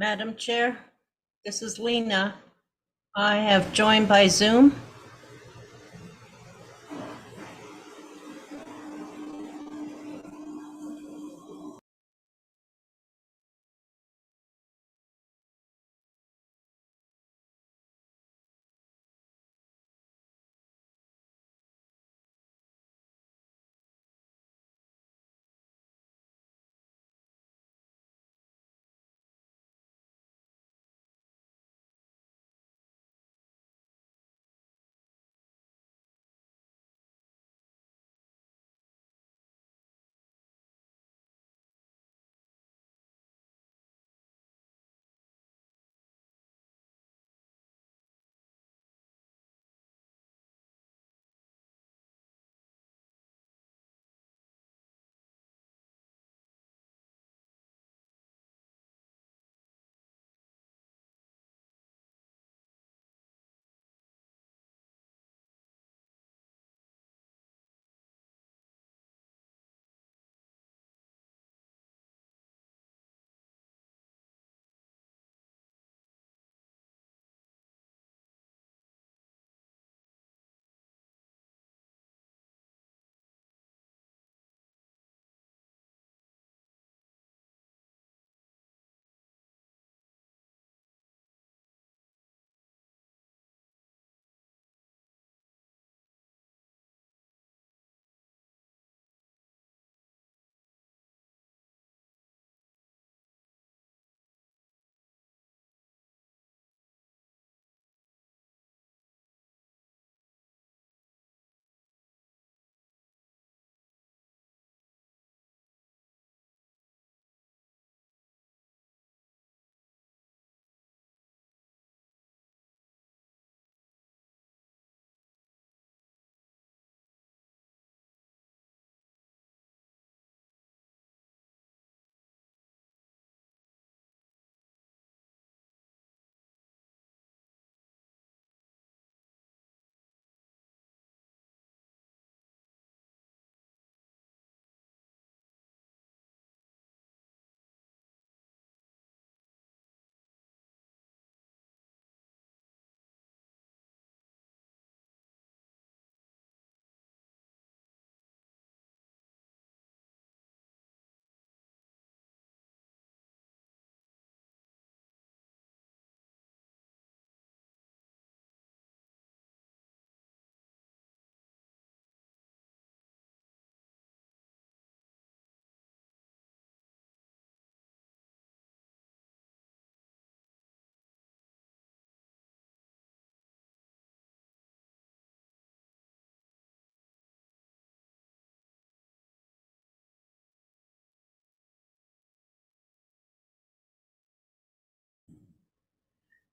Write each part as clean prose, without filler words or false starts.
Madam Chair, this is Lena. I have joined by Zoom.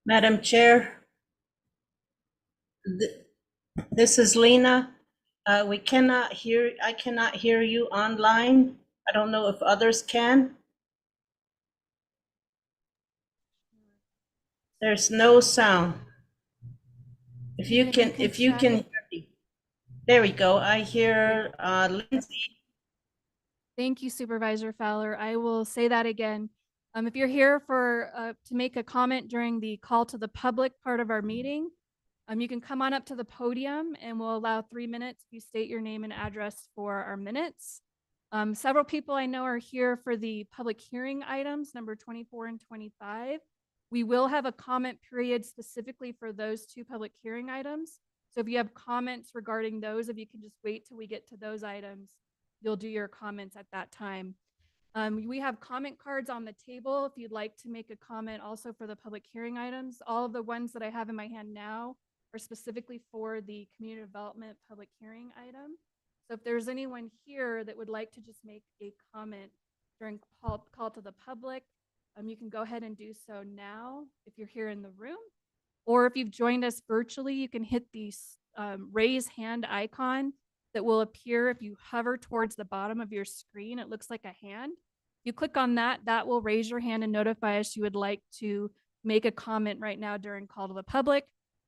Madam Chair, this is Lena. I cannot hear you online. I don't know if others can. There's no sound. If you can hear me. There we go. I hear Lindsay. Thank you, Supervisor Fowler. I will say that again. If you're here to make a comment during the call to the public part of our meeting, you can come on up to the podium and we'll allow 3 minutes if you state your name and address for our minutes. Several people I know are here for the public hearing items, number 24 and 25. We will have a comment period specifically for those two public hearing items. So if you have comments regarding those, if you can just wait till we get to those items, you'll do your comments at that time. We have comment cards on the table if you'd like to make a comment also for the public hearing items. All of the ones that I have in my hand now are specifically for the community development public hearing item. So if there's anyone here that would like to just make a comment during call to the public, you can go ahead and do so now if you're here in the room. Or if you've joined us virtually, you can hit the raise hand icon that will appear if you hover towards the bottom of your screen. It looks like a hand. If you click on that, that will raise your hand and notify us you would like to make a comment right now during call to the public.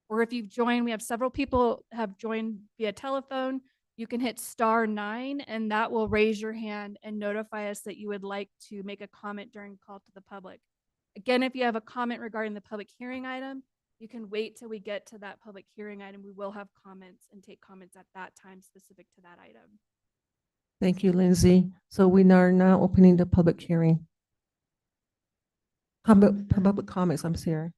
Or if you've joined, we have several people have joined via telephone. You can hit *9 and that will raise your hand and notify us that you would like to make a comment during call to the public. Again, if you have a comment regarding the public hearing item, you can wait till we get to that public hearing item. We will have comments and take comments at that time specific to that item. Thank you, Lindsay. So we are now opening the public hearing. Public comments, I'm sorry.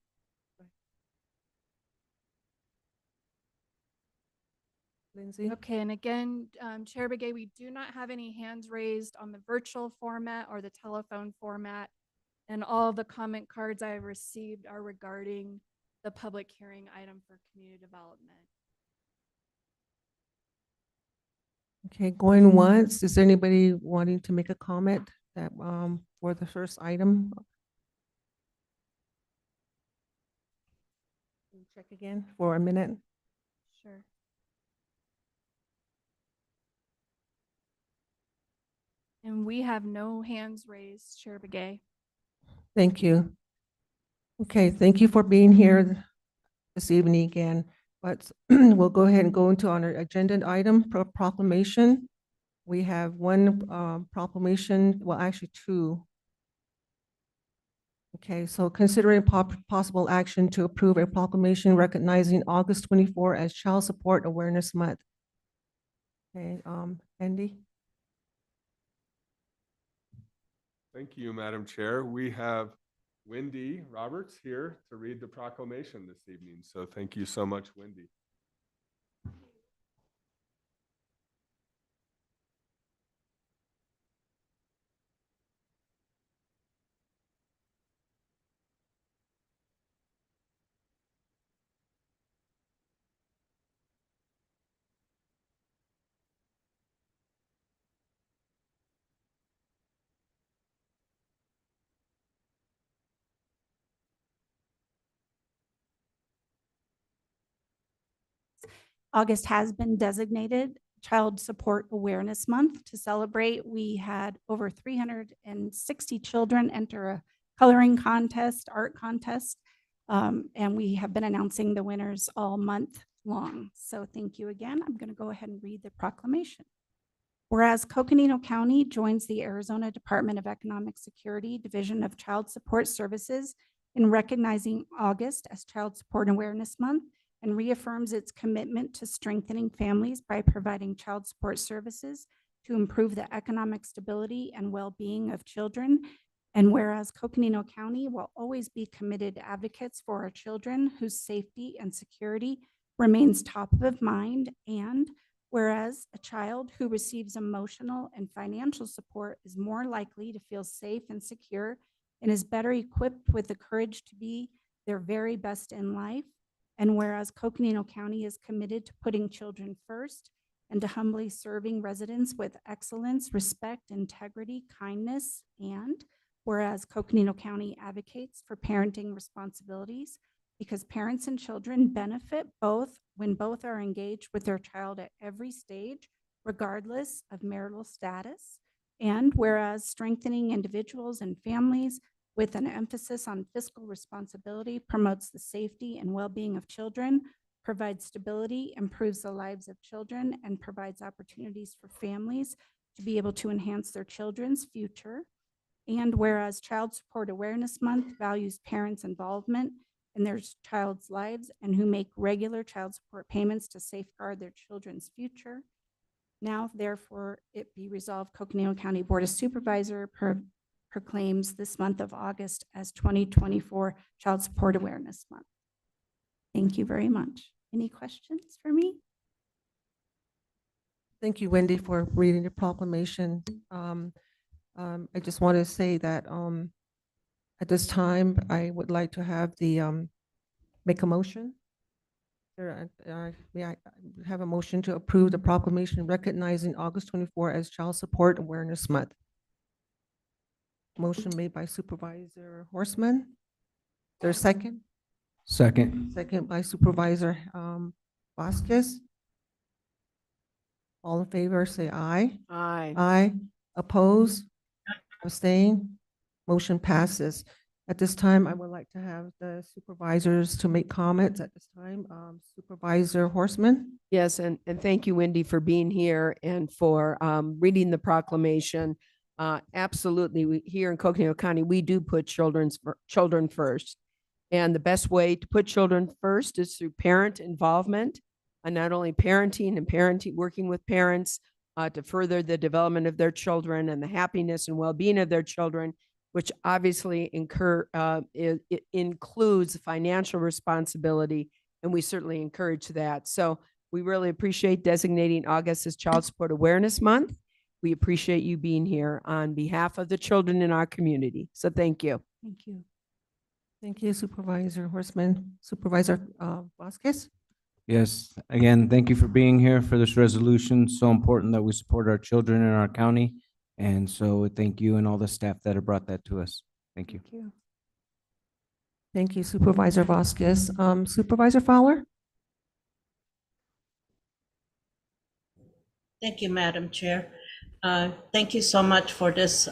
Lindsay? Okay, and again, Chair Begay, we do not have any hands raised on the virtual format or the telephone format. And all the comment cards I have received are regarding the public hearing item for community development. Okay, going once. Is there anybody wanting to make a comment that, for the first item? Check again for a minute. Sure. And we have no hands raised, Chair Begay. Thank you. Okay, thank you for being here this evening again. But we'll go ahead and go into our agenda item proclamation. We have one proclamation, well, actually two. Okay, so considering possible action to approve a proclamation recognizing August 24 as Child Support Awareness Month. Okay, Andy? Thank you, Madam Chair. We have Wendy Roberts here to read the proclamation this evening. So thank you so much, Wendy. August has been designated Child Support Awareness Month. To celebrate, we had over 360 children enter a coloring contest, art contest, and we have been announcing the winners all month long. So thank you again. I'm going to go ahead and read the proclamation. Whereas Coconino County joins the Arizona Department of Economic Security Division of Child Support Services in recognizing August as Child Support Awareness Month, and reaffirms its commitment to strengthening families by providing child support services to improve the economic stability and well-being of children. And whereas Coconino County will always be committed advocates for our children whose safety and security remains top of mind, and whereas a child who receives emotional and financial support is more likely to feel safe and secure and is better equipped with the courage to be their very best in life. And whereas Coconino County is committed to putting children first and to humbly serving residents with excellence, respect, integrity, kindness, and whereas Coconino County advocates for parenting responsibilities because parents and children benefit both when both are engaged with their child at every stage, regardless of marital status. And whereas strengthening individuals and families with an emphasis on fiscal responsibility promotes the safety and well-being of children, provides stability, improves the lives of children, and provides opportunities for families to be able to enhance their children's future. And whereas Child Support Awareness Month values parents' involvement in their child's lives and who make regular child support payments to safeguard their children's future. Now, therefore, it be resolved, Coconino County Board of Supervisors proclaims this month of August as 2024 Child Support Awareness Month. Thank you very much. Any questions for me? Thank you, Wendy, for reading the proclamation. I just want to say that at this time, I would like to have the make a motion. May I have a motion to approve the proclamation recognizing August 24 as Child Support Awareness Month? Motion made by Supervisor Horstman. Is there a second? Second. Second by Supervisor Vasquez. All in favor, say aye. Aye. Aye. Oppose? Abstain? Motion passes. At this time, I would like to have the supervisors to make comments at this time. Supervisor Horstman? Yes, and thank you, Wendy, for being here and for reading the proclamation. Absolutely. Here in Coconino County, we do put children first. And the best way to put children first is through parent involvement, and not only parenting, working with parents to further the development of their children and the happiness and well-being of their children, which obviously it includes financial responsibility, and we certainly encourage that. So we really appreciate designating August as Child Support Awareness Month. We appreciate you being here on behalf of the children in our community. So thank you. Thank you. Thank you, Supervisor Horstman. Supervisor Vasquez? Yes, again, thank you for being here for this resolution. So important that we support our children in our county. And so thank you and all the staff that have brought that to us. Thank you. Thank you. Thank you, Supervisor Vasquez. Supervisor Fowler? Thank you, Madam Chair. Thank you so much for this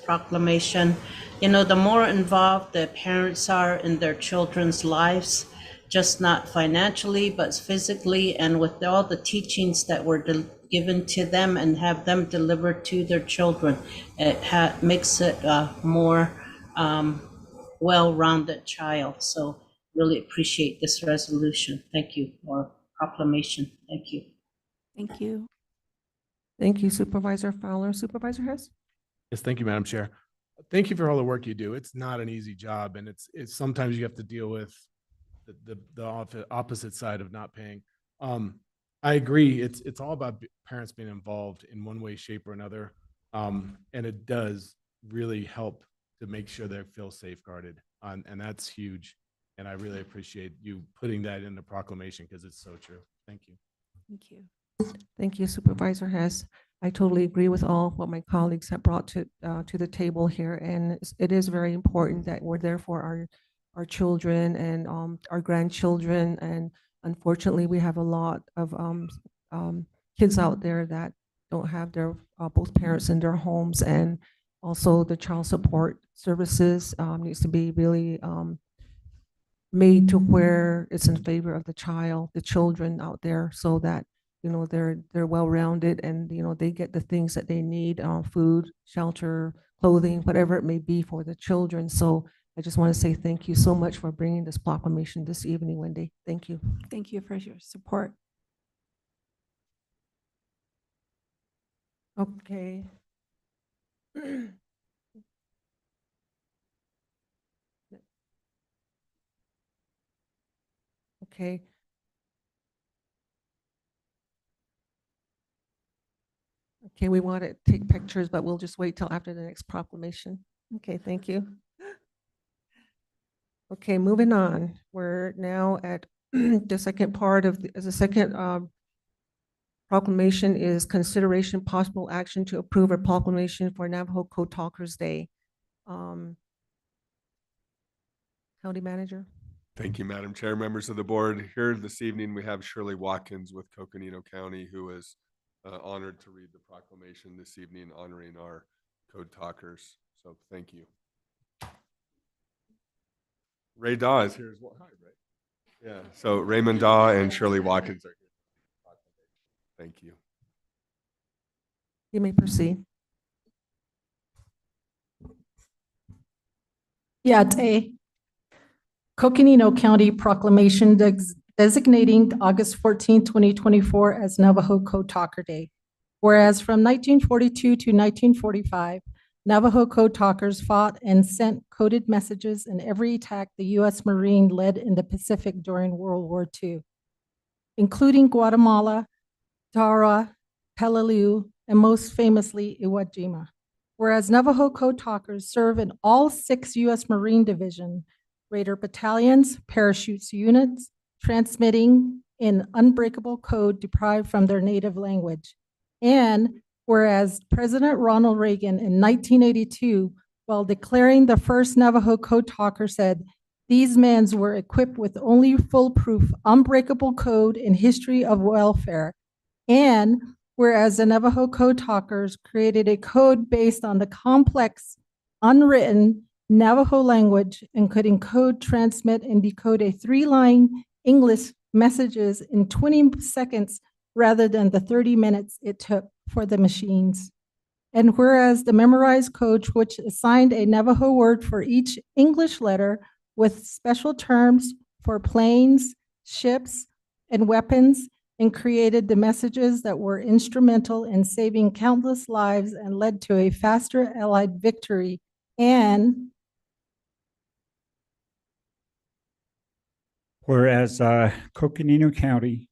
proclamation. You know, the more involved the parents are in their children's lives, just not financially, but physically, and with all the teachings that were given to them and have them delivered to their children, it makes it a more well-rounded child. So really appreciate this resolution. Thank you, or proclamation. Thank you. Thank you. Thank you, Supervisor Fowler. Supervisor Hess? Yes, thank you, Madam Chair. Thank you for all the work you do. It's not an easy job, and it's sometimes you have to deal with the opposite side of not paying. I agree. It's all about parents being involved in one way, shape, or another, and it does really help to make sure they feel safeguarded, and that's huge. And I really appreciate you putting that in the proclamation because it's so true. Thank you. Thank you. Thank you, Supervisor Hess. I totally agree with all what my colleagues have brought to the table here, and it is very important that we're there for our children and our grandchildren. And unfortunately, we have a lot of kids out there that don't have their both parents in their homes, and also the child support services needs to be really made to where it's in favor of the children out there, so that they're well-rounded and they get the things that they need, food, shelter, clothing, whatever it may be for the children. So I just want to say thank you so much for bringing this proclamation this evening, Wendy. Thank you. Thank you for your support. Okay. Okay. Okay, we want to take pictures, but we'll just wait till after the next proclamation. Okay, thank you. Okay, moving on. We're now at the second part of the second proclamation is consideration possible action to approve a proclamation for Navajo Code Talkers Day. County Manager. Thank you, Madam Chair, members of the board. Here this evening, we have Shirley Watkins with Coconino County, who is honored to read the proclamation this evening, honoring our code talkers. So thank you. Ray Daw is here as well. Hi, Ray. Yeah, so Raymond Daw and Shirley Watkins are here. Thank you. You may proceed. Yate, Coconino County Proclamation designating August 14, 2024 as Navajo Code Talker Day. Whereas from 1942 to 1945, Navajo Code Talkers fought and sent coded messages in every attack the U.S. Marine led in the Pacific during World War II, including Guatemala, Tara, Peleliu, and most famously Iwo Jima. Whereas Navajo Code Talkers serve in all 6 U.S. Marine Division Raider battalions, parachutes units, transmitting in unbreakable code derived from their native language. And whereas President Ronald Reagan in 1982, while declaring the first Navajo Code Talker, said, "These men were equipped with only foolproof, unbreakable code and history of welfare." And whereas the Navajo Code Talkers created a code based on the complex, unwritten Navajo language and could encode, transmit, and decode a 3-line English messages in 20 seconds rather than the 30 minutes it took for the machines. And whereas the memorized coach, which assigned a Navajo word for each English letter with special terms for planes, ships, and weapons, and created the messages that were instrumental in saving countless lives and led to a faster Allied victory. And whereas Coconino County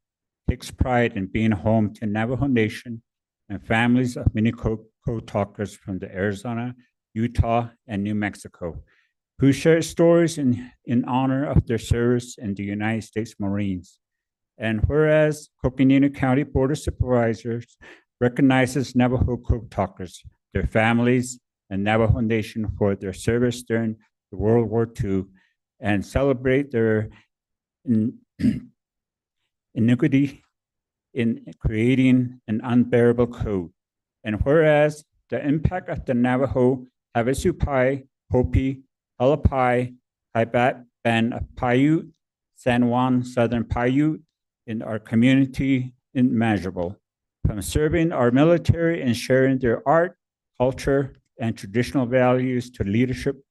takes pride in being home to Navajo Nation and families of many code talkers from the Arizona, Utah, and New Mexico, who share stories in honor of their service in the United States Marines. And whereas Coconino County Board of Supervisors recognizes Navajo code talkers, their families, and Navajo Nation for their service during the World War II, and celebrate their iniquity in creating an unbearable code. And whereas the impact of the Navajo, Havasupai, Hopi, Halapai, Haibat, and Paiute, San Juan, Southern Paiute, in our community immeasurable. From serving our military and sharing their art, culture, and traditional values to leadership,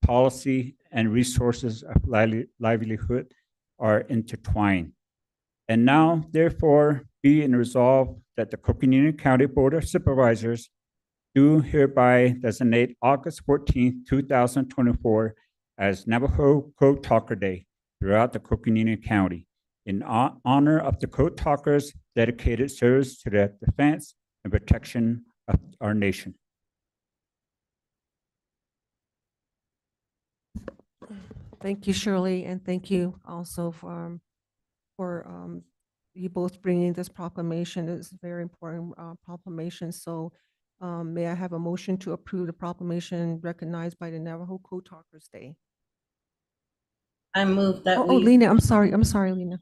policy, and resources of livelihood are intertwined. And now, therefore, be it resolved that the Coconino County Board of Supervisors do hereby designate August 14th, 2024 as Navajo Code Talker Day throughout the Coconino County in honor of the Code Talkers' dedicated service to the defense and protection of our nation. Thank you, Shirley, and thank you also for you both bringing this proclamation. It's a very important proclamation. So may I have a motion to approve the proclamation recognized by the Navajo Code Talkers Day? I move that Oh, we, Lena, I'm sorry, Lena.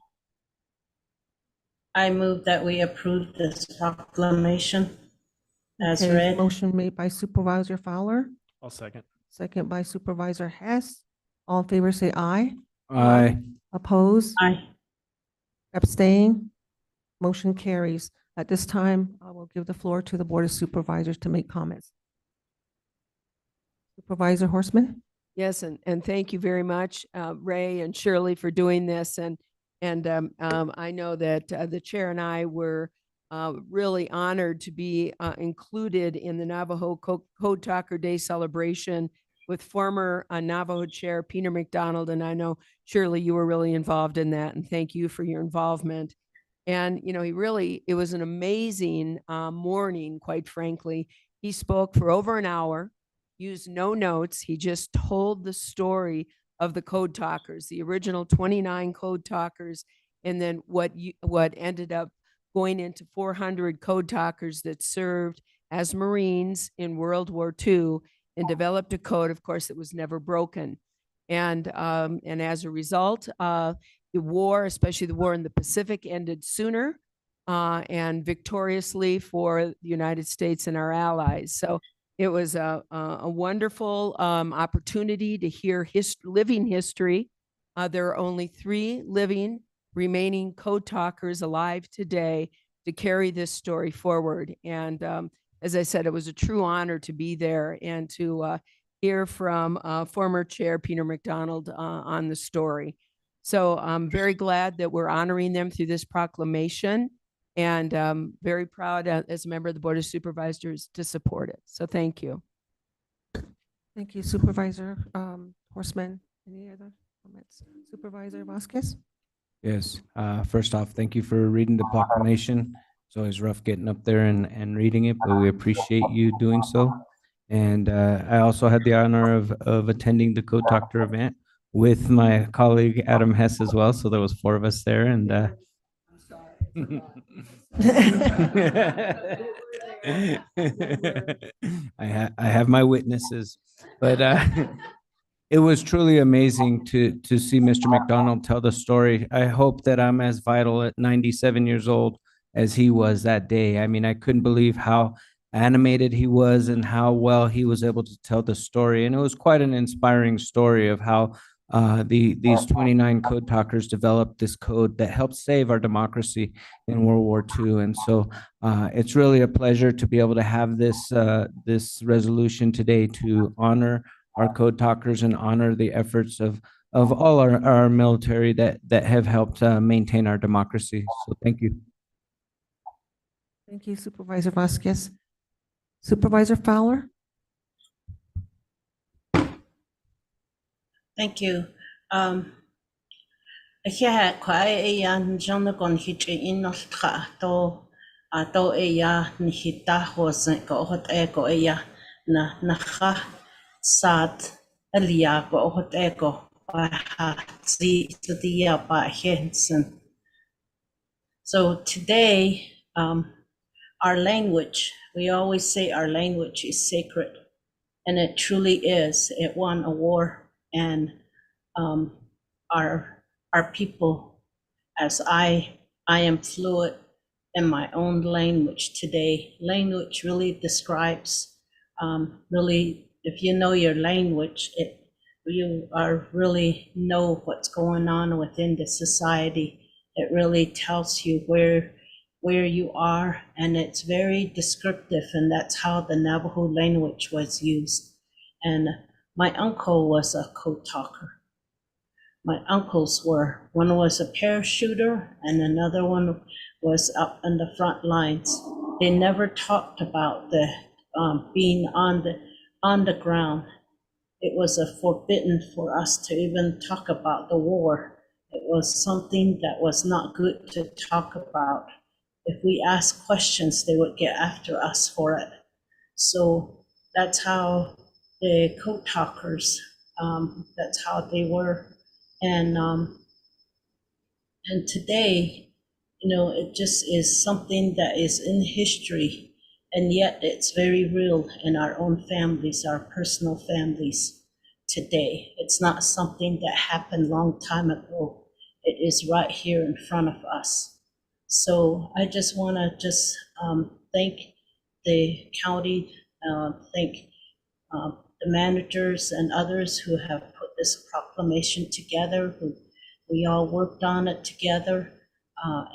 I move that we approve this proclamation as Okay, read. motion made by Supervisor Fowler, I'll second. second by Supervisor Hess. All in favor, say aye. Aye. Oppose? Aye. Abstain? Motion carries. At this time, I will give the floor to the Board of Supervisors to make comments. Supervisor Horstman? Yes, and thank you very much, Ray and Shirley, for doing this. And I know that the chair and I were really honored to be included in the Navajo Code Talker Day celebration with former Navajo Chair Peter McDonald. And I know, Shirley, you were really involved in that, and thank you for your involvement. And, you know, it was an amazing morning, quite frankly. He spoke for over an hour, used no notes. He just told the story of the code talkers, the original 29 code talkers, and then what ended up going into 400 code talkers that served as Marines in World War II and developed a code, of course, that was never broken. And as a result, the war, especially the war in the Pacific, ended sooner and victoriously for the United States and our allies. So it was a wonderful opportunity to hear living history. There are only 3 living remaining code talkers alive today to carry this story forward. And as I said, it was a true honor to be there and to hear from former Chair Peter McDonald on the story. So I'm very glad that we're honoring them through this proclamation, and very proud as a member of the Board of Supervisors to support it. So thank you. Thank you, Supervisor Horstman. Any other comments? Supervisor Vasquez? Yes. First off, thank you for reading the proclamation. It's always rough getting up there and reading it, but we appreciate you doing so. And I also had the honor of attending the Code Talker event with my colleague Adam Hess as well. So there was 4 of us there, and I have my witnesses, but it was truly amazing to see Mr. McDonald tell the story. I hope that I'm as vital at 97 years old as he was that day. I mean, I couldn't believe how animated he was and how well he was able to tell the story. And it was quite an inspiring story of how these 29 code talkers developed this code that helped save our democracy in World War II. And so it's really a pleasure to be able to have this resolution today to honor our code talkers and honor the efforts of all our military that have helped maintain our democracy. So thank you. Thank you, Supervisor Vasquez. Supervisor Fowler? Thank you. Yeah, quite a John gon hit in not to a nihita wasn't go hot echo na naha sad elia go hot echo by the by Henson. So today, our language, we always say our language is sacred, and it truly is. It won a war, and our people, as I am fluent in my own language today. Language really describes, really, if you know your language, you are really know what's going on within the society. It really tells you where you are, and it's very descriptive, and that's how the Navajo language was used. And my uncle was a code talker. My uncles were, one was a parachuter and another one was up in the front lines. They never talked about the being on the ground. It was forbidden for us to even talk about the war. It was something that was not good to talk about. If we asked questions, they would get after us for it. So that's how the code talkers, that's how they were. And today, it just is something that is in history, and yet it's very real in our own families, our personal families today. It's not something that happened long time ago. It is right here in front of us. So I just want to thank the county, thank the managers and others who have put this proclamation together, who we all worked on it together,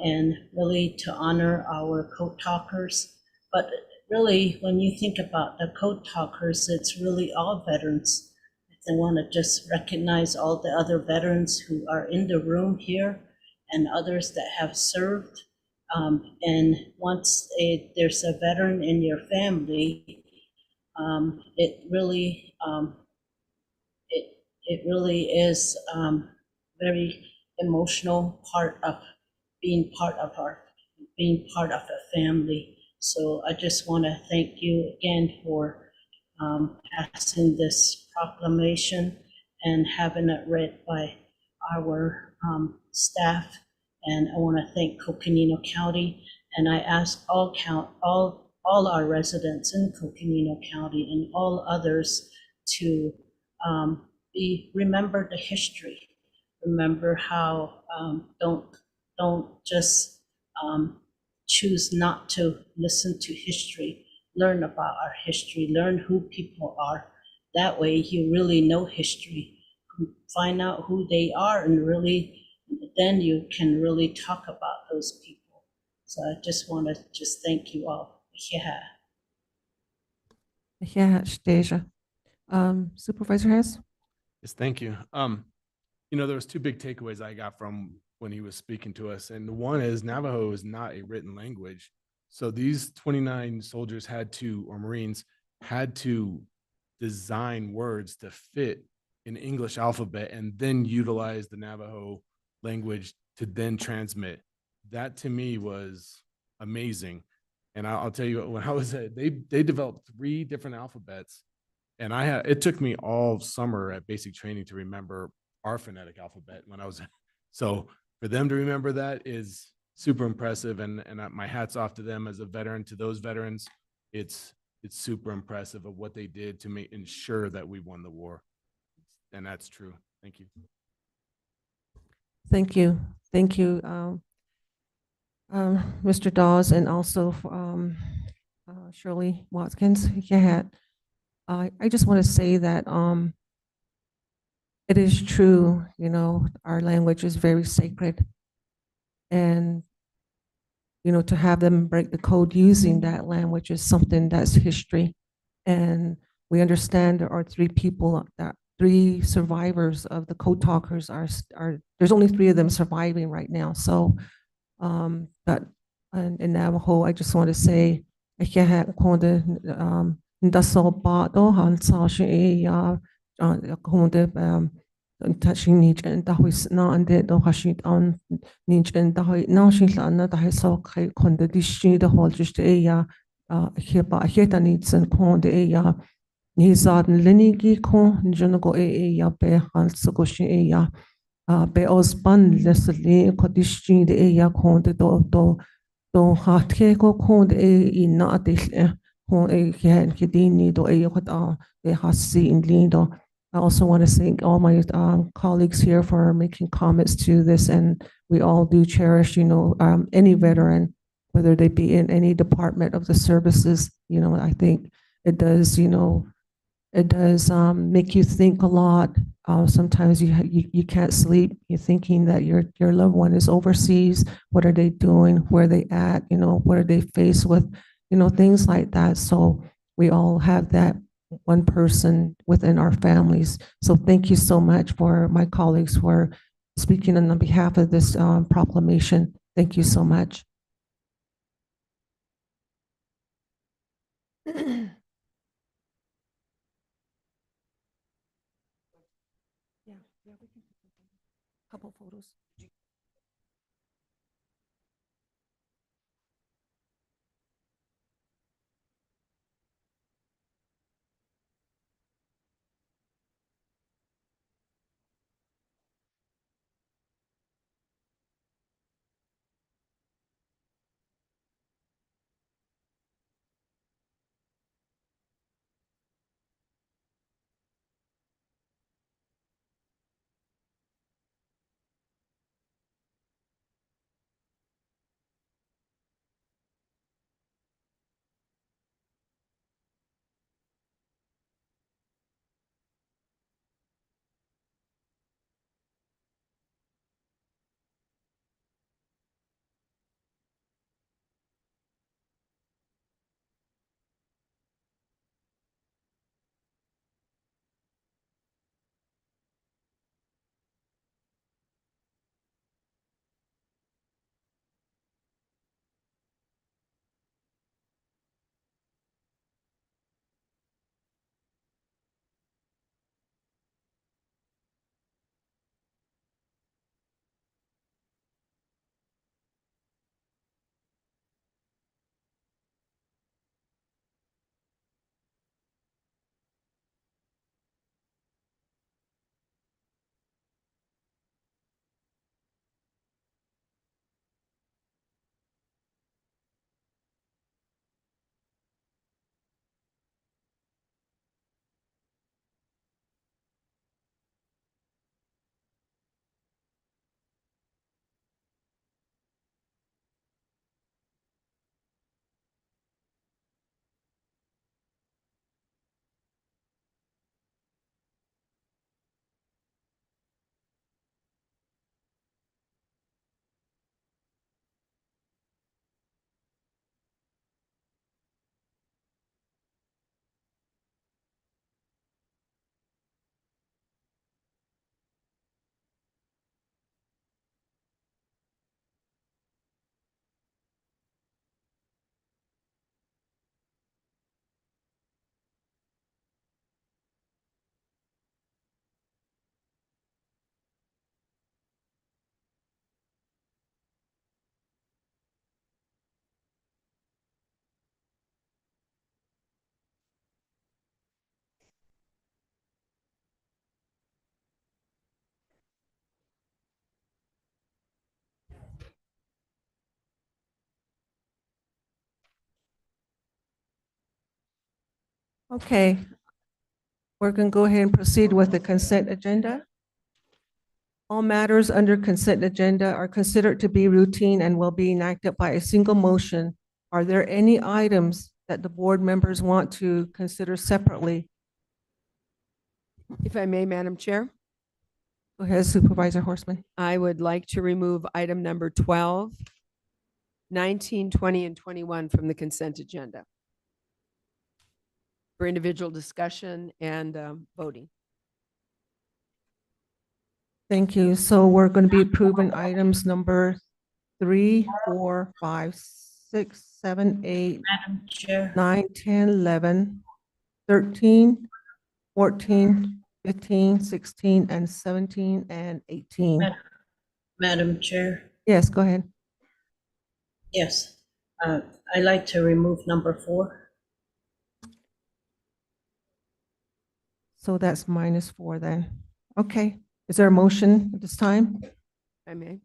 and really to honor our code talkers. But really, when you think about the code talkers, it's really all veterans. I want to just recognize all the other veterans who are in the room here and others that have served. And once there's a veteran in your family, it really is very emotional part of being part of a family. So I just want to thank you again for passing this proclamation and having it read by our staff. And I want to thank Coconino County, and I ask all our residents in Coconino County and all others to remember the history. Remember how don't just choose not to listen to history. Learn about our history. Learn who people are. That way, you really know history. Find out who they are, and really, then you can really talk about those people. So I just want to thank you all. Yeah. Yeah, Deja. Supervisor Hess? Yes, thank you. There was two big takeaways I got from when he was speaking to us. And one is Navajo is not a written language. So these 29 soldiers or Marines had to design words to fit an English alphabet and then utilize the Navajo language to then transmit. That to me was amazing. And I'll tell you, when I was they developed 3 different alphabets, and it took me all summer at basic training to remember our phonetic alphabet when I was, so for them to remember that is super impressive. And my hat's off to them as a veteran, to those veterans. It's super impressive of what they did to ensure that we won the war. And that's true. Thank you. Thank you. Thank you, Mr. Dawes, and also Shirley Watkins. Yeah, I just want to say that it is true, you know, our language is very sacred. And, you know, to have them break the code using that language is something that's history. And we understand there are three survivors of the code talkers there's only three of them surviving right now. So, but in Navajo, I just want to say, touching niche and dahis na and the hashit on niche and dahi na shilana dahi so konde dishi the whole just a hipa heta needs and konde a ni zaden linigi kon jonago ya be hals so shi ya be osban leslie kodishi the ya konde do hatke ko konde in na atil kon hen kidini do what has seen lindo. I also want to thank all my colleagues here for making comments to this, and we all do cherish, you know, any veteran, whether they be in any department of the services. You know, I think it does, you know, it does make you think a lot. Sometimes you can't sleep. You're thinking that your loved one is overseas. What are they doing? Where are they at? You know, what are they faced with? You know, things like that. So we all have that one person within our families. So thank you so much for my colleagues for speaking on behalf of this proclamation. Thank you so much. Yeah, we can take a couple photos. Okay, we're going to go ahead and proceed with the consent agenda. All matters under consent agenda are considered to be routine and will be enacted by a single motion. Are there any items that the board members want to consider separately? If I may, Madam Chair, Go ahead, Supervisor Horseman. I would like to remove item number 12, 19, 20, and 21 from the consent agenda for individual discussion and voting. Thank you. So we're going to be approving items number 3, 4, 5, 6, 7, 8, Madam Chair, 9, 10, 11, 13, 14, 15, 16, and 17, and 18. Madam Chair, Yes, go ahead. yes. I'd like to remove number 4. So that's -4 then. Okay. Is there a motion at this time? I may.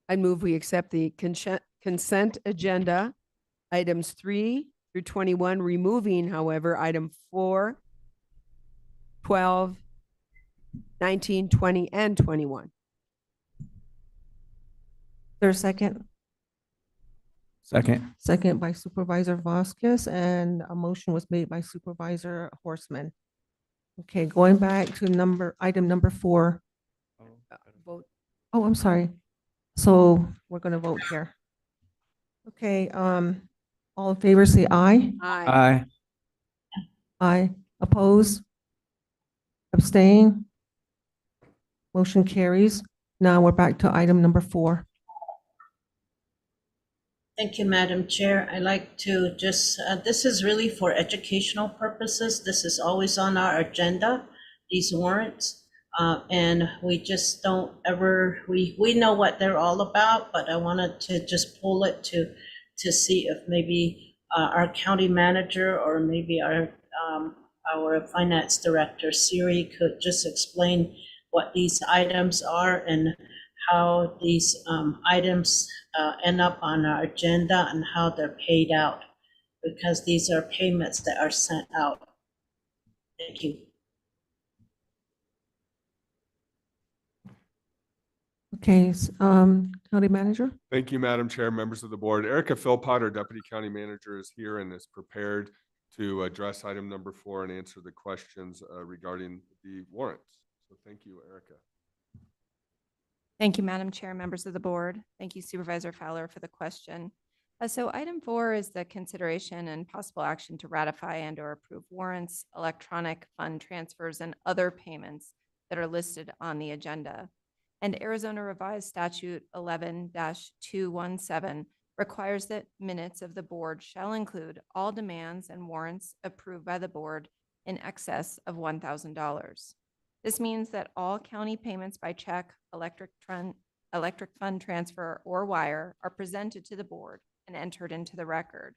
I move we accept the consent agenda, items 3 through 21, removing, however, item 4, 12, 19, 20, and 21. Is there a second? Second. Second by Supervisor Vasquez, and a motion was made by Supervisor Horseman. Okay, going back to item number 4. Vote. Oh, I'm sorry. So we're going to vote here. Okay, all in favor, say aye. Aye. Aye. Aye. Oppose? Abstain? Motion carries. Now we're back to item number 4. Thank you, Madam Chair. I like to just, this is really for educational purposes. This is always on our agenda, these warrants. And we just don't ever, we know what they're all about, but I wanted to just pull it to see if maybe our county manager or maybe our finance director, Siri, could just explain what these items are and how these items end up on our agenda and how they're paid out, because these are payments that are sent out. Thank you. Okay, County Manager? Thank you, Madam Chair, members of the board. Erica Philpott, our Deputy County Manager, is here and is prepared to address item number 4 and answer the questions regarding the warrants. So thank you, Erica. Thank you, Madam Chair, members of the board. Thank you, Supervisor Fowler, for the question. So item 4 is the consideration and possible action to ratify and or approve warrants, electronic fund transfers, and other payments that are listed on the agenda. And Arizona Revised Statute 11-217 requires that minutes of the board shall include all demands and warrants approved by the board in excess of $1,000. This means that all county payments by check, electric fund transfer, or wire are presented to the board and entered into the record.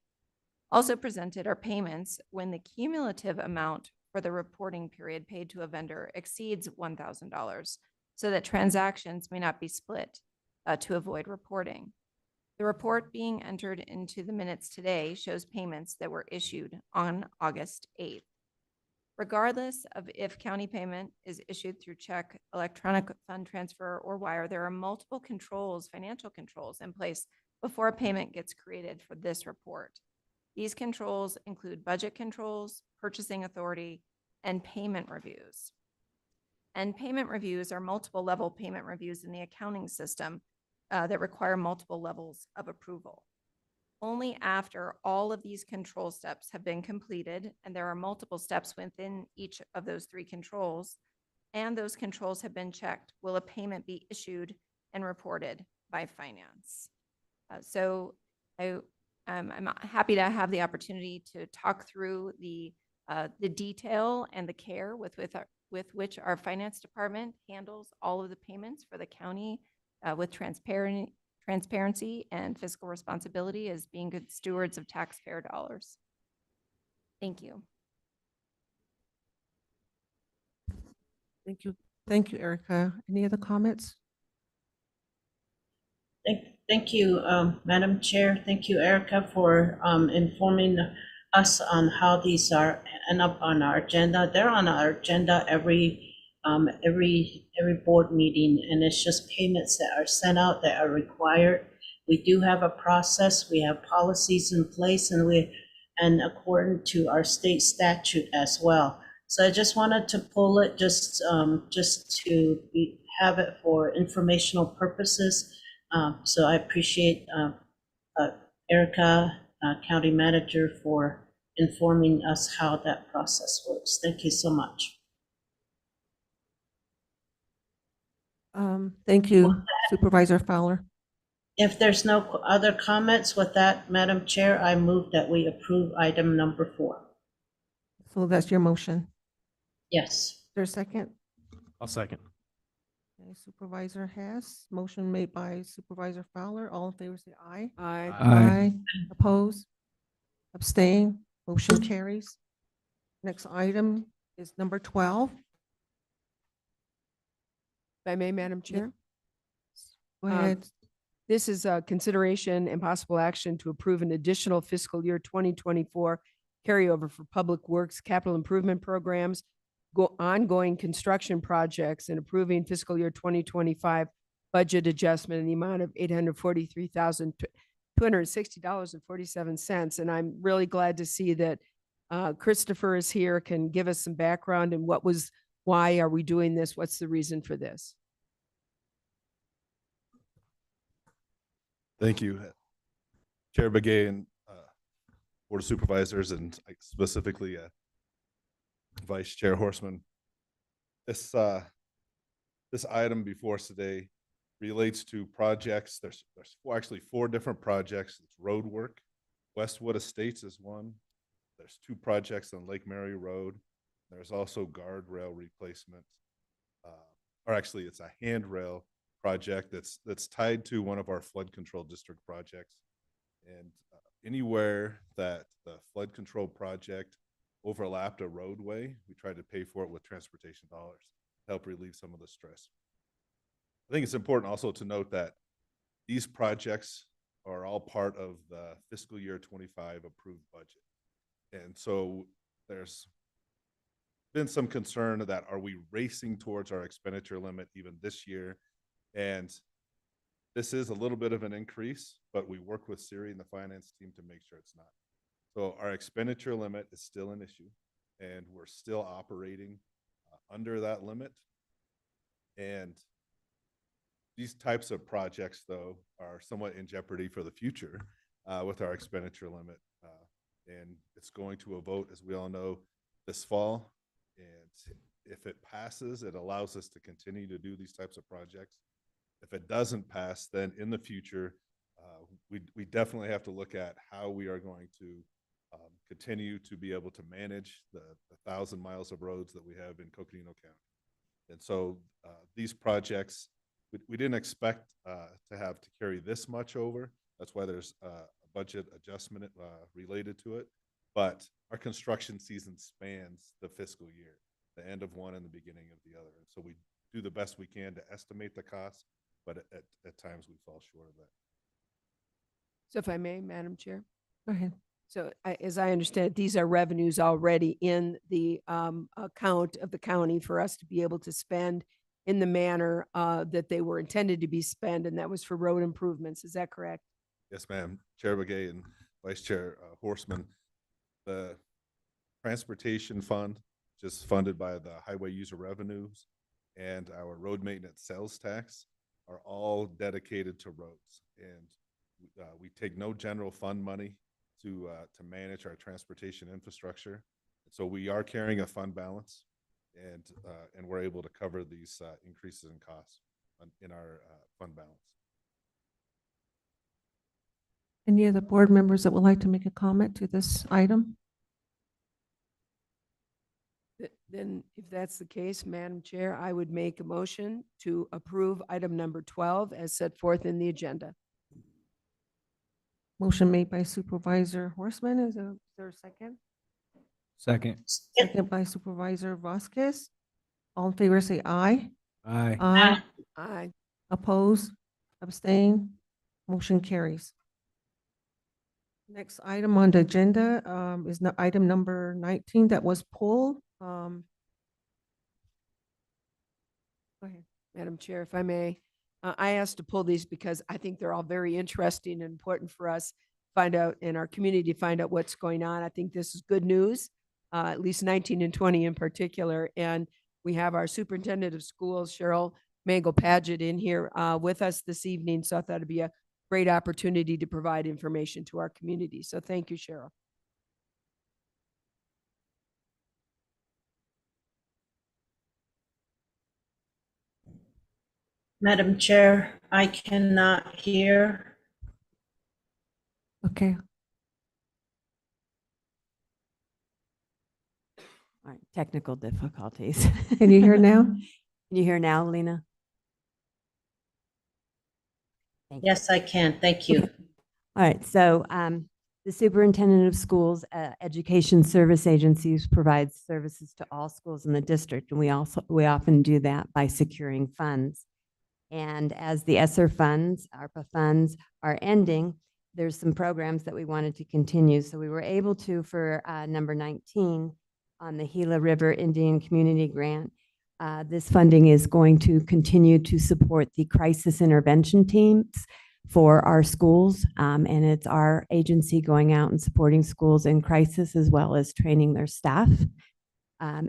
Also presented are payments when the cumulative amount for the reporting period paid to a vendor exceeds $1,000, so that transactions may not be split to avoid reporting. The report being entered into the minutes today shows payments that were issued on August 8th. Regardless of if county payment is issued through check, electronic fund transfer, or wire, there are multiple controls, financial controls in place before a payment gets created for this report. These controls include budget controls, purchasing authority, and payment reviews. And payment reviews are multiple level payment reviews in the accounting system that require multiple levels of approval. Only after all of these control steps have been completed, and there are multiple steps within each of those 3 controls, and those controls have been checked, will a payment be issued and reported by finance. I'm happy to have the opportunity to talk through the detail and the care with which our finance department handles all of the payments for the county with transparency and fiscal responsibility as being good stewards of taxpayer dollars. Thank you. Thank you. Thank you, Erica. Any other comments? Thank you, Madam Chair. Thank you, Erica, for informing us on how these end up on our agenda. They're on our agenda every board meeting, and it's just payments that are sent out that are required. We do have a process. We have policies in place, and according to our state statute as well. So I just wanted to pull it just to have it for informational purposes. So I appreciate Erica, County Manager, for informing us how that process works. Thank you so much. Thank you, Supervisor Fowler. If there's no other comments with that, Madam Chair, I move that we approve item number 4. So that's your motion. Yes. Is there a second? I'll second. Okay, Supervisor Hess, motion made by Supervisor Fowler. All in favor, say aye. Aye. Aye. Oppose? Abstain? Motion carries. Next item is number 12. If I may, Madam Chair? Go Um, ahead. This is a consideration and possible action to approve an additional fiscal year 2024 carryover for Public Works capital improvement programs, ongoing construction projects, and approving fiscal year 2025 budget adjustment in the amount of $843,260.47. And I'm really glad to see that Christopher is here, can give us some background and why are we doing this? What's the reason for this? Thank you, Chair Begay and Board of Supervisors, and specifically Vice Chair Horseman. This item before us today relates to projects. There's actually 4 different projects. It's road work. Westwood Estates is one. There's 2 projects on Lake Mary Road. There's also guardrail replacement, or actually it's a handrail project that's tied to one of our flood control district projects. And anywhere that the flood control project overlapped a roadway, we tried to pay for it with transportation dollars to help relieve some of the stress. I think it's important also to note that these projects are all part of the fiscal year 25 approved budget. And so there's been some concern that are we racing towards our expenditure limit even this year? And this is a little bit of an increase, but we work with Siri and the finance team to make sure it's not. So our expenditure limit is still an issue, and we're still operating under that limit. And these types of projects, though, are somewhat in jeopardy for the future with our expenditure limit. And it's going to a vote, as we all know, this fall. And if it passes, it allows us to continue to do these types of projects. If it doesn't pass, then in the future, we definitely have to look at how we are going to continue to be able to manage the 1,000 miles of roads that we have in Coconino County. And so these projects, we didn't expect to have to carry this much over. That's why there's a budget adjustment related to it. But our construction season spans the fiscal year, the end of one and the beginning of the other. And so we do the best we can to estimate the cost, but at times we fall short of that. So if I may, Madam Chair? Go ahead. So as I understand, these are revenues already in the account of the county for us to be able to spend in the manner that they were intended to be spent, and that was for road improvements. Is that correct? Yes, ma'am. Chair Begay and Vice Chair Horseman, the transportation fund, just funded by the highway user revenues, and our road maintenance sales tax are all dedicated to roads. And we take no general fund money to manage our transportation infrastructure. So we are carrying a fund balance, and we're able to cover these increases in costs in our fund balance. Any other board members that would like to make a comment to this item? Then if that's the case, Madam Chair, I would make a motion to approve item number 12 as set forth in the agenda. Motion made by Supervisor Horseman. Is there a second? Second. Second by Supervisor Vasquez. All in favor, say aye. Aye. Aye. Aye. Oppose? Abstain? Motion carries. Next item on the agenda is item number 19 that was pulled. Go ahead. Madam Chair, if I may, I asked to pull these because I think they're all very interesting and important for us find out in our community to find out what's going on. I think this is good news at least 19 and 20 in particular. And we have our superintendent of schools, Cheryl Mangle Paget, in here with us this evening. So I thought it'd be a great opportunity to provide information to our community. So thank you, Cheryl. Madam Chair, I cannot hear. Okay, All right, technical difficulties. can you hear now? Can you hear now, Lena? Thank you. Yes, I can. Thank you. All right, so the superintendent of schools, education service agencies provides services to all schools in the district, and we often do that by securing funds. And as the ESSER funds, ARPA funds are ending, there's some programs that we wanted to continue. So we were able to, for number 19 on the Gila River Indian Community Grant, this funding is going to continue to support the crisis intervention teams for our schools. And it's our agency going out and supporting schools in crisis, as well as training their staff,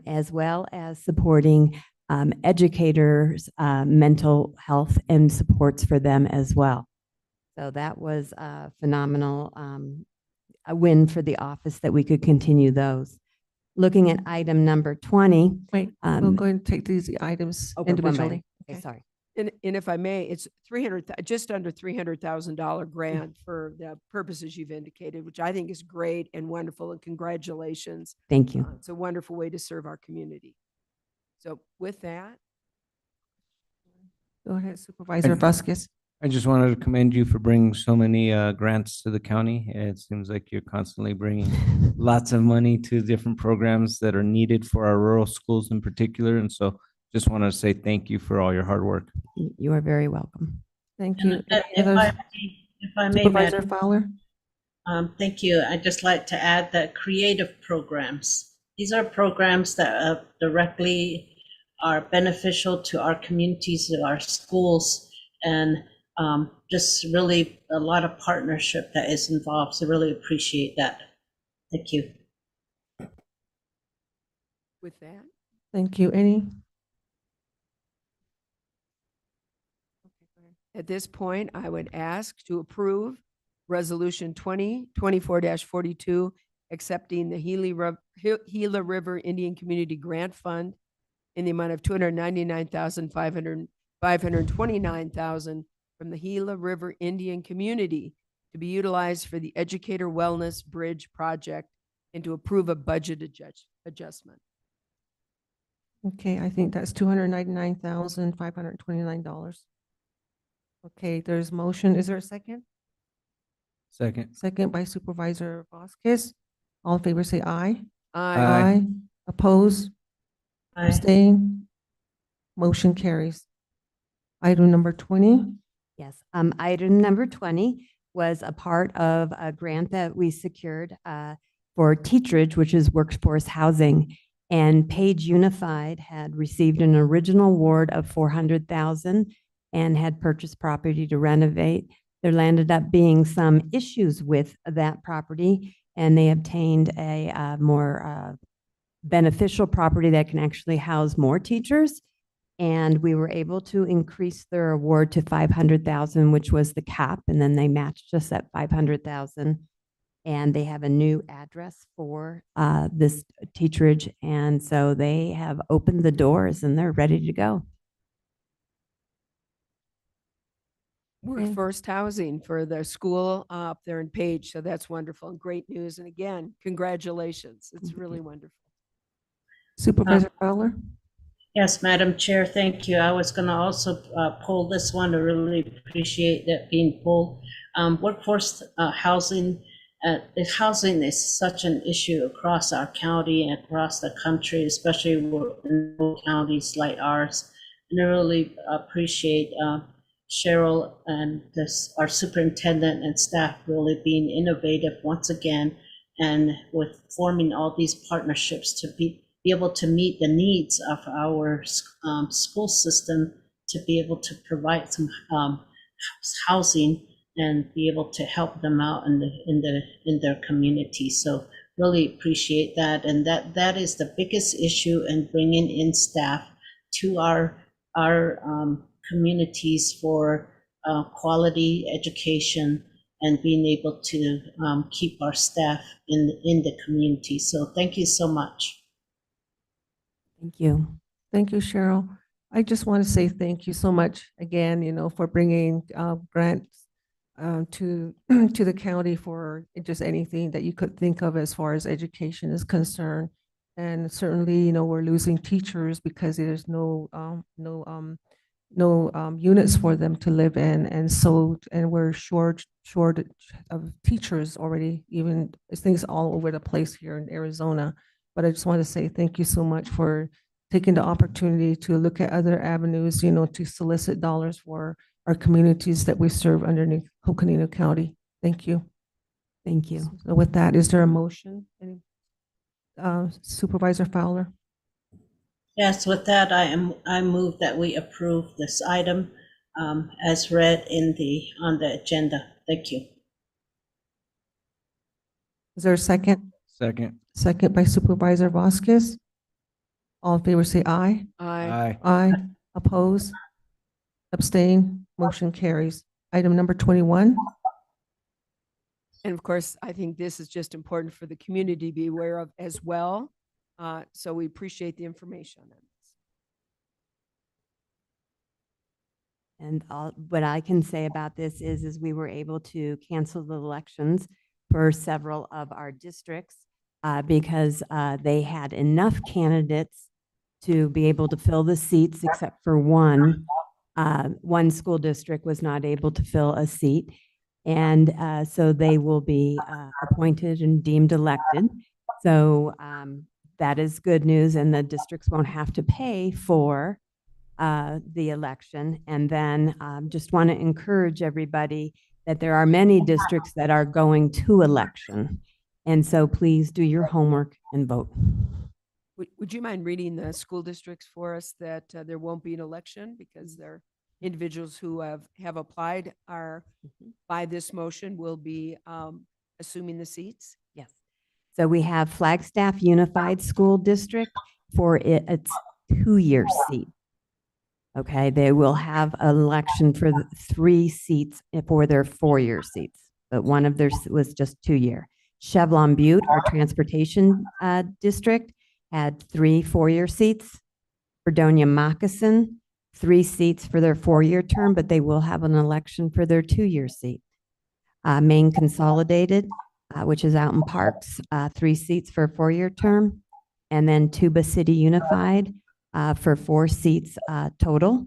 as well as supporting educators, mental health and supports for them as well. So that was a phenomenal a win for the office that we could continue those. Looking at item number 20. Wait, we'll go and take these items one by one. individually. Okay, sorry. And if I may, it's just under $300,000 grant for the purposes you've indicated, which I think is great and wonderful, and congratulations. Thank you. It's a wonderful way to serve our community. So with that, Go ahead, Supervisor Vasquez. I just wanted to commend you for bringing so many grants to the county. It seems like you're constantly bringing lots of money to different programs that are needed for our rural schools in particular. And so just want to say thank you for all your hard work. You are very welcome. Thank you. And Any others? if I may, Supervisor Madam, Fowler? thank you. I'd just like to add that creative programs. These are programs that directly are beneficial to our communities, to our schools, and just really a lot of partnership that is involved. So really appreciate that. Thank you. with that, Thank you. Any? at this point, I would ask to approve Resolution 2024-42, accepting the Gila River Indian Community Grant Fund in the amount of $299,529,000 from the Gila River Indian Community to be utilized for the Educator Wellness Bridge Project, and to approve a budget adjustment. Okay, I think that's $299,529. Okay, there's motion. Is there a second? Second. Second by Supervisor Vasquez. All in favor, say aye. Aye. Oppose? Aye. Abstain? Motion carries. Item number 20. Yes, item number 20 was a part of a grant that we secured for teacherage, which is workforce housing. And Page Unified had received an original award of $400,000 and had purchased property to renovate. There landed up being some issues with that property, and they obtained a more beneficial property that can actually house more teachers. And we were able to increase their award to $500,000, which was the cap, and then they matched us at $500,000. And they have a new address for this teacherage, and so they have opened the doors and they're ready to go. Workforce housing for the school up there in Page. So that's wonderful and great news. And again, congratulations. It's really wonderful. Supervisor Fowler? Yes, Madam Chair, thank you. I was going to also pull this one. I really appreciate that being pulled. Workforce housing. Housing is such an issue across our county and across the country, especially in counties like ours. And I really appreciate Cheryl and our superintendent and staff really being innovative once again, and with forming all these partnerships to be able to meet the needs of our school system, to be able to provide some housing and be able to help them out in their community. So really appreciate that. And that is the biggest issue in bringing in staff to our communities for quality education and being able to keep our staff in the community. So thank you so much. Thank you. Thank you, Cheryl. I just want to say thank you so much again, for bringing grants to to the county for just anything that you could think of as far as education is concerned. And certainly, we're losing teachers because there's no units for them to live in, and we're short of teachers already. Even things all over the place here in Arizona. But I just want to say thank you so much for taking the opportunity to look at other avenues, to solicit dollars for our communities that we serve underneath Coconino County. Thank you. Thank you. So with that, is there a motion? Supervisor Fowler? Yes, with that, I move that we approve this item as read on the agenda. Thank you. Is there a second? Second. Second by Supervisor Vasquez. All in favor, say aye. Aye. Aye. Oppose? Abstain? Motion carries. Item number 21. And of course, I think this is just important for the community to be aware of as well. So we appreciate the information on this. And what I can say about this is we were able to cancel the elections for several of our districts because they had enough candidates to be able to fill the seats, except for one. One school district was not able to fill a seat. And so they will be appointed and deemed elected. So that is good news, and the districts won't have to pay for the election. And then just want to encourage everybody that there are many districts that are going to election. And so please do your homework and vote. Would you mind reading the school districts for us that there won't be an election because they're individuals who have applied by this motion will be assuming the seats? Yes. So we have Flagstaff Unified School District for its 2-year seat. Okay, they will have an election for the 3 seats for their 4-year seats, but one of theirs was just 2-year. Chevelon Butte, our transportation district, had 3 4-year seats. Fredonia Moccasin, 3 seats for their 4-year term, but they will have an election for their 2-year seat. Maine Consolidated, which is out in Parks, 3 seats for a 4-year term. And then Tuba City Unified for 4 seats total.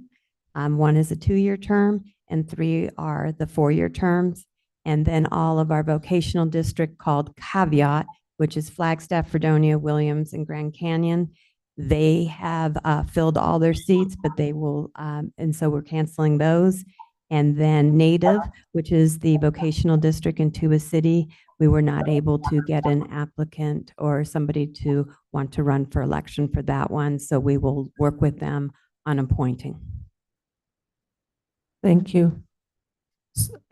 1 is a 2-year term and 3 are the 4-year terms. And then all of our vocational district called Caveat, which is Flagstaff, Fredonia, Williams, and Grand Canyon. They have filled all their seats, but they will, and so we're canceling those. And then Native, which is the vocational district in Tuba City, we were not able to get an applicant or somebody to want to run for election for that one. So we will work with them on appointing. Thank you.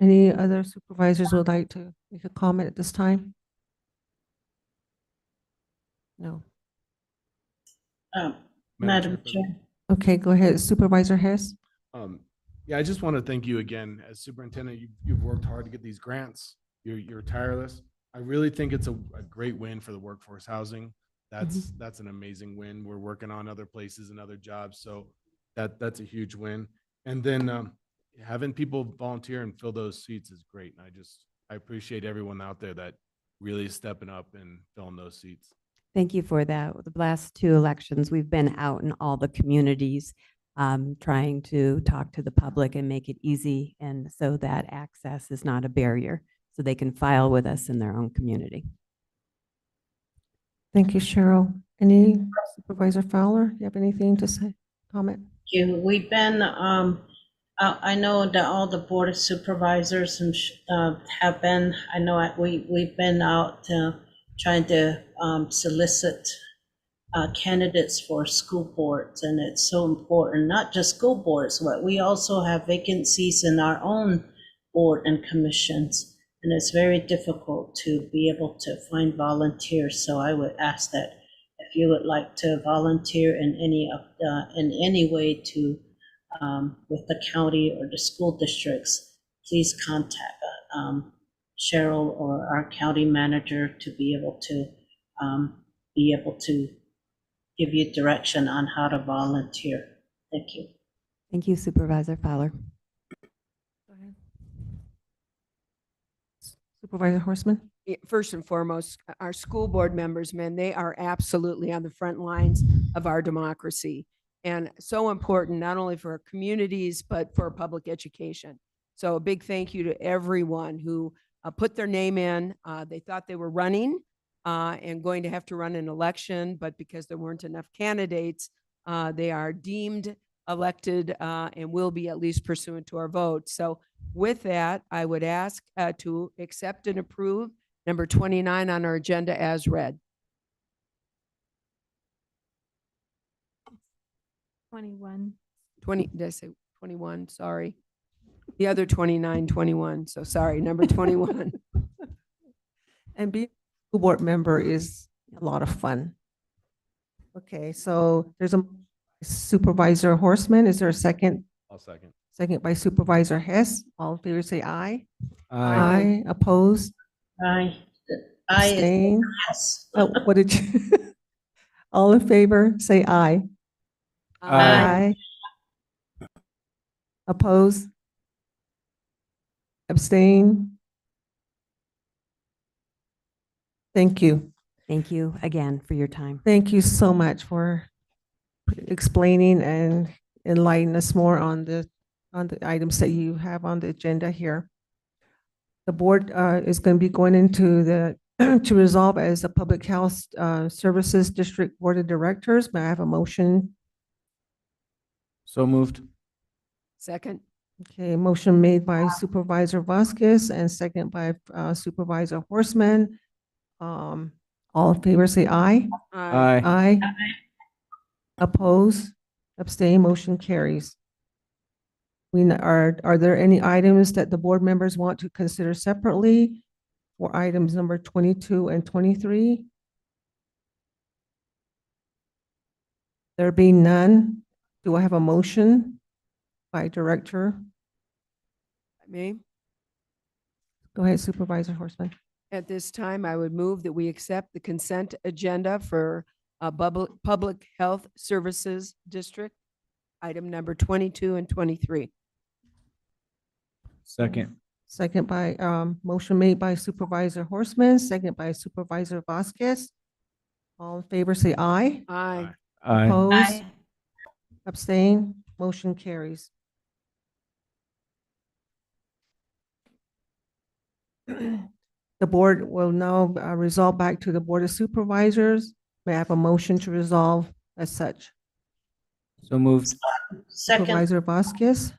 Any other supervisors would like to make a comment at this time? No. Madam Chair. Okay, go ahead. Supervisor Hess. Yeah, I just want to thank you again. As superintendent, you've worked hard to get these grants. You're tireless. I really think it's a great win for the workforce housing. That's an amazing win. We're working on other places and other jobs, so that's a huge win. And then having people volunteer and fill those seats is great. And I appreciate everyone out there that really is stepping up and filling those seats. Thank you for that. The last 2 elections, we've been out in all the communities trying to talk to the public and make it easy, and so that access is not a barrier, so they can file with us in their own community. Thank you, Cheryl. Any Supervisor Fowler, you have anything to say, comment? Thank you. We've been, I know that all the Board of Supervisors have been, I know we've been out trying to solicit candidates for school boards, and it's so important, not just school boards, but we also have vacancies in our own board and commissions. and it's very difficult to be able to find volunteers. So I would ask that if you would like to volunteer in any way to with the county or the school districts, please contact Cheryl or our county manager to be able to give you direction on how to volunteer. Thank you. Thank you, Supervisor Fowler. Go ahead. Supervisor Horstman? First and foremost, our school board members, man, they are absolutely on the front lines of our democracy. And so important, not only for our communities, but for public education. So a big thank you to everyone who put their name in. They thought they were running and going to have to run an election, but because there weren't enough candidates, they are deemed elected and will be at least pursuant to our vote. So with that, I would ask to accept and approve number 29 on our agenda as read. 21. 20, did I say 21? Sorry. The other 29, 21. So sorry, number 21. And being a school board member is a lot of fun. Okay, so there's a Supervisor Horstman. Is there a second? I'll second. Second by Supervisor Hess. All in favor say aye. Aye. Aye. Opposed? Aye. Aye. Abstain? Yes. Oh, what did you? All in favor say aye. Aye. Oppose? Abstain? Thank you. Thank you again for your time. Thank you so much for explaining and enlightening us more on the items that you have on the agenda here. The board is going to be going into the to resolve as a Public Health Services District Board of Directors. May I have a motion? So moved. Second. Okay, motion made by Supervisor Vasquez and second by Supervisor Horstman. All in favor say aye. Aye. Aye. Oppose, abstain, motion carries. Are there any items that the board members want to consider separately for items number 22 and 23? There being none, do I have a motion by Director? Me? Go ahead, Supervisor Horstman. At this time, I would move that we accept the consent agenda for Public Health Services District, item number 22 and 23. Second. Second by, motion made by Supervisor Horstman, second by Supervisor Vasquez. All in favor say aye. Aye. Aye. Oppose? Abstain? Motion carries. The board will now resolve back to the Board of Supervisors. May I have a motion to resolve as such? So moved. Second. Supervisor Vasquez.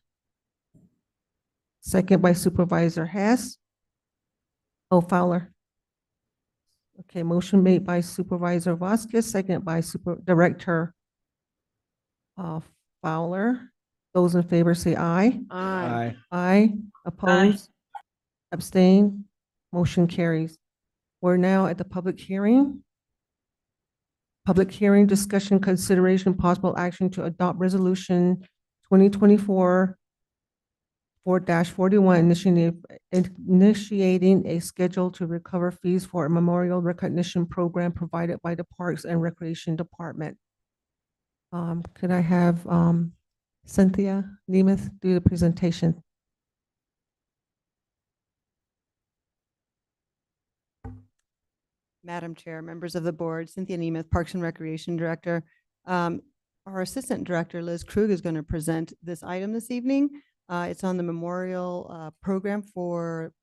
Second by Supervisor Hess. Oh, Fowler. Okay, motion made by Supervisor Vasquez, second by Director Fowler. Those in favor say aye. Aye. Aye. Oppose? Abstain? Motion carries. We're now at the public hearing. Public hearing, discussion, consideration, possible action to adopt resolution 2024 4-41, initiating a schedule to recover fees for a memorial recognition program provided by the Parks and Recreation Department. Could I have Cynthia Nemeth do the presentation? Madam Chair, members of the board, Cynthia Nemeth, Parks and Recreation Director. Our Assistant Director, Liz Krug, is going to present this item this evening. It's on the memorial program for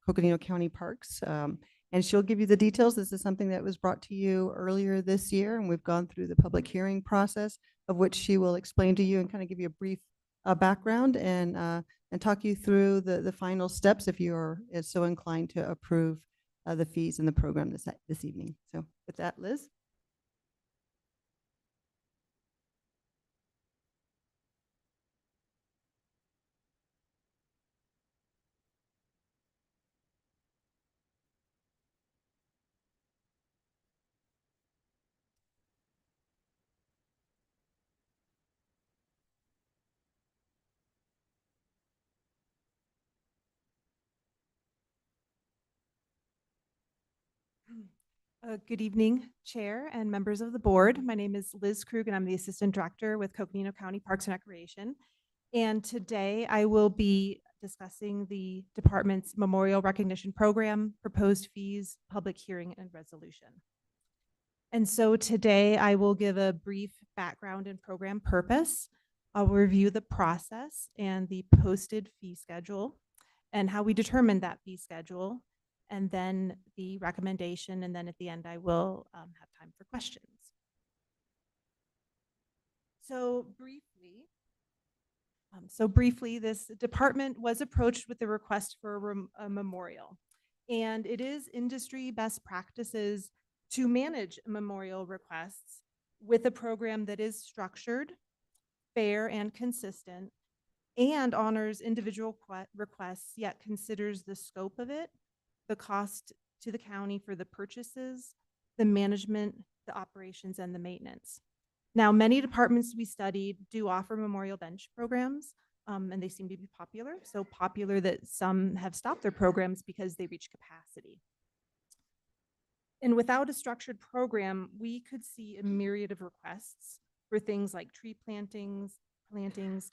Coconino County Parks. And she'll give you the details. This is something that was brought to you earlier this year, and we've gone through the public hearing process, of which she will explain to you and kind of give you a brief background and talk you through the final steps if you are so inclined to approve the fees in the program this evening. So with that, Liz. Good evening, Chair and members of the board. My name is Liz Krug, and I'm the Assistant Director with Coconino County Parks and Recreation. And today I will be discussing the department's Memorial Recognition Program, proposed fees, public hearing, and resolution. And so today I will give a brief background and program purpose. I'll review the process and the posted fee schedule and how we determine that fee schedule, and then the recommendation, and then at the end I will have time for questions. So briefly, this department was approached with the request for a memorial, and it is industry best practices to manage memorial requests with a program that is structured, fair, and consistent, and honors individual requests, yet considers the scope of it, the cost to the county for the purchases, the management, the operations, and the maintenance. Now, many departments we studied do offer memorial bench programs, and they seem to be popular, so popular that some have stopped their programs because they reach capacity. And without a structured program, we could see a myriad of requests for things like tree plantings,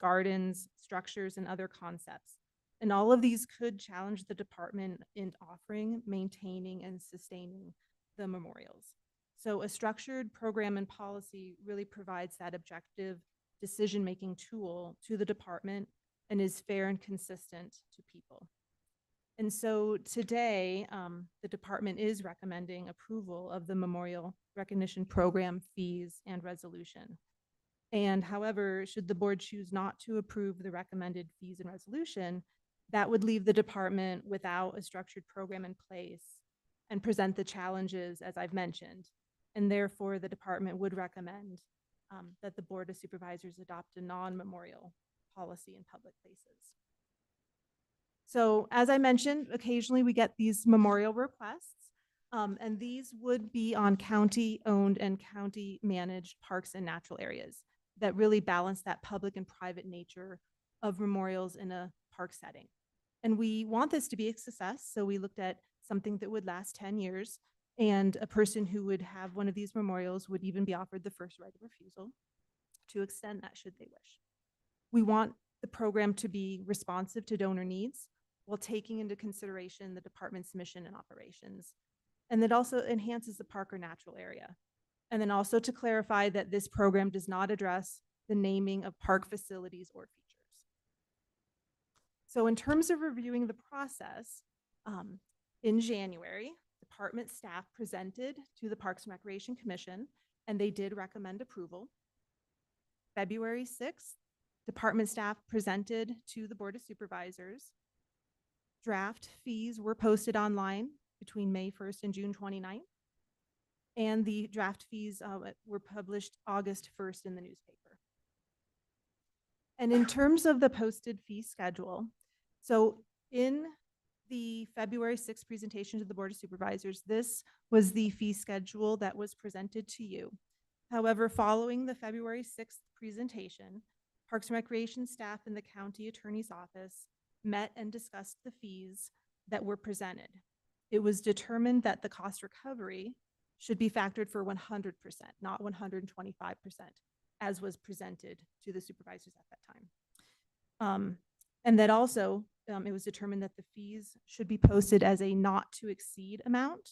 gardens, structures, and other concepts. And all of these could challenge the department in offering, maintaining, and sustaining the memorials. So a structured program and policy really provides that objective decision-making tool to the department and is fair and consistent to people. And so today, the department is recommending approval of the Memorial Recognition Program fees and resolution. And however, should the board choose not to approve the recommended fees and resolution, that would leave the department without a structured program in place and present the challenges as I've mentioned. And therefore, the department would recommend that the Board of Supervisors adopt a non-memorial policy in public places. So as I mentioned, occasionally we get these memorial requests, and these would be on county-owned and county-managed parks and natural areas that really balance that public and private nature of memorials in a park setting. And we want this to be a success, so we looked at something that would last 10 years, and a person who would have one of these memorials would even be offered the first right of refusal to extend that should they wish. We want the program to be responsive to donor needs while taking into consideration the department's mission and operations. And that also enhances the park or natural area. And then also to clarify that this program does not address the naming of park facilities or features. So in terms of reviewing the process, in January, department staff presented to the Parks and Recreation Commission, and they did recommend approval. February 6th, department staff presented to the Board of Supervisors. Draft fees were posted online between May 1st and June 29th. And the draft fees were published August 1st in the newspaper. And in terms of the posted fee schedule, so in the February 6th presentation to the Board of Supervisors, this was the fee schedule that was presented to you. However, following the February 6th presentation, Parks and Recreation staff in the county attorney's office met and discussed the fees that were presented. It was determined that the cost recovery should be factored for 100%, not 125%, as was presented to the supervisors at that time. And that also, it was determined that the fees should be posted as a not to exceed amount,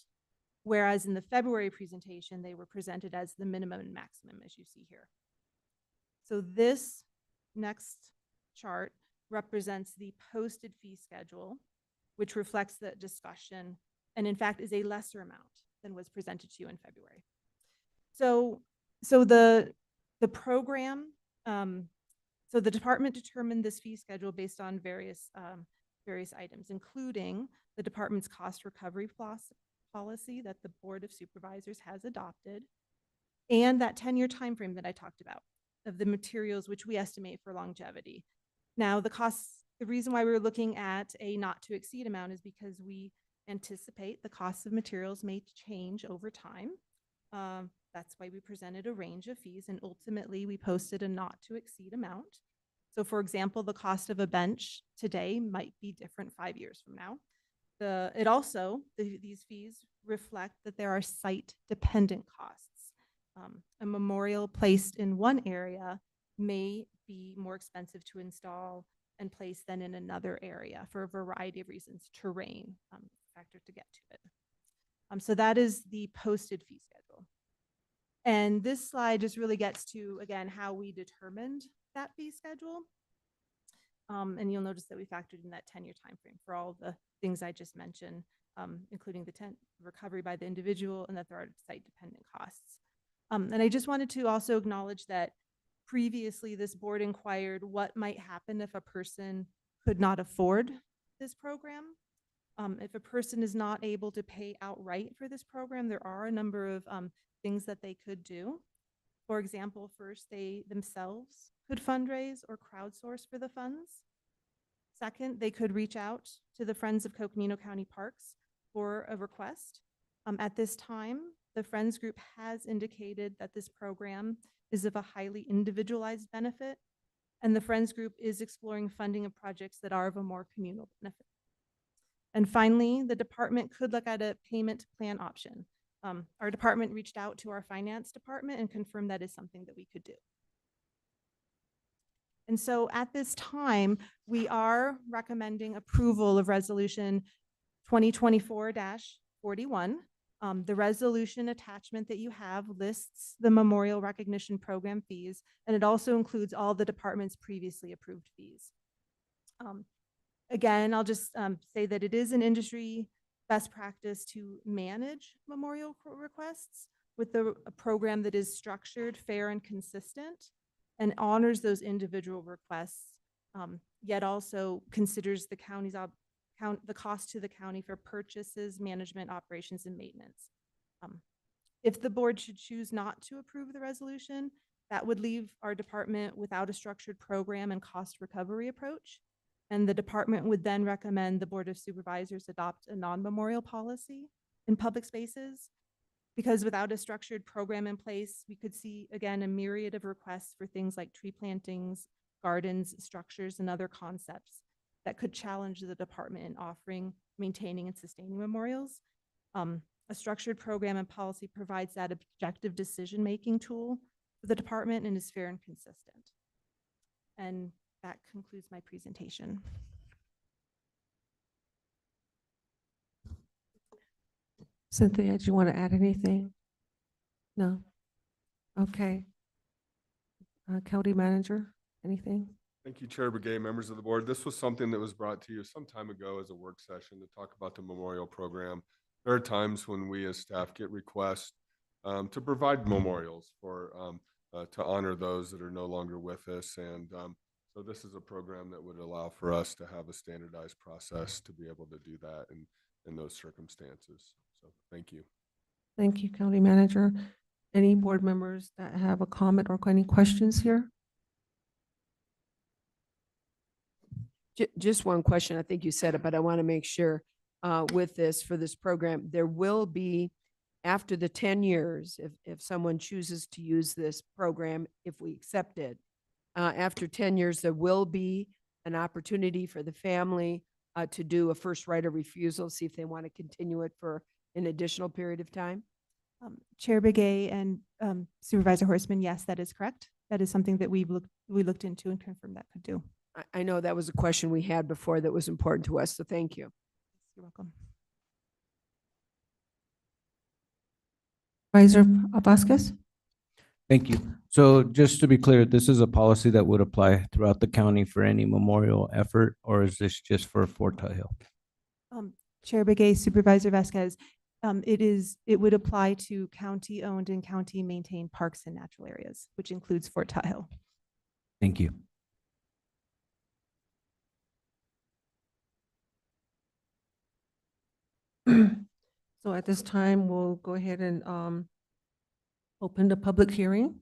whereas in the February presentation, they were presented as the minimum and maximum, as you see here. So this next chart represents the posted fee schedule, which reflects the discussion and in fact is a lesser amount than was presented to you in February. So the program, so the department determined this fee schedule based on various items, including the department's cost recovery policy that the Board of Supervisors has adopted, and that 10-year timeframe that I talked about of the materials which we estimate for longevity. Now, the reason why we're looking at a not to exceed amount is because we anticipate the costs of materials may change over time. That's why we presented a range of fees, and ultimately we posted a not to exceed amount. So for example, the cost of a bench today might be different 5 years from now. It also, these fees reflect that there are site-dependent costs. A memorial placed in one area may be more expensive to install and place than in another area for a variety of reasons, terrain, factor to get to it. So that is the posted fee schedule. And this slide just really gets to, again, how we determined that fee schedule. And you'll notice that we factored in that 10-year timeframe for all the things I just mentioned, including the recovery by the individual and that there are site-dependent costs. And I just wanted to also acknowledge that previously this board inquired what might happen if a person could not afford this program. If a person is not able to pay outright for this program, there are a number of things that they could do. For example, first, they themselves could fundraise or crowdsource for the funds. Second, they could reach out to the Friends of Coconino County Parks for a request. At this time, the Friends group has indicated that this program is of a highly individualized benefit, and the Friends group is exploring funding of projects that are of a more communal benefit. And finally, the department could look at a payment plan option. Our department reached out to our finance department and confirmed that is something that we could do. And so at this time, we are recommending approval of resolution 2024-41. The resolution attachment that you have lists the Memorial Recognition Program fees, and it also includes all the department's previously approved fees. Again, I'll just say that it is an industry best practice to manage memorial requests with a program that is structured, fair, and consistent, and honors those individual requests, yet also considers the county's the cost to the county for purchases, management, operations, and maintenance. If the board should choose not to approve the resolution, that would leave our department without a structured program and cost recovery approach. And the department would then recommend the Board of Supervisors adopt a non-memorial policy in public spaces, because without a structured program in place, we could see, again, a myriad of requests for things like tree plantings, gardens, structures, and other concepts that could challenge the department in offering, maintaining, and sustaining memorials. A structured program and policy provides that objective decision-making tool for the department and is fair and consistent. And that concludes my presentation. Cynthia, do you want to add anything? No? Okay. County Manager, anything? Thank you, Chair Begay, members of the board. This was something that was brought to you some time ago as a work session to talk about the memorial program. There are times when we as staff get requests to provide memorials for to honor those that are no longer with us. And so this is a program that would allow for us to have a standardized process to be able to do that in those circumstances. So thank you. Thank you, County Manager. Any board members that have a comment or any questions here? Just one question. I think you said it, but I want to make sure with this, for this program, there will be, after the 10 years, if someone chooses to use this program, if we accept it, after 10 years, there will be an opportunity for the family to do a first right of refusal, see if they want to continue it for an additional period of time? Chair Begay and Supervisor Horstman, yes, that is correct. That is something that we looked into and confirmed that could do. I know that was a question we had before that was important to us, so thank you. You're welcome. Supervisor Vasquez? Thank you. So just to be clear, this is a policy that would apply throughout the county for any memorial effort, or is this just for Fort Hill? Chair Begay, Supervisor Vasquez, it would apply to county-owned and county-maintained parks and natural areas, which includes Fort Hill. Thank you. So at this time, we'll go ahead and open the public hearing.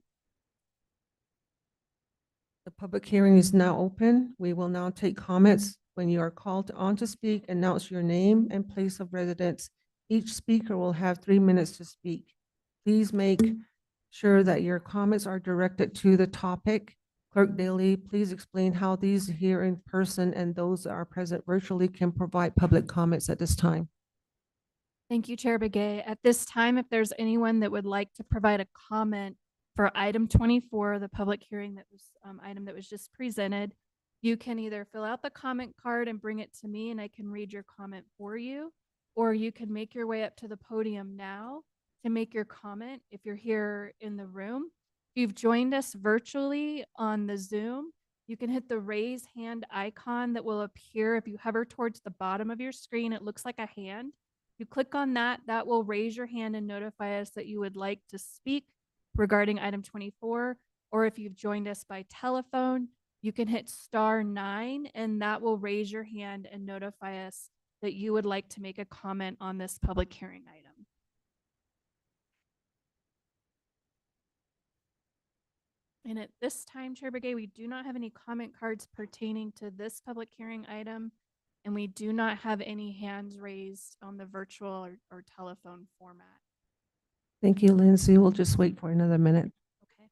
The public hearing is now open. We will now take comments. When you are called on to speak, announce your name and place of residence. Each speaker will have 3 minutes to speak. Please make sure that your comments are directed to the topic. Clerk Daly, please explain how these here in person and those that are present virtually can provide public comments at this time. Thank you, Chair Begay. At this time, if there's anyone that would like to provide a comment for item 24, the public hearing that was, item that was just presented, you can either fill out the comment card and bring it to me and I can read your comment for you, or you can make your way up to the podium now to make your comment if you're here in the room. If you've joined us virtually on the Zoom, you can hit the raise hand icon that will appear. If you hover towards the bottom of your screen, it looks like a hand. You click on that, that will raise your hand and notify us that you would like to speak regarding item 24. Or if you've joined us by telephone, you can hit *9 and that will raise your hand and notify us that you would like to make a comment on this public hearing item. And at this time, Chair Begay, we do not have any comment cards pertaining to this public hearing item. And we do not have any hands raised on the virtual or telephone format. Thank you, Lindsay. We'll just wait for another minute. Okay.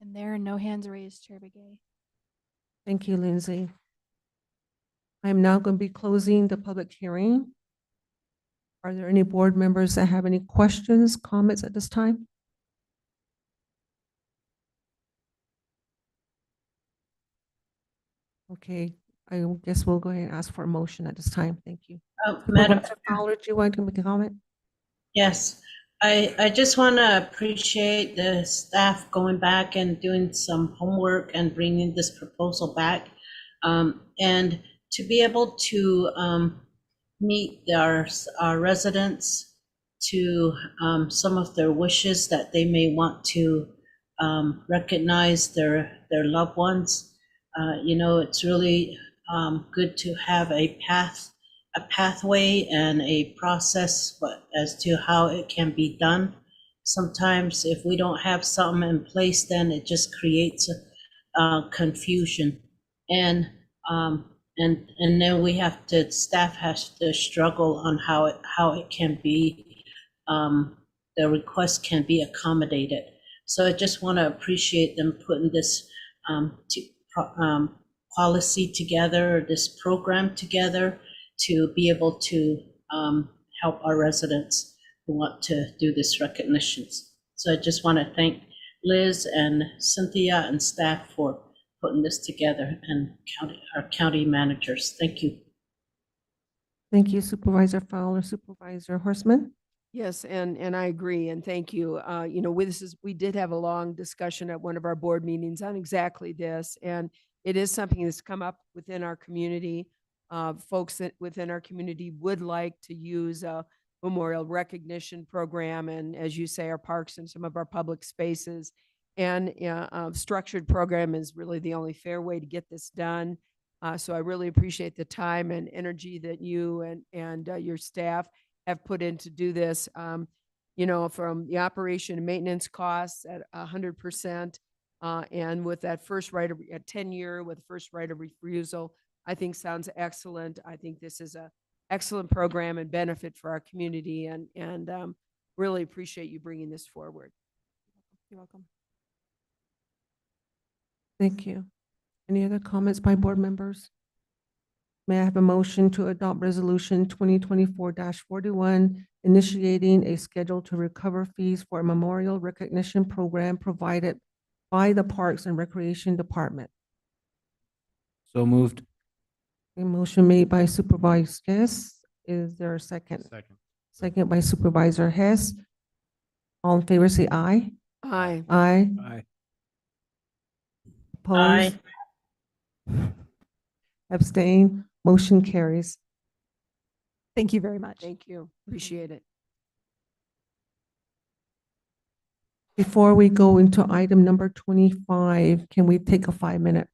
And there are no hands raised, Chair Begay. Thank you, Lindsay. I'm now going to be closing the public hearing. Are there any board members that have any questions, comments at this time? Okay, I guess we'll go ahead and ask for a motion at this time. Thank you. Madam Supervisor Fowler, do you want to make a comment? Yes, I just want to appreciate the staff going back and doing some homework and bringing this proposal back. And to be able to meet our residents to some of their wishes that they may want to recognize their loved ones. You know, it's really good to have a pathway and a process as to how it can be done. Sometimes if we don't have something in place, then it just creates confusion. And then we have to, staff has to struggle on how it can be, the request can be accommodated. So I just want to appreciate them putting this policy together, this program together, to be able to help our residents who want to do this recognitions. So I just want to thank Liz and Cynthia and staff for putting this together, and our county managers. Thank you. Thank you, Supervisor Fowler. Supervisor Horstman? Yes, and I agree, and thank you. You know, we did have a long discussion at one of our board meetings on exactly this, and it is something that's come up within our community. Folks that within our community would like to use a memorial recognition program, and as you say, our parks and some of our public spaces. And a structured program is really the only fair way to get this done. So I really appreciate the time and energy that you and your staff have put in to do this. You know, from the operation and maintenance costs at 100%, and with that first right of a 10-year with first right of refusal, I think sounds excellent. I think this is a excellent program and benefit for our community, and really appreciate you bringing this forward. You're welcome. Thank you. Any other comments by board members? May I have a motion to adopt resolution 2024-41, initiating a schedule to recover fees for a memorial recognition program provided by the Parks and Recreation Department? So moved. A motion made by Supervisor Hess. Is there a second? Second. Second by Supervisor Hess. All in favor, say aye. Aye. Aye. Aye. Opposed? Abstain? Motion carries. Thank you very much. Thank you. Appreciate it. Before we go into item number 25, can we take a 5-minute?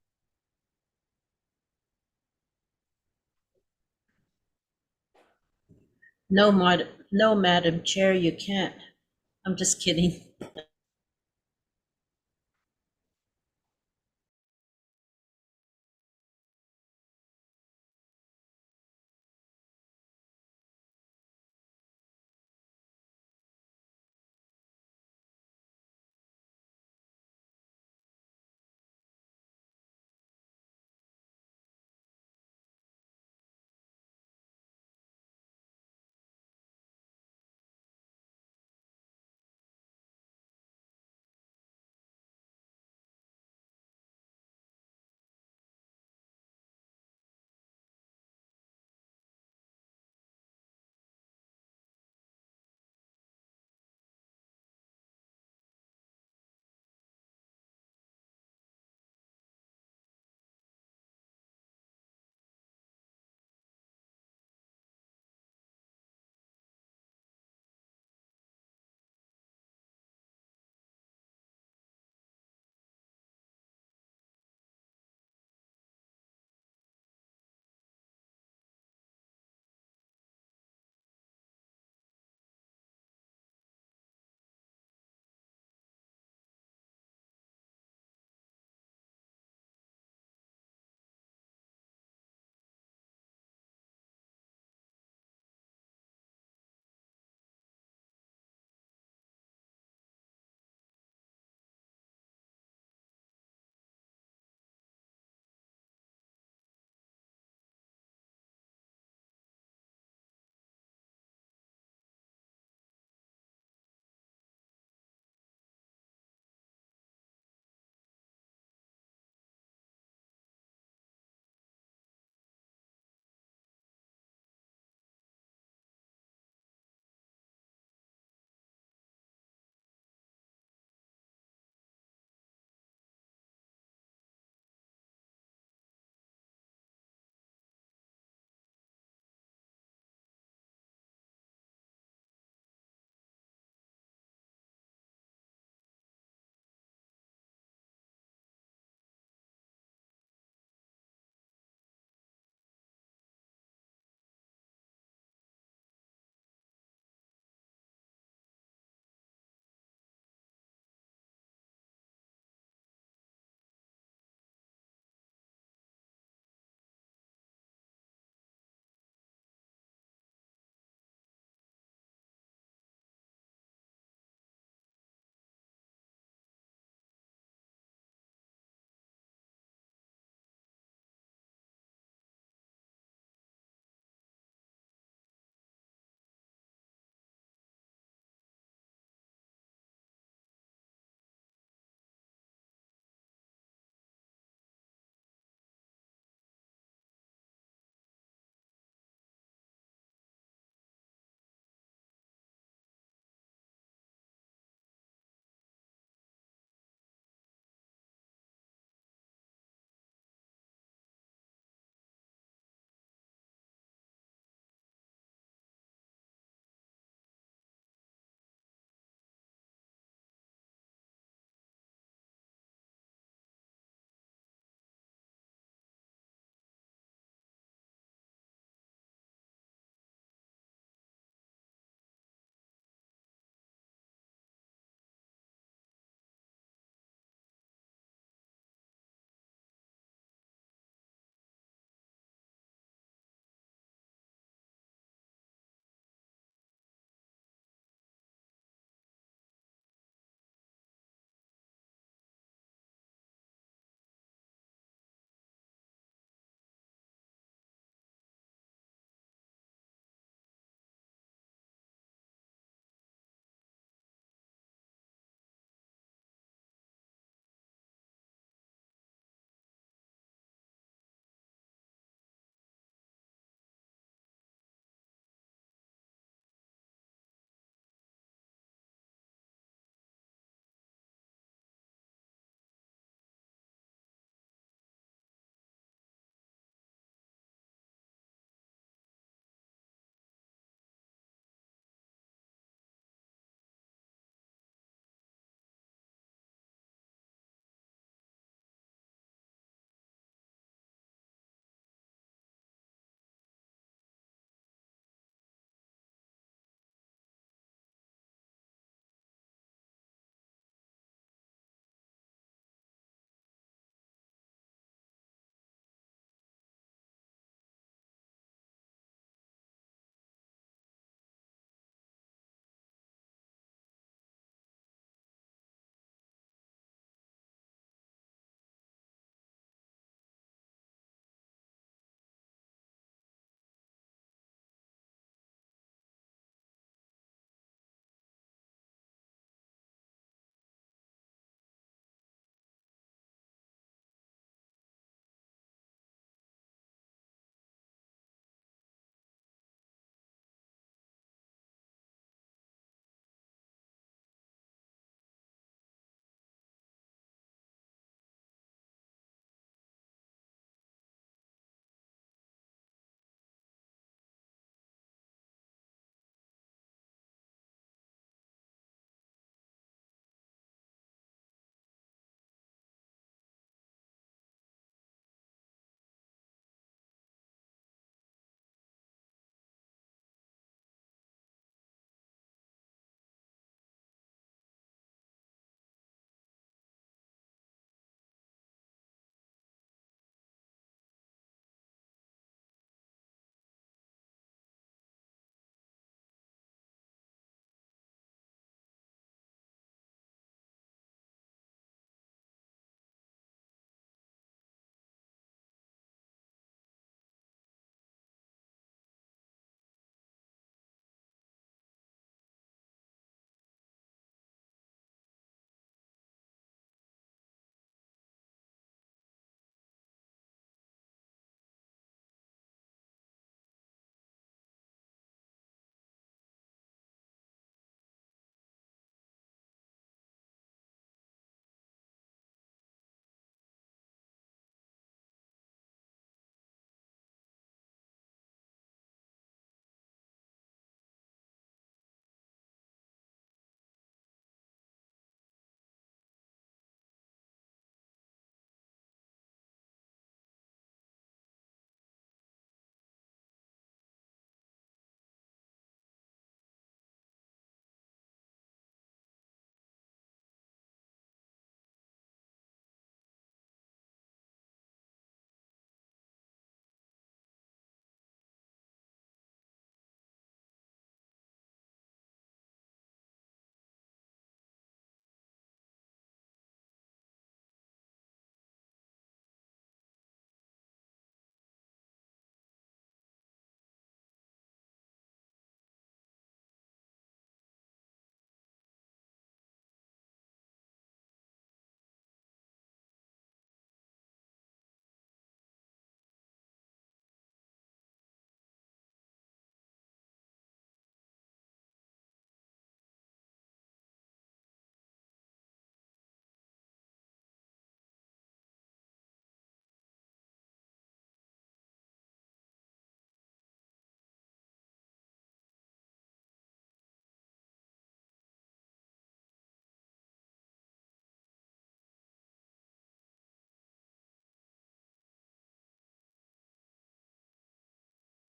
No, Madam Chair, you can't. I'm just kidding.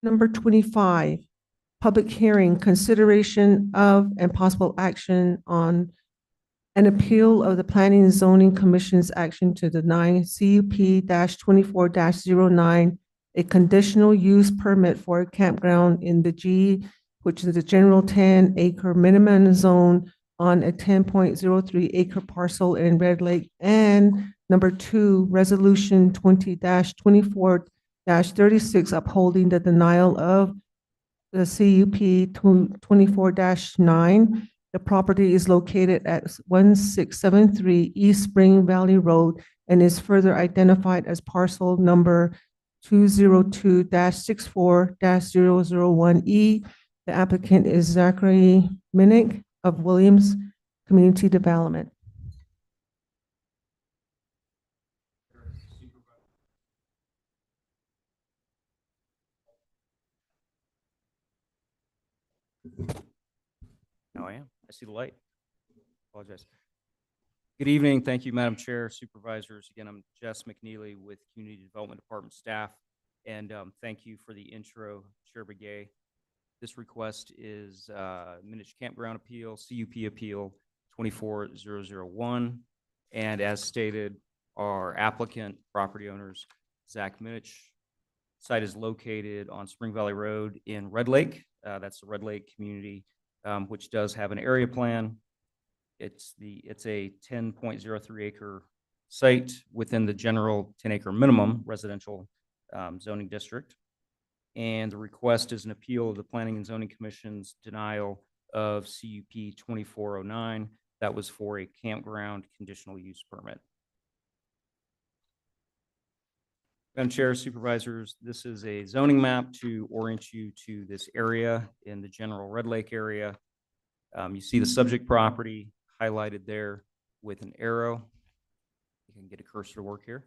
Number 25, public hearing, consideration of and possible action on an appeal of the Planning and Zoning Commission's action to deny CUP 24 09 a conditional use permit for a campground in the G, which is the general 10-acre minimum zone on a 10.03 acre parcel in Red Lake. And number 2, resolution 20-24-36 upholding the denial of the CUP 24-9. The property is located at 1673 East Spring Valley Road and is further identified as parcel number 202-64-001E. The applicant is Zachary Minnick of Williams Community Development. Now I am. I see the light. Apologize. Good evening. Thank you, Madam Chair, Supervisors. Again, I'm Jess McNeely with Community Development Department staff. And thank you for the intro, Chair Begay. This request is Minish Campground Appeal, CUP Appeal 24001. And as stated, our applicant, property owners, Zach Minich. Site is located on Spring Valley Road in Red Lake. That's the Red Lake community, which does have an area plan. It's a 10.03 acre site within the general 10-acre minimum residential zoning district. And the request is an appeal of the Planning and Zoning Commission's denial of CUP 2409. That was for a campground conditional use permit. Madam Chair, Supervisors, this is a zoning map to orient you to this area in the general Red Lake area. You see the subject property highlighted there with an arrow. You can get a cursor to work here.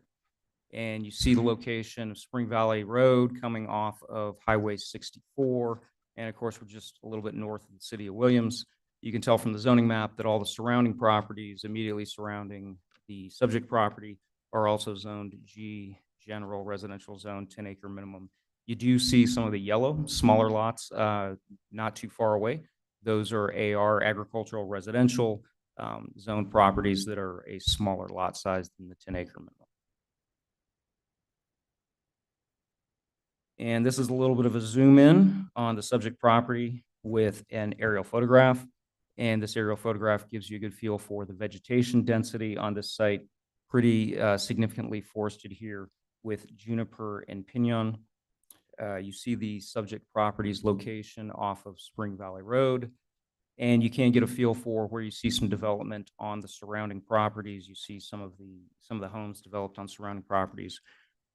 And you see the location of Spring Valley Road coming off of Highway 64. And of course, we're just a little bit north of the city of Williams. You can tell from the zoning map that all the surrounding properties immediately surrounding the subject property are also zoned G, general residential zone, 10-acre minimum. You do see some of the yellow, smaller lots not too far away. Those are AR, agricultural residential zone properties that are a smaller lot size than the 10-acre minimum. And this is a little bit of a zoom in on the subject property with an aerial photograph. And this aerial photograph gives you a good feel for the vegetation density on this site. Pretty significantly forested here with juniper and pinon. You see the subject property's location off of Spring Valley Road. And you can get a feel for where you see some development on the surrounding properties. You see some of the homes developed on surrounding properties.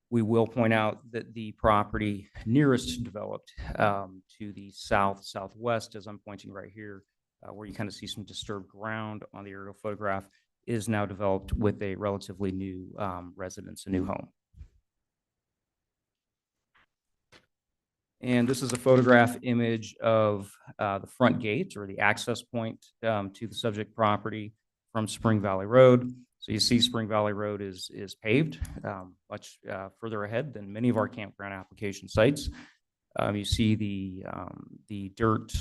We will point out that the property nearest developed to the southwest, as I'm pointing right here, where you kind of see some disturbed ground on the aerial photograph, is now developed with a relatively new residence, a new home. And this is a photograph image of the front gate or the access point to the subject property from Spring Valley Road. So you see Spring Valley Road is paved much further ahead than many of our campground application sites. You see the dirt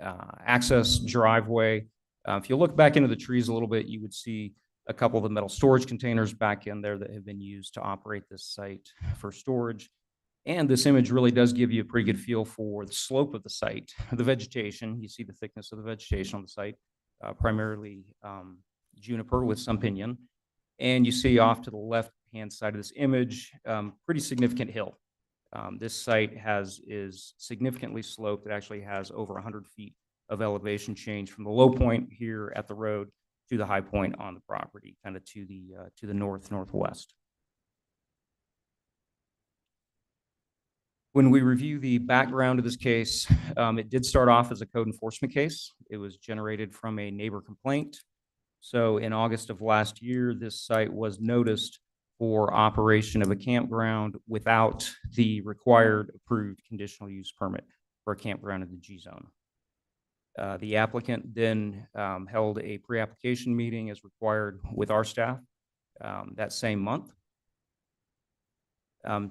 access driveway. If you look back into the trees a little bit, you would see a couple of the metal storage containers back in there that have been used to operate this site for storage. And this image really does give you a pretty good feel for the slope of the site, the vegetation. You see the thickness of the vegetation on the site, primarily juniper with some pinyon. And you see off to the left-hand side of this image, pretty significant hill. This site is significantly sloped. It actually has over 100 feet of elevation change from the low point here at the road to the high point on the property, kind of to the northwest. When we review the background of this case, it did start off as a code enforcement case. It was generated from a neighbor complaint. So in August of last year, this site was noticed for operation of a campground without the required approved conditional use permit for a campground in the G zone. The applicant then held a pre-application meeting as required with our staff that same month.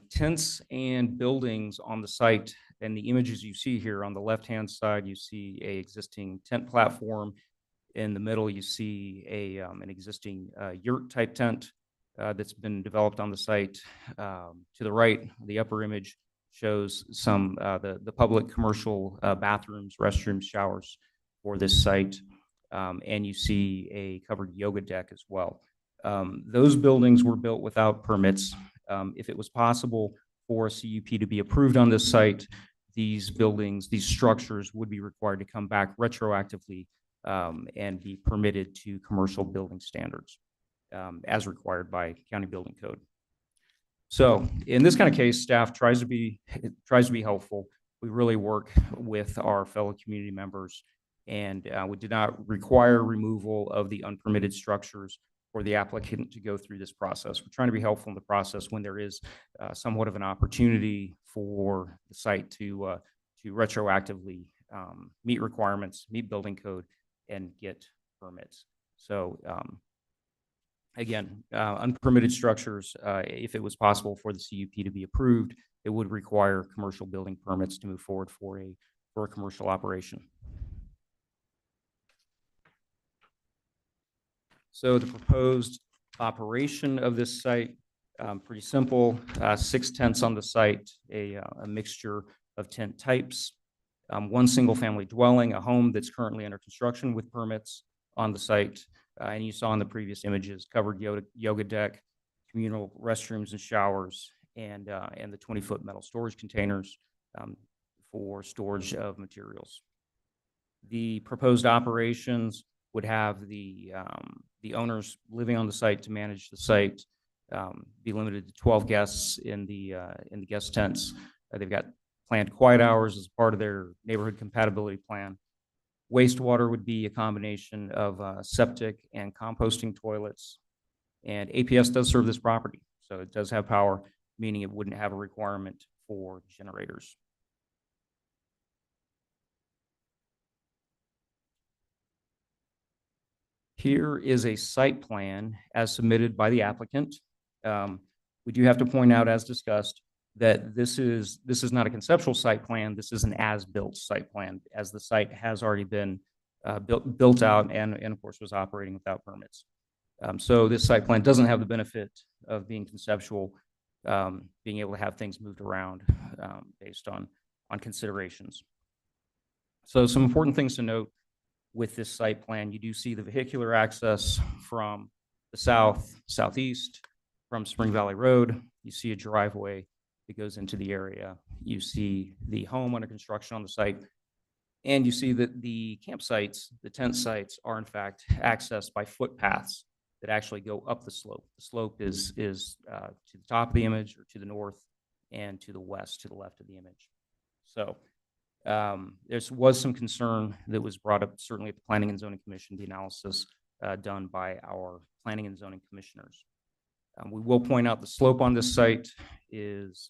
Tents and buildings on the site, and the images you see here on the left-hand side, you see a existing tent platform. In the middle, you see an existing yurt type tent that's been developed on the site. To the right, the upper image shows some the public commercial bathrooms, restrooms, showers for this site, and you see a covered yoga deck as well. Those buildings were built without permits. If it was possible for a CUP to be approved on this site, these buildings, these structures would be required to come back retroactively and be permitted to commercial building standards as required by county building code. So in this kind of case, staff tries to be helpful. We really work with our fellow community members, and we did not require removal of the unpermitted structures for the applicant to go through this process. We're trying to be helpful in the process when there is somewhat of an opportunity for the site to retroactively meet requirements, meet building code, and get permits. So again, unpermitted structures, if it was possible for the CUP to be approved, it would require commercial building permits to move forward for a commercial operation. So the proposed operation of this site, pretty simple, 6 tents on the site, a mixture of tent types, 1 single family dwelling, a home that's currently under construction with permits on the site. And you saw in the previous images, covered yoga deck, communal restrooms and showers, and the 20-foot metal storage containers for storage of materials. The proposed operations would have the owners living on the site to manage the site, be limited to 12 guests in the guest tents. They've got planned quiet hours as part of their neighborhood compatibility plan. Wastewater would be a combination of septic and composting toilets. And APS does serve this property, so it does have power, meaning it wouldn't have a requirement for generators. Here is a site plan as submitted by the applicant. We do have to point out, as discussed, that this is not a conceptual site plan. This is an as-built site plan, as the site has already been built out and of course was operating without permits. So this site plan doesn't have the benefit of being conceptual, being able to have things moved around based on considerations. So some important things to note with this site plan: you do see the vehicular access from the southeast, from Spring Valley Road. You see a driveway that goes into the area. You see the home under construction on the site, and you see that the campsites, the tent sites, are in fact accessed by footpaths that actually go up the slope. The slope is to the top of the image, or to the north, and to the west, to the left of the image. So there was some concern that was brought up, certainly at the Planning and Zoning Commission, the analysis done by our Planning and Zoning Commissioners. We will point out the slope on this site is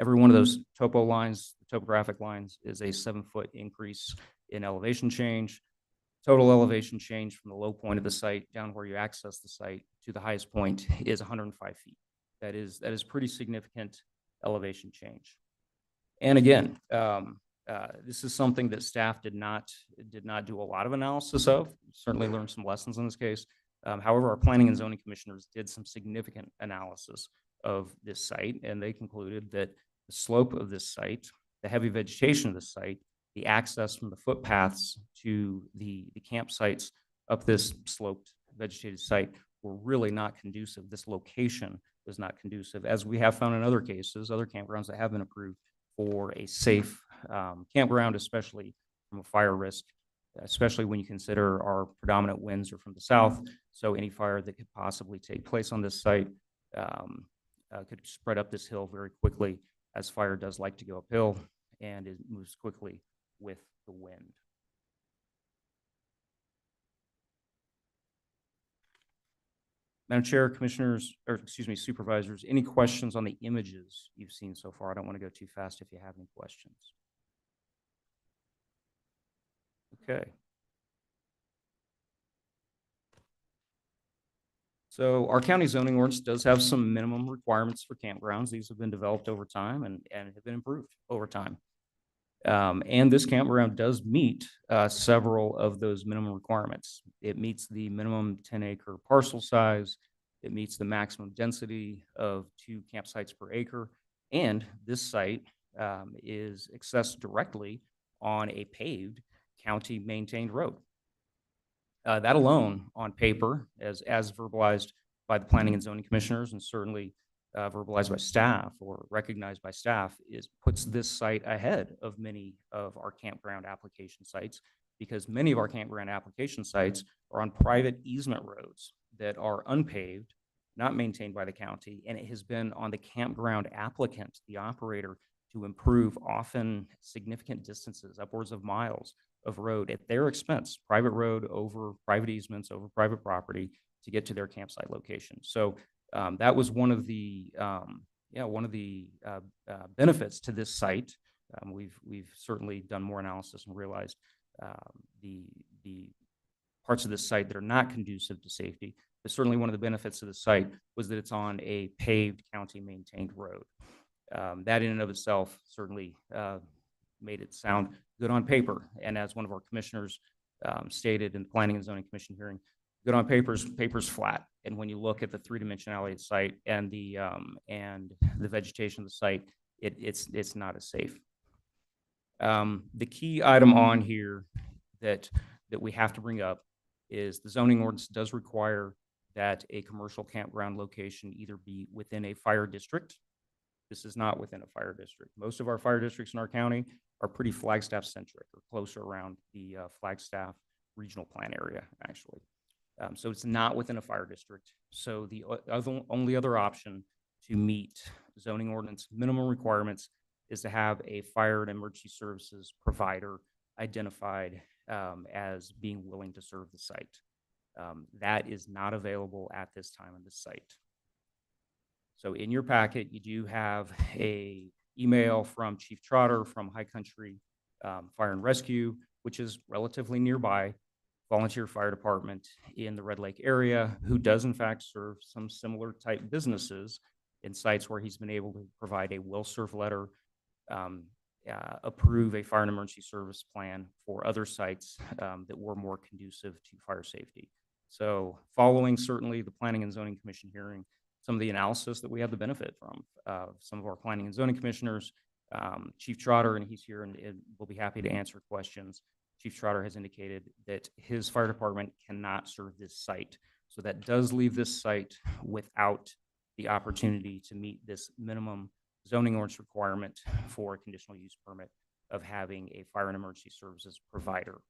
every one of those topo lines, the topographic lines, is a 7-foot increase in elevation change. Total elevation change from the low point of the site down where you access the site to the highest point is 105 feet. That is pretty significant elevation change. And again, this is something that staff did not do a lot of analysis of. Certainly learned some lessons in this case. However, our Planning and Zoning Commissioners did some significant analysis of this site, and they concluded that the slope of this site, the heavy vegetation of the site, the access from the footpaths to the campsites up this sloped vegetated site were really not conducive. This location was not conducive, as we have found in other cases, other campgrounds that have been approved for a safe campground, especially from a fire risk, especially when you consider our predominant winds are from the south. So any fire that could possibly take place on this site could spread up this hill very quickly, as fire does like to go uphill, and it moves quickly with the wind. Madam Chair, Commissioners, or excuse me, Supervisors, any questions on the images you've seen so far? I don't want to go too fast if you have any questions. Okay. So our county zoning ordinance does have some minimum requirements for campgrounds. These have been developed over time and have been improved over time. And this campground does meet several of those minimum requirements. It meets the minimum 10-acre parcel size. It meets the maximum density of 2 campsites per acre. And this site is accessed directly on a paved county-maintained road. That alone, on paper, as verbalized by the planning and zoning commissioners, and certainly verbalized by staff or recognized by staff, puts this site ahead of many of our campground application sites, because many of our campground application sites are on private easement roads that are unpaved, not maintained by the county, and it has been on the campground applicant, the operator, to improve often significant distances, upwards of miles of road at their expense, private road over private easements, over private property, to get to their campsite location. So that was one of the benefits to this site. We've certainly done more analysis and realized the parts of this site that are not conducive to safety. But certainly one of the benefits of the site was that it's on a paved county-maintained road. That in and of itself certainly made it sound good on paper. And as one of our commissioners stated in the Planning and Zoning Commission hearing, good on paper's flat. And when you look at the 3-dimensionality of the site and the vegetation of the site, it's not as safe. The key item on here that we have to bring up is the zoning ordinance does require that a commercial campground location either be within a fire district. This is not within a fire district. Most of our fire districts in our county are pretty Flagstaff centric or closer around the Flagstaff regional plan area, actually. So it's not within a fire district. So the only other option to meet zoning ordinance minimum requirements is to have a fire and emergency services provider identified as being willing to serve the site. That is not available at this time on this site. So in your packet, you do have a email from Chief Trotter from High Country Fire and Rescue, which is relatively nearby, volunteer fire department in the Red Lake area, who does in fact serve some similar type businesses in sites where he's been able to provide a will-serve letter, approve a fire and emergency service plan for other sites that were more conducive to fire safety. So following certainly the Planning and Zoning Commission hearing, some of the analysis that we have the benefit from some of our planning and zoning commissioners, Chief Trotter, and he's here and will be happy to answer questions. Chief Trotter has indicated that his fire department cannot serve this site. So that does leave this site without the opportunity to meet this minimum zoning ordinance requirement for a conditional use permit of having a fire and emergency services provider.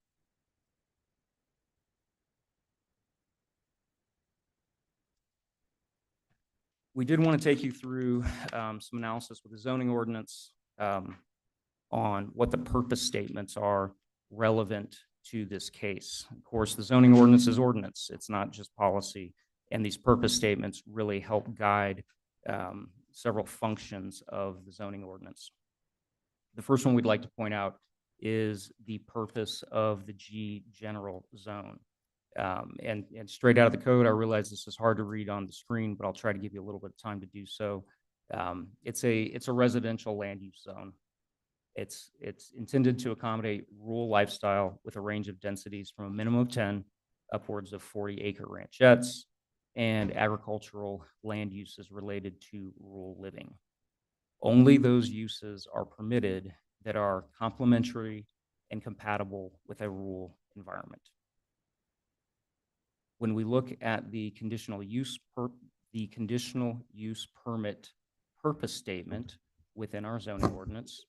We did want to take you through some analysis with the zoning ordinance on what the purpose statements are relevant to this case. Of course, the zoning ordinance is ordinance. It's not just policy. And these purpose statements really help guide several functions of the zoning ordinance. The first one we'd like to point out is the purpose of the G general zone. And straight out of the code, I realize this is hard to read on the screen, but I'll try to give you a little bit of time to do so. It's a residential land use zone. It's intended to accommodate rural lifestyle with a range of densities from a minimum of 10 upwards of 40-acre ranchettes and agricultural land uses related to rural living. Only those uses are permitted that are complementary and compatible with a rural environment. When we look at the conditional use permit purpose statement within our zoning ordinance,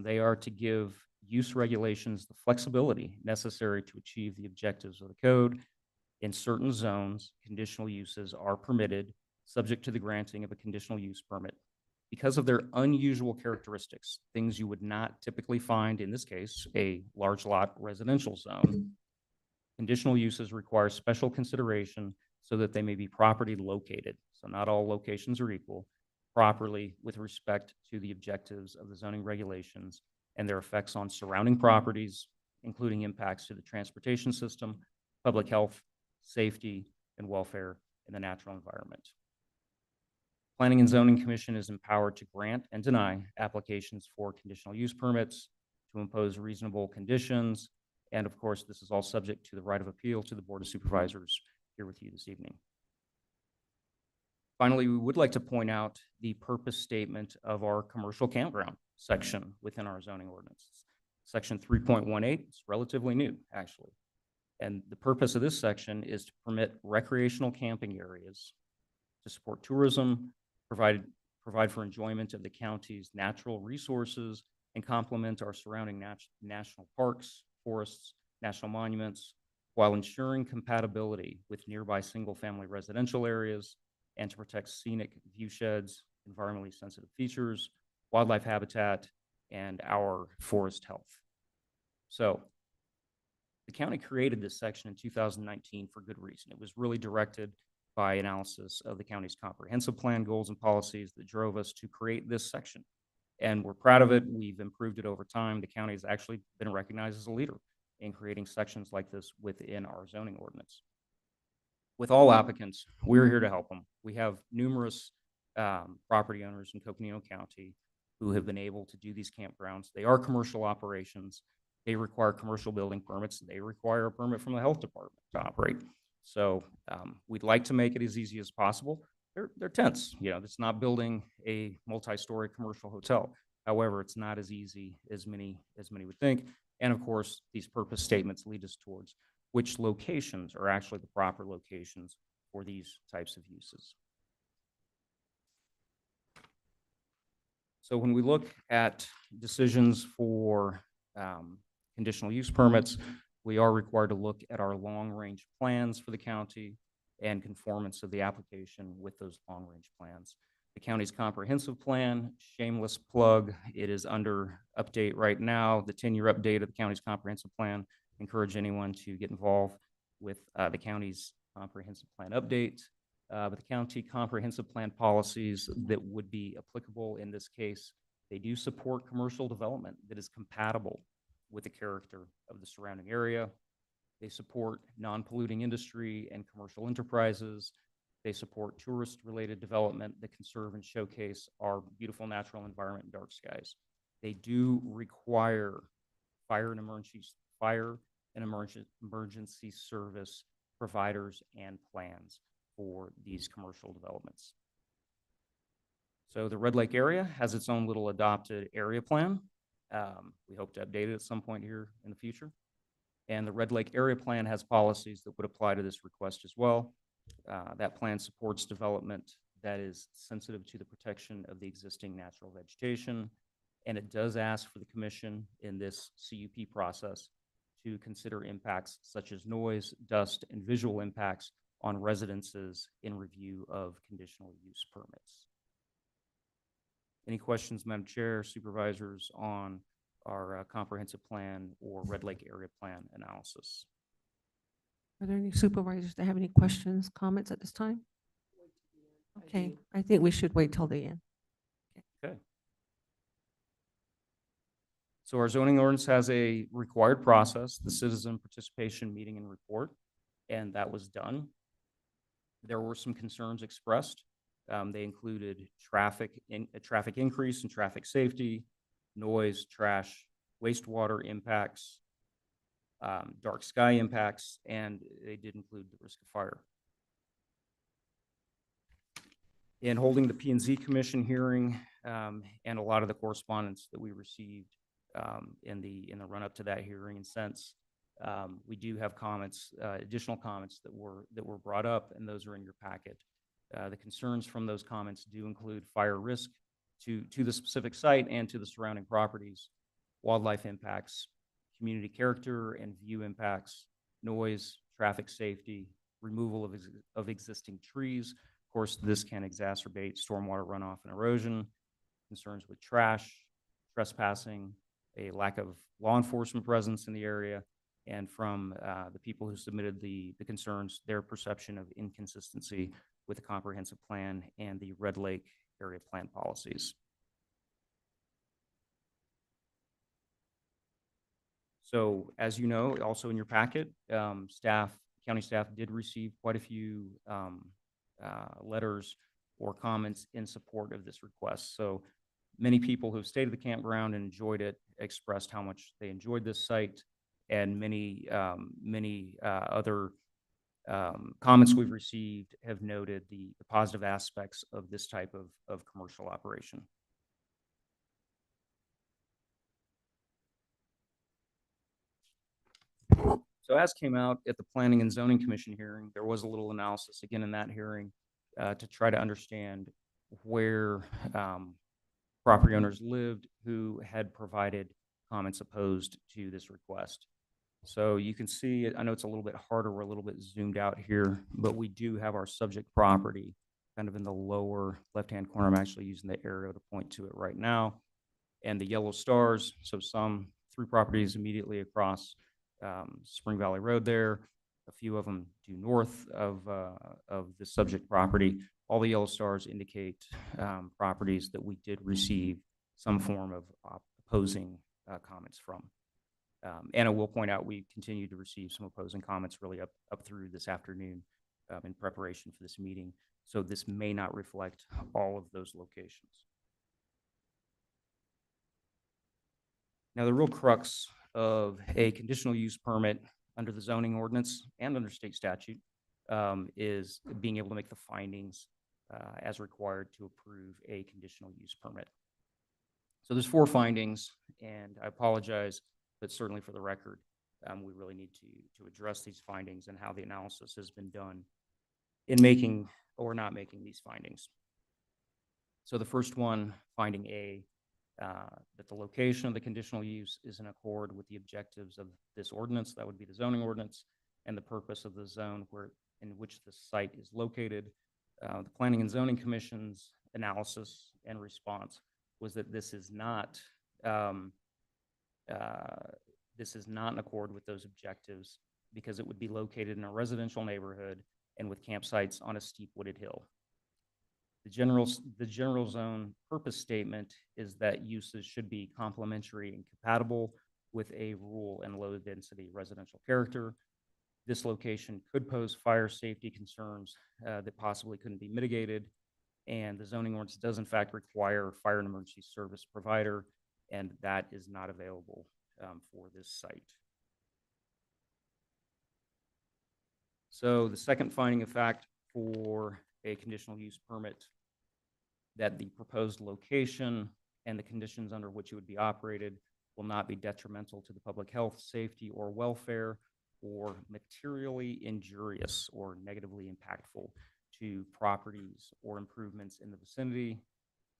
they are to give use regulations the flexibility necessary to achieve the objectives of the code. In certain zones, conditional uses are permitted, subject to the granting of a conditional use permit. Because of their unusual characteristics, things you would not typically find in this case, a large lot residential zone, conditional uses require special consideration so that they may be properly located. So not all locations are equal, properly with respect to the objectives of the zoning regulations and their effects on surrounding properties, including impacts to the transportation system, public health, safety, and welfare, in the natural environment. Planning and Zoning Commission is empowered to grant and deny applications for conditional use permits, to impose reasonable conditions, and of course, this is all subject to the right of appeal to the Board of Supervisors here with you this evening. Finally, we would like to point out the purpose statement of our commercial campground section within our zoning ordinance. Section 3.18 is relatively new, actually. And the purpose of this section is to permit recreational camping areas, to support tourism, provide for enjoyment of the county's natural resources, and complement our surrounding national parks, forests, national monuments, while ensuring compatibility with nearby single-family residential areas, and to protect scenic view sheds, environmentally sensitive features, wildlife habitat, and our forest health. So the county created this section in 2019 for good reason. It was really directed by analysis of the county's comprehensive plan goals and policies that drove us to create this section. And we're proud of it. We've improved it over time. The county has actually been recognized as a leader in creating sections like this within our zoning ordinance. With all applicants, we're here to help them. We have numerous property owners in Coconino County who have been able to do these campgrounds. They are commercial operations. They require commercial building permits. They require a permit from the health department to operate. So we'd like to make it as easy as possible. They're tents, you know, it's not building a multi-story commercial hotel. However, it's not as easy as many would think. And of course, these purpose statements lead us towards which locations are actually the proper locations for these types of uses. So when we look at decisions for conditional use permits, we are required to look at our long-range plans for the county and conformance of the application with those long-range plans. The county's comprehensive plan, shameless plug, it is under update right now, the 10-year update of the county's comprehensive plan. Encourage anyone to get involved with the county's comprehensive plan update. But the county comprehensive plan policies that would be applicable in this case, they do support commercial development that is compatible with the character of the surrounding area. They support non-polluting industry and commercial enterprises. They support tourist-related development that can serve and showcase our beautiful natural environment and dark skies. They do require fire and emergency service providers and plans for these commercial developments. So the Red Lake area has its own little adopted area plan. We hope to update it at some point here in the future. And the Red Lake area plan has policies that would apply to this request as well. That plan supports development that is sensitive to the protection of the existing natural vegetation. And it does ask for the commission in this CUP process to consider impacts such as noise, dust, and visual impacts on residences in review of conditional use permits. Any questions, Madam Chair, Supervisors, on our comprehensive plan or Red Lake area plan analysis? Are there any supervisors that have any questions, comments at this time? Okay, I think we should wait till the end. Okay. So our zoning ordinance has a required process, the citizen participation meeting and report, and that was done. There were some concerns expressed. They included traffic increase and traffic safety, noise, trash, wastewater impacts, dark sky impacts, and they did include the risk of fire. In holding the P&Z Commission hearing and a lot of the correspondence that we received in the run-up to that hearing and since, we do have comments, additional comments that were brought up, and those are in your packet. The concerns from those comments do include fire risk to the specific site and to the surrounding properties, wildlife impacts, community character and view impacts, noise, traffic safety, removal of existing trees. Of course, this can exacerbate stormwater runoff and erosion, concerns with trash, trespassing, a lack of law enforcement presence in the area, and from the people who submitted the concerns, their perception of inconsistency with the comprehensive plan and the Red Lake area plan policies. So as you know, also in your packet, county staff did receive quite a few letters or comments in support of this request. So many people who've stayed at the campground and enjoyed it expressed how much they enjoyed this site, and many other comments we've received have noted the positive aspects of this type of commercial operation. So as came out at the Planning and Zoning Commission hearing, there was a little analysis again in that hearing to try to understand where property owners lived who had provided comments opposed to this request. So you can see, I know it's a little bit harder, we're a little bit zoomed out here, but we do have our subject property kind of in the lower left-hand corner. I'm actually using the arrow to point to it right now. And the yellow stars, so some 3 properties immediately across Spring Valley Road there, a few of them due north of the subject property. All the yellow stars indicate properties that we did receive some form of opposing comments from. And I will point out, we continue to receive some opposing comments really up through this afternoon in preparation for this meeting. So this may not reflect all of those locations. Now, the real crux of a conditional use permit under the zoning ordinance and under state statute is being able to make the findings as required to approve a conditional use permit. So there's 4 findings, and I apologize, but certainly for the record, we really need to address these findings and how the analysis has been done in making or not making these findings. So the first one, finding A, that the location of the conditional use is in accord with the objectives of this ordinance, that would be the zoning ordinance, and the purpose of the zone in which the site is located. The Planning and Zoning Commission's analysis and response was that this is not in accord with those objectives because it would be located in a residential neighborhood and with campsites on a steep wooded hill. The general zone purpose statement is that uses should be complementary and compatible with a rural and low density residential character. This location could pose fire safety concerns that possibly couldn't be mitigated. And the zoning ordinance does in fact require a fire and emergency service provider, and that is not available for this site. So the second finding of fact for a conditional use permit, that the proposed location and the conditions under which it would be operated will not be detrimental to the public health, safety, or welfare, or materially injurious or negatively impactful to properties or improvements in the vicinity.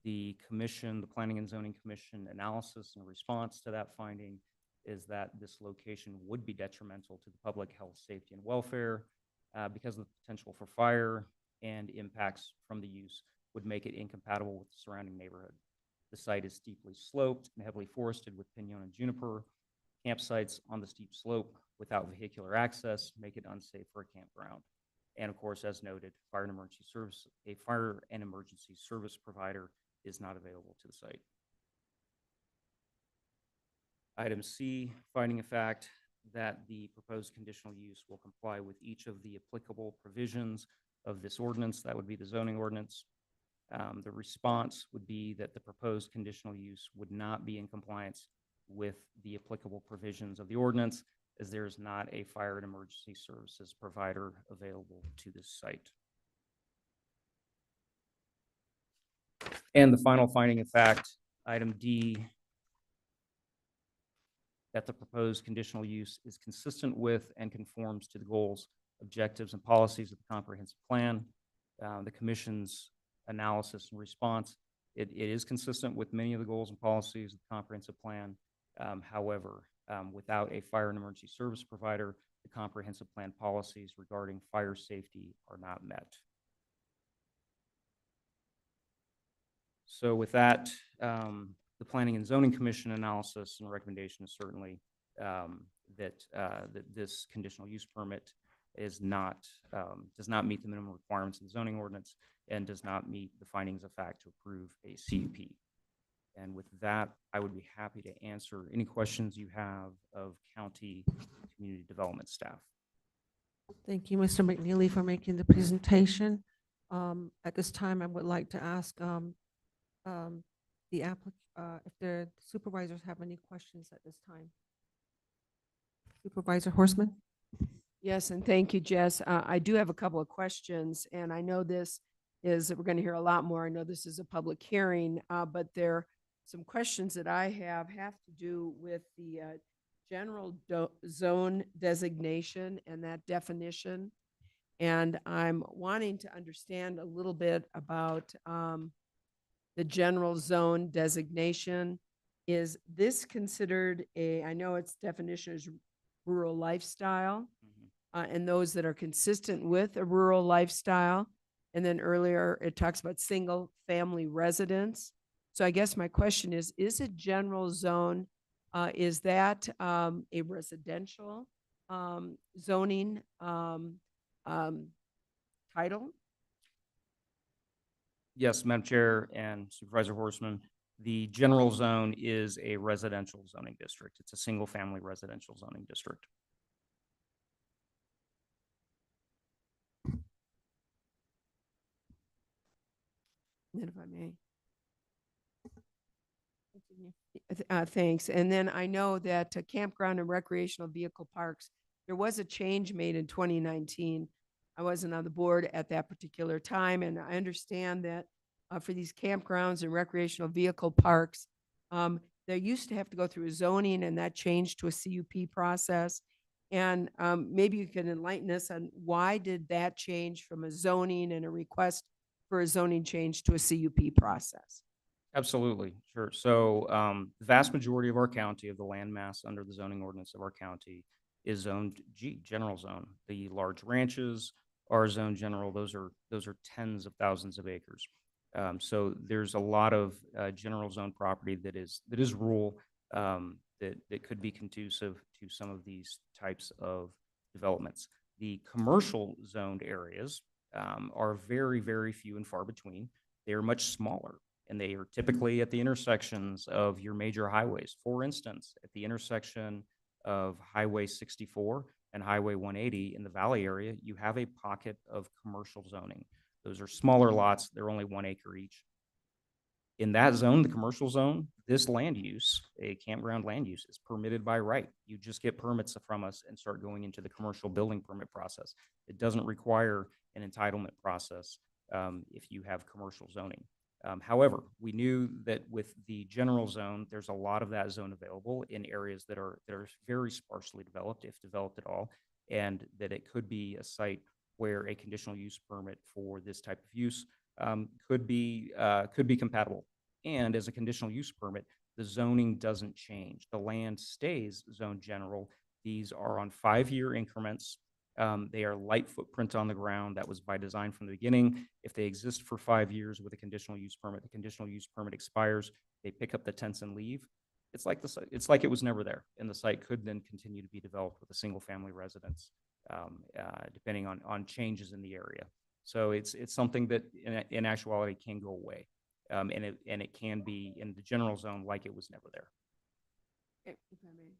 The commission, the Planning and Zoning Commission analysis and response to that finding is that this location would be detrimental to the public health, safety, and welfare because of the potential for fire, and impacts from the use would make it incompatible with the surrounding neighborhood. The site is steeply sloped and heavily forested with pinon and juniper. Campsites on the steep slope without vehicular access make it unsafe for a campground. And of course, as noted, a fire and emergency service provider is not available to the site. Item C, finding of fact that the proposed conditional use will comply with each of the applicable provisions of this ordinance. That would be the zoning ordinance. The response would be that the proposed conditional use would not be in compliance with the applicable provisions of the ordinance, as there is not a fire and emergency services provider available to this site. And the final finding of fact, item D, that the proposed conditional use is consistent with and conforms to the goals, objectives, and policies of the comprehensive plan. The commission's analysis and response, it is consistent with many of the goals and policies of the comprehensive plan. However, without a fire and emergency service provider, the comprehensive plan policies regarding fire safety are not met. So with that, the Planning and Zoning Commission analysis and recommendation is certainly that this conditional use permit is not does not meet the minimum requirements of the zoning ordinance and does not meet the findings of fact to approve a CUP. And with that, I would be happy to answer any questions you have of county community development staff. Thank you, Mr. McNeely, for making the presentation. At this time, I would like to ask if the supervisors have any questions at this time. Supervisor Horstman? Yes, and thank you, Jess. I do have a couple of questions, and I know we're going to hear a lot more. I know this is a public hearing, but some questions that I have to do with the general zone designation and that definition. And I'm wanting to understand a little bit about the general zone designation. Is this considered I know its definition is rural lifestyle, and those that are consistent with a rural lifestyle. And then earlier it talks about single family residence. So I guess my question is a general zone, is that a residential zoning title? Yes, Madam Chair and Supervisor Horseman, the general zone is a residential zoning district. It's a single-family residential zoning district. And then if I may. Thanks. And then I know that campground and recreational vehicle parks, there was a change made in 2019. I wasn't on the board at that particular time, and I understand that for these campgrounds and recreational vehicle parks, they used to have to go through a zoning, and that changed to a CUP process. And maybe you can enlighten us on why did that change from a zoning and a request for a zoning change to a CUP process? Absolutely, sure. So the vast majority of our county, of the land mass under the zoning ordinance of our county, is zoned G, general zone. The large ranches are zoned general. Those are tens of thousands of acres. So there's a lot of general zone property that is rural, that could be conducive to some of these types of developments. The commercial zoned areas are very, very few and far between. They are much smaller, and they are typically at the intersections of your major highways. For instance, at the intersection of Highway 64 and Highway 180 in the Valley area, you have a pocket of commercial zoning. Those are smaller lots. They're only 1 acre each. In that zone, the commercial zone, this land use, a campground land use, is permitted by right. You just get permits from us and start going into the commercial building permit process. It doesn't require an entitlement process if you have commercial zoning. However, we knew that with the general zone, there's a lot of that zone available in areas that are very sparsely developed, if developed at all, and that it could be a site where a conditional use permit for this type of use could be compatible. And as a conditional use permit, the zoning doesn't change. The land stays zone general. These are on 5-year increments. They are light footprint on the ground. That was by design from the beginning. If they exist for 5 years with a conditional use permit, the conditional use permit expires. They pick up the tents and leave. It's like it was never there, and the site could then continue to be developed with a single family residence, depending on changes in the area. So it's something that in actuality can go away, and it can be in the general zone like it was never there. If I may.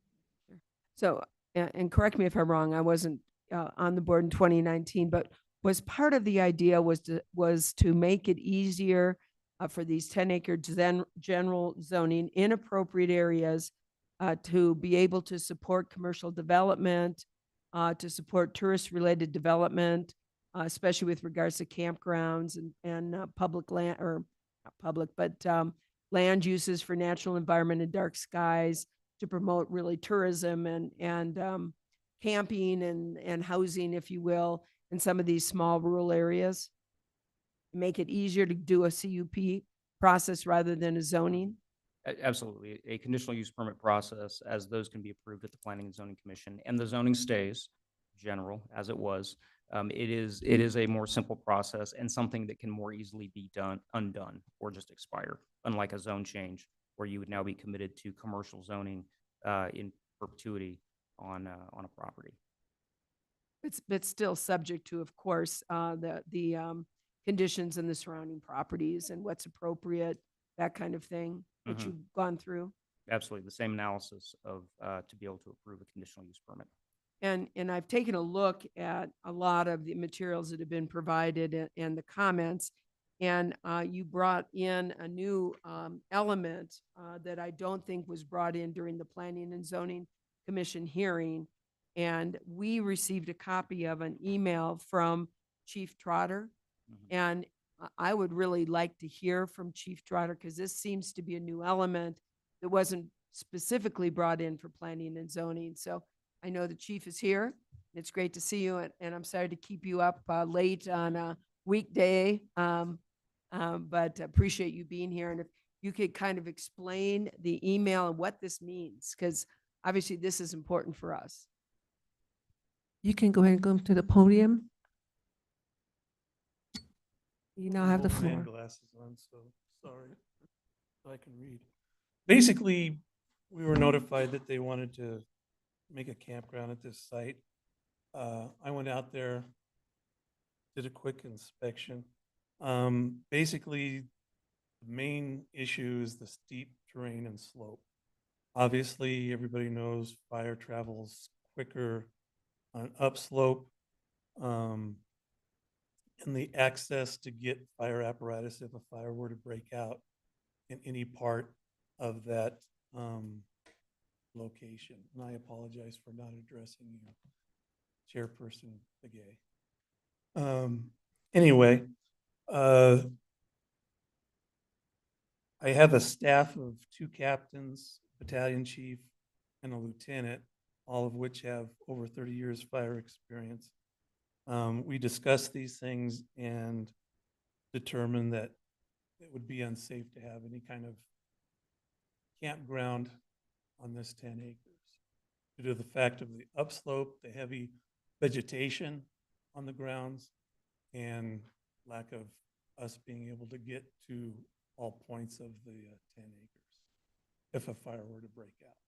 Sure. So, and correct me if I'm wrong, I wasn't on the board in 2019, but was part of the idea was to make it easier for these 10-acre general zoning in appropriate areas to be able to support commercial development, to support tourist-related development, especially with regards to campgrounds and public land, or not public, but land uses for natural environment and dark skies, to promote really tourism and camping and housing, if you will, in some of these small rural areas. Make it easier to do a CUP process rather than a zoning. Absolutely. A conditional use permit process, as those can be approved at the Planning and Zoning Commission, and the zoning stays general as it was. It is a more simple process and something that can more easily be undone or just expire, unlike a zone change where you would now be committed to commercial zoning in perpetuity on a property. It's still subject to, of course, the conditions in the surrounding properties and what's appropriate, that kind of thing that you've gone through. Absolutely, the same analysis of to be able to approve a conditional use permit. And I've taken a look at a lot of the materials that have been provided and the comments. And you brought in a new element that I don't think was brought in during the Planning and Zoning Commission hearing. And we received a copy of an email from Chief Trotter. And I would really like to hear from Chief Trotter, because this seems to be a new element that wasn't specifically brought in for planning and zoning. So I know the chief is here. It's great to see you, and I'm sorry to keep you up late on a weekday, but appreciate you being here. And if you could kind of explain the email and what this means, because obviously this is important for us. You can go ahead and go to the podium. You now have the Hold my hand floor. glasses on, so sorry, so I can read. Basically, we were notified that they wanted to make a campground at this site. I went out there, did a quick inspection. Basically, the main issue is the steep terrain and slope. Obviously, everybody knows fire travels quicker on upslope. And the access to get fire apparatus if a fire were to break out in any part of that location. And I apologize for not addressing you, Chairperson Begay. Anyway, I have a staff of 2 captains, battalion chief, and a lieutenant, all of which have over 30 years fire experience. We discussed these things and determined that it would be unsafe to have any kind of campground on this 10 acres due to the fact of the upslope, the heavy vegetation on the grounds, and lack of us being able to get to all points of the 10 acres if a fire were to break out.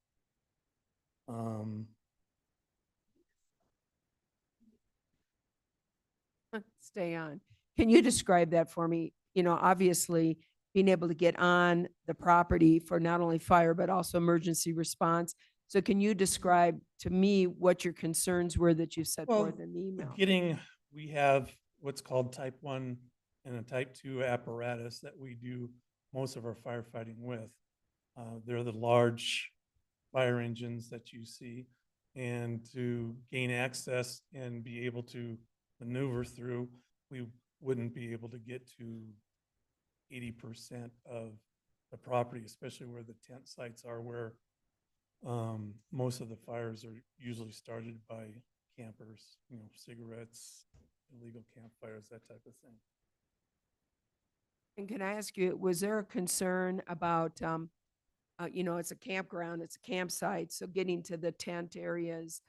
Stay on. Can you describe that for me? You know, obviously being able to get on the property for not only fire, but also emergency response. So can you describe to me what your concerns were that you set Well, forth in the email? we have what's called type 1 and a type 2 apparatus that we do most of our firefighting with. They're the large fire engines that you see, and to gain access and be able to maneuver through, we wouldn't be able to get to 80% of the property, especially where the tent sites are, where most of the fires are usually started by campers, you know, cigarettes, illegal campfires, that type of thing. And can I ask you, was there a concern about, you know, it's a campground, it's a campsite, so getting to the tent areas,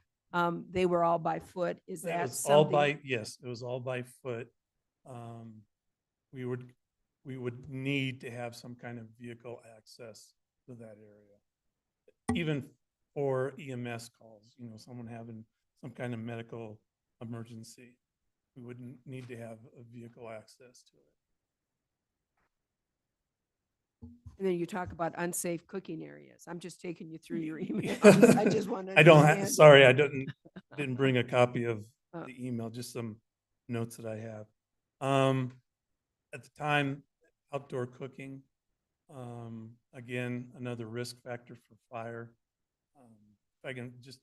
they were all by foot? Is That that was all something? yes, it was all by foot. We would need to have some kind of vehicle access to that area. Even for EMS calls, you know, someone having some kind of medical emergency, we would need to have a vehicle access to it. And then you talk about unsafe cooking areas. I'm just taking you through your emails. I just want to understand. Sorry, I didn't bring a copy of Oh. the email, just some notes that I have. At the time, outdoor cooking, again, another risk factor for fire. If I can just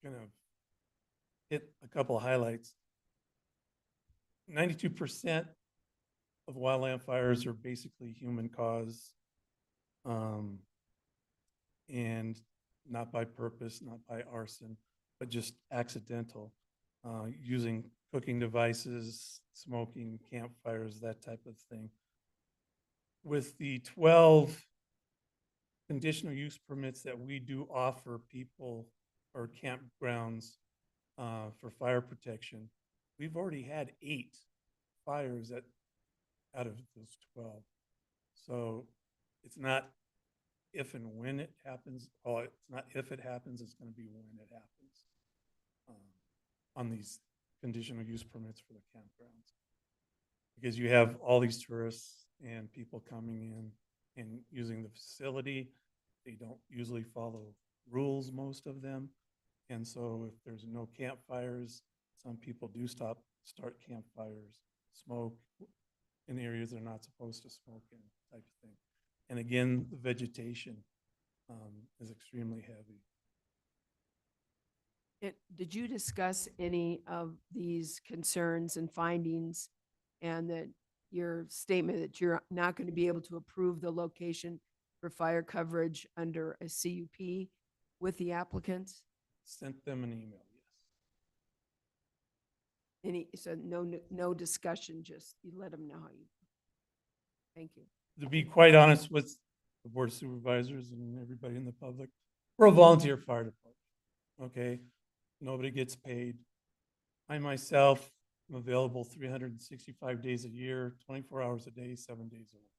kind of hit a couple of highlights. 92% of wildland fires are basically human cause, and not by purpose, not by arson, but just accidental, using cooking devices, smoking, campfires, that type of thing. With the 12 conditional use permits that we do offer people or campgrounds for fire protection, we've already had 8 fires out of those 12. So it's not if and when it happens. Oh, it's not if it happens, it's going to be when it happens on these conditional use permits for the campgrounds. Because you have all these tourists and people coming in and using the facility. They don't usually follow rules, most of them. And so if there's no campfires, some people do start campfires, smoke in areas they're not supposed to smoke in, type of thing. And again, the vegetation is extremely heavy. Did you discuss any of these concerns and findings, and that your statement that you're not going to be able to approve the location for fire coverage under a CUP with the applicants? Sent them an email, yes. So no discussion, just you let them know how you. Thank you. To be quite honest with the board of supervisors and everybody in the public, we're a volunteer fire department, okay? Nobody gets paid. I myself am available 365 days a year, 24 hours a day, 7 days a week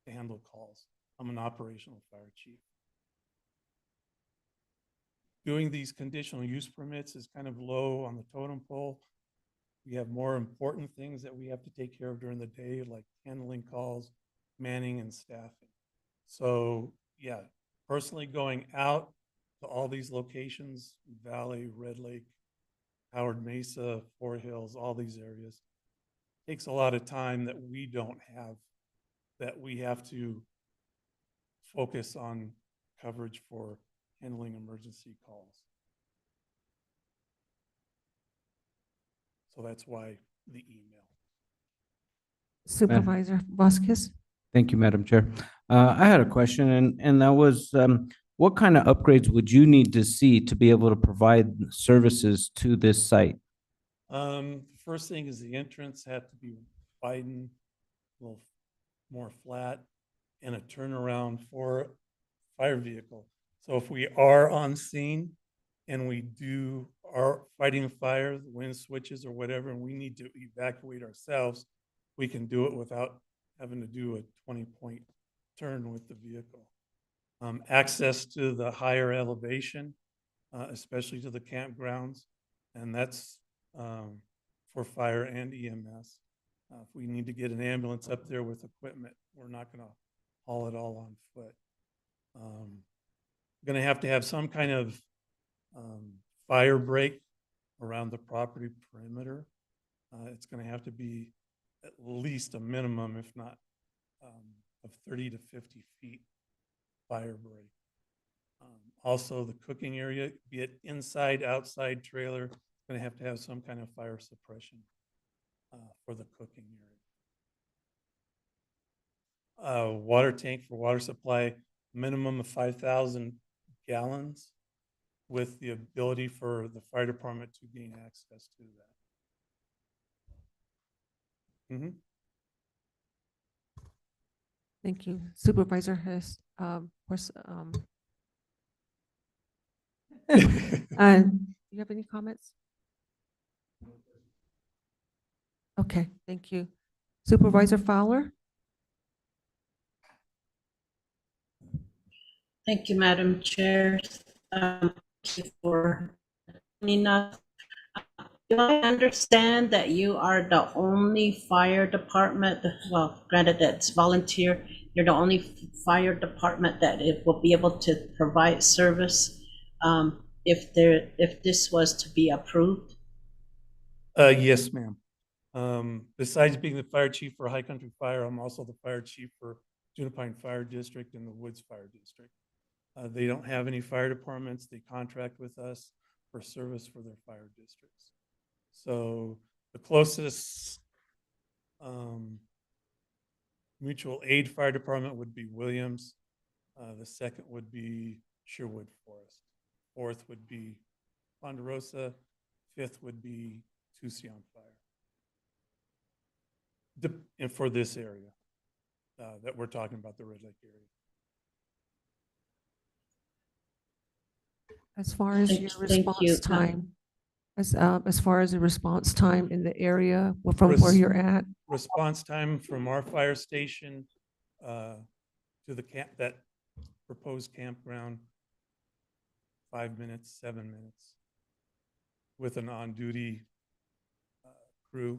to handle calls. I'm an operational fire chief. Doing these conditional use permits is kind of low on the totem pole. We have more important things that we have to take care of during the day, like handling calls, manning, and staffing. So yeah, personally going out to all these locations, Valley, Red Lake, Howard Mesa, Fort Hills, all these areas, takes a lot of time that we don't have, that we have to focus on coverage for handling emergency calls. So that's why the email. Supervisor Vasquez? Thank you, Madam Chair. I had a question, and that was, what kind of upgrades would you need to see to be able to provide services to this site? The first thing is the entrance had to be widened, a little more flat, and a turnaround for fire vehicle. So if we are on scene and we are fighting a fire, the wind switches or whatever, and we need to evacuate ourselves, we can do it without having to do a 20-point turn with the vehicle. Access to the higher elevation, especially to the campgrounds, and that's for fire and EMS. If we need to get an ambulance up there with equipment, we're not going to haul it all on foot. Going to have some kind of fire break around the property perimeter. It's going to have to be at least a minimum, if not of 30 to 50 feet fire break. Also, the cooking area, be it inside, outside trailer, going to have some kind of fire suppression for the cooking area. Water tank for water supply, minimum of 5,000 gallons, with the ability for the fire department to gain access to that. Mm-hmm. Thank you. Supervisor Hess, do you have any comments? Okay, thank you. Supervisor Fowler? Thank you, Madam Chair. Thank you for joining us. Do I understand that you are the only fire department, well, granted that it's volunteer, you're the only fire department that it will be able to provide service if this was to be approved? Yes, ma'am. Besides being the fire chief for High Country Fire, I'm also the fire chief for Junipine Fire District and the Woods Fire District. They don't have any fire departments. They contract with us for service for their fire districts. So the closest mutual aid fire department would be Williams. The second would be Sherwood Forest. Fourth would be Ponderosa. Fifth would be Tucson Fire. And for this area that we're talking about, the Red Lake area. As far as your Thank you. response time, as far as the response time in the area from where you're at? Response time from our fire station to the that proposed campground, 5 minutes, 7 minutes, with an on-duty crew.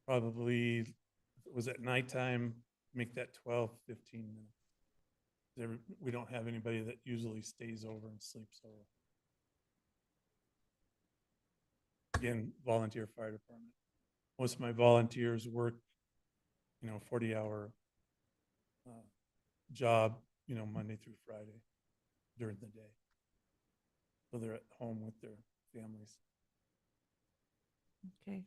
Probably, if it was at nighttime, make that 12, 15 minutes. We don't have anybody that usually stays over and sleeps over. again, volunteer fire department. Most of my volunteers work, 40-hour job, Monday through Friday during the day. So they're at home with their families. Okay.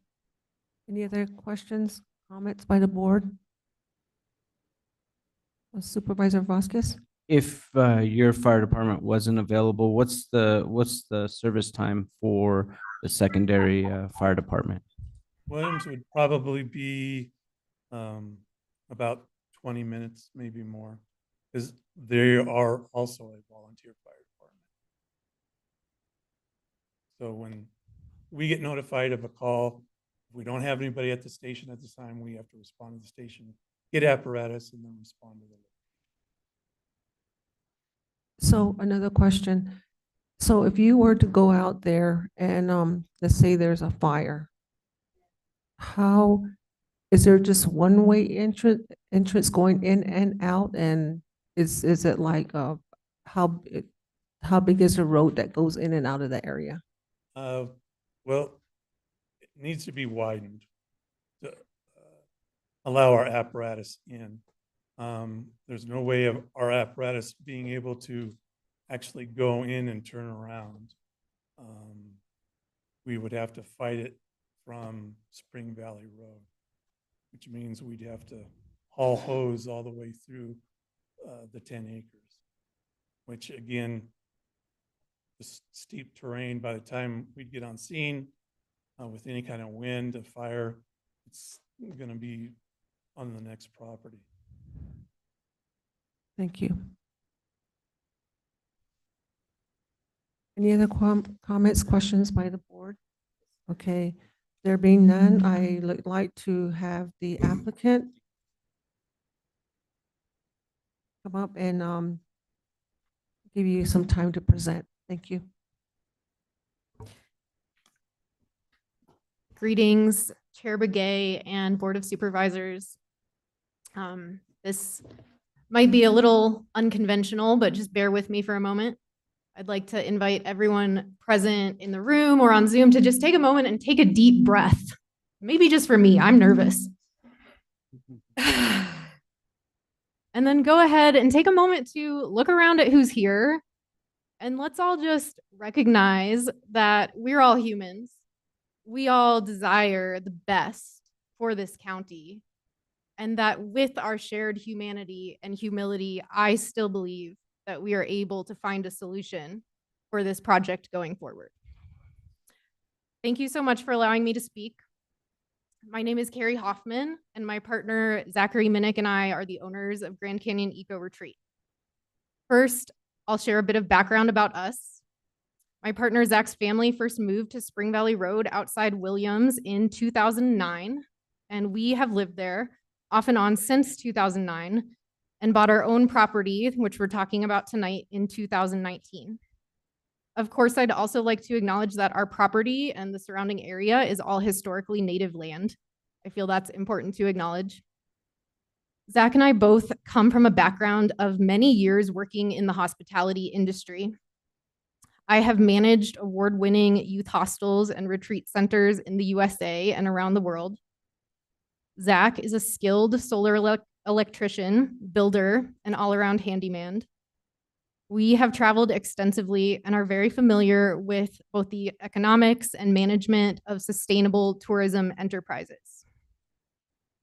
Any other questions, comments by the board? Supervisor Vasquez? If your fire department wasn't available, what's the service time for the secondary fire department? Williams would probably be about 20 minutes, maybe more, because they are also a volunteer fire department. So when we get notified of a call, if we don't have anybody at the station at the time, we have to respond to the station, get apparatus, and then respond to the. So another question. So if you were to go out there and let's say there's a fire, how is there just one way entrance going in and out? And is it like how big is the road that goes in and out of the area? Well, it needs to be widened to allow our apparatus in. There's no way of our apparatus being able to actually go in and turn around. We would have to fight it from Spring Valley Road, which means we'd have to haul hose all the way through the 10 acres, which again, the steep terrain, by the time we'd get on scene with any kind of wind, a fire, it's going to be on the next property. Thank you. Any other comments, questions by the board? Okay, there being none, I would like to have the applicant come up and give you some time to present. Thank you. Greetings, Chair Begay and Board of Supervisors. This might be a little unconventional, but just bear with me for a moment. I'd like to invite everyone present in the room or on Zoom to just take a moment and take a deep breath. Maybe just for me, I'm nervous. And then go ahead and take a moment to look around at who's here. And let's all just recognize that we're all humans. We all desire the best for this county. And that with our shared humanity and humility, I still believe that we are able to find a solution for this project going forward. Thank you so much for allowing me to speak. My name is Carrie Hoffman, and my partner Zachary Minnick and I are the owners of Grand Canyon Eco Retreat. First, I'll share a bit of background about us. My partner Zach's family first moved to Spring Valley Road outside Williams in 2009, and we have lived there off and on since 2009 and bought our own property, which we're talking about tonight, in 2019. Of course, I'd also like to acknowledge that our property and the surrounding area is all historically native land. I feel that's important to acknowledge. Zach and I both come from a background of many years working in the hospitality industry. I have managed award-winning youth hostels and retreat centers in the USA and around the world. Zach is a skilled solar electrician, builder, and all-around handyman. We have traveled extensively and are very familiar with both the economics and management of sustainable tourism enterprises.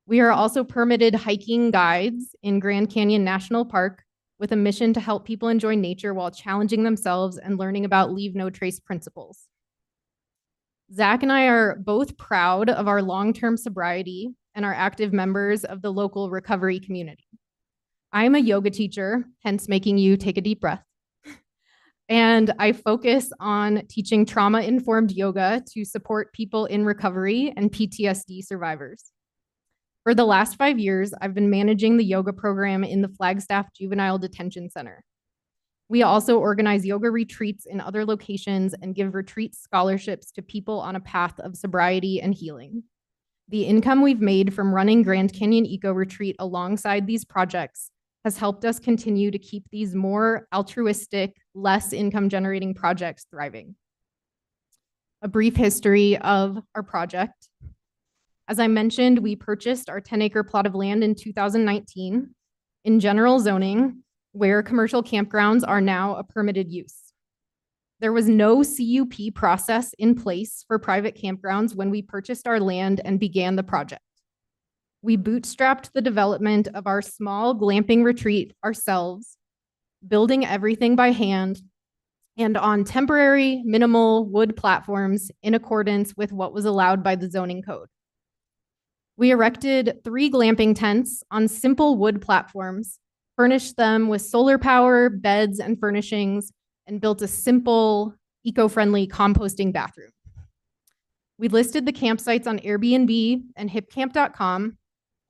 We are also permitted hiking guides in Grand Canyon National Park with a mission to help people enjoy nature while challenging themselves and learning about leave no trace principles. Zach and I are both proud of our long-term sobriety and are active members of the local recovery community. I'm a yoga teacher, hence making you take a deep breath. And I focus on teaching trauma-informed yoga to support people in recovery and PTSD survivors. For the last 5 years, I've been managing the yoga program in the Flagstaff Juvenile Detention Center. We also organize yoga retreats in other locations and give retreat scholarships to people on a path of sobriety and healing. The income we've made from running Grand Canyon Eco Retreat alongside these projects has helped us continue to keep these more altruistic, less income generating projects thriving. a brief history of our project. As I mentioned, we purchased our 10-acre plot of land in 2019 in general zoning, where commercial campgrounds are now a permitted use. There was no CUP process in place for private campgrounds when we purchased our land and began the project. We bootstrapped the development of our small glamping retreat ourselves, building everything by hand and on temporary minimal wood platforms in accordance with what was allowed by the zoning code. We erected 3 glamping tents on simple wood platforms, furnished them with solar power, beds, and furnishings, and built a simple, eco-friendly composting bathroom. We listed the campsites on Airbnb and hipcamp.com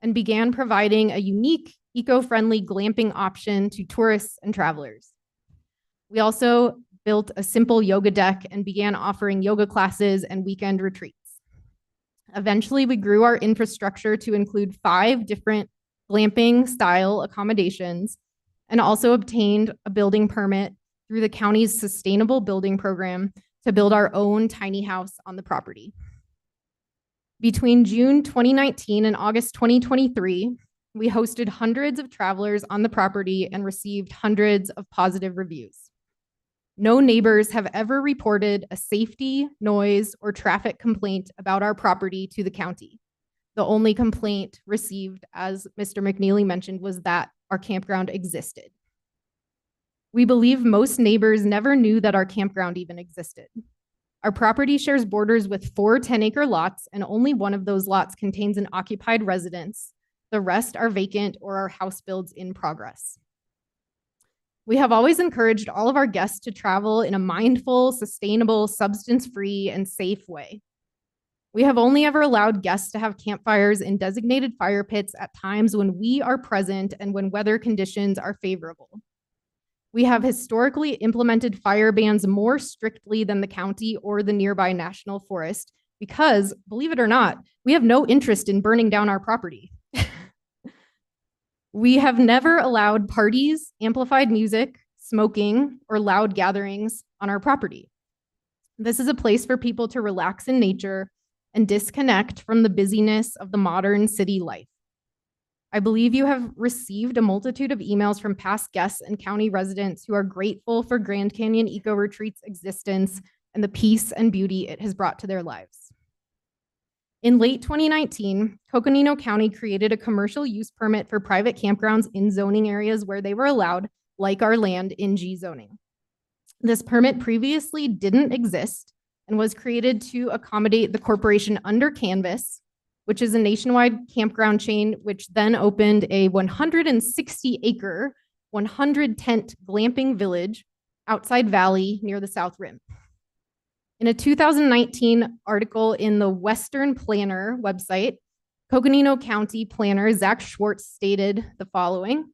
and began providing a unique, eco-friendly glamping option to tourists and travelers. We also built a simple yoga deck and began offering yoga classes and weekend retreats. Eventually, we grew our infrastructure to include 5 different glamping style accommodations and also obtained a building permit through the county's sustainable building program to build our own tiny house on the property. Between June 2019 and August 2023, we hosted hundreds of travelers on the property and received hundreds of positive reviews. No neighbors have ever reported a safety, noise, or traffic complaint about our property to the county. The only complaint received, as Mr. McNeely mentioned, was that our campground existed. We believe most neighbors never knew that our campground even existed. Our property shares borders with 4 10-acre lots, and only one of those lots contains an occupied residence. The rest are vacant or are house builds in progress. We have always encouraged all of our guests to travel in a mindful, sustainable, substance-free, and safe way. We have only ever allowed guests to have campfires in designated fire pits at times when we are present and when weather conditions are favorable. We have historically implemented fire bans more strictly than the county or the nearby national forest because, believe it or not, we have no interest in burning down our property. We have never allowed parties, amplified music, smoking, or loud gatherings on our property. This is a place for people to relax in nature and disconnect from the busyness of the modern city life. I believe you have received a multitude of emails from past guests and county residents who are grateful for Grand Canyon Eco Retreat's existence and the peace and beauty it has brought to their lives. In late 2019, Coconino County created a commercial use permit for private campgrounds in zoning areas where they were allowed, like our land in G zoning. This permit previously didn't exist and was created to accommodate the corporation Under Canvas, which is a nationwide campground chain, which then opened a 160-acre, 100-tent glamping village outside Valley near the South Rim. In a 2019 article in the Western Planner website, Coconino County Planner Zach Schwartz stated the following: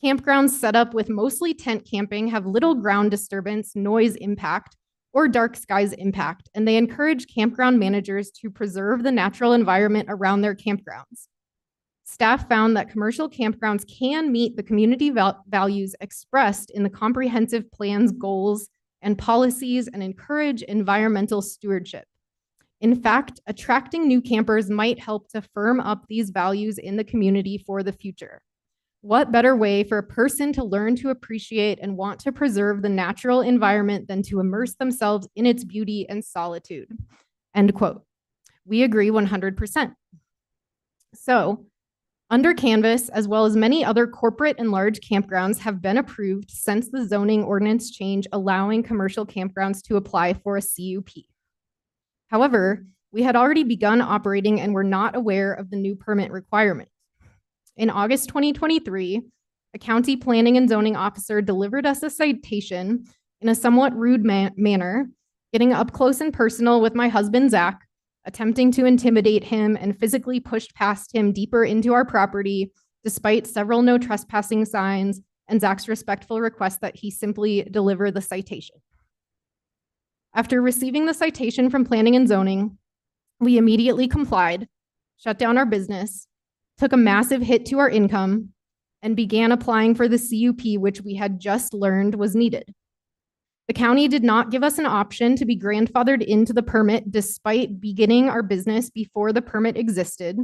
campgrounds set up with mostly tent camping have little ground disturbance, noise impact, or dark skies impact, and they encourage campground managers to preserve the natural environment around their campgrounds. Staff found that commercial campgrounds can meet the community values expressed in the comprehensive plan's goals and policies and encourage environmental stewardship. In fact, attracting new campers might help to firm up these values in the community for the future. What better way for a person to learn to appreciate and want to preserve the natural environment than to immerse themselves in its beauty and solitude? End quote. We agree 100%. So, Under Canvas, as well as many other corporate and large campgrounds, have been approved since the zoning ordinance change allowing commercial campgrounds to apply for a CUP. However, we had already begun operating and were not aware of the new permit requirement. In August 2023, a county planning and zoning officer delivered us a citation in a somewhat rude manner, getting up close and personal with my husband, Zach, attempting to intimidate him and physically pushed past him deeper into our property, despite several no trespassing signs and Zach's respectful request that he simply deliver the citation. After receiving the citation from planning and zoning, we immediately complied, shut down our business, took a massive hit to our income, and began applying for the CUP, which we had just learned was needed. The county did not give us an option to be grandfathered into the permit despite beginning our business before the permit existed.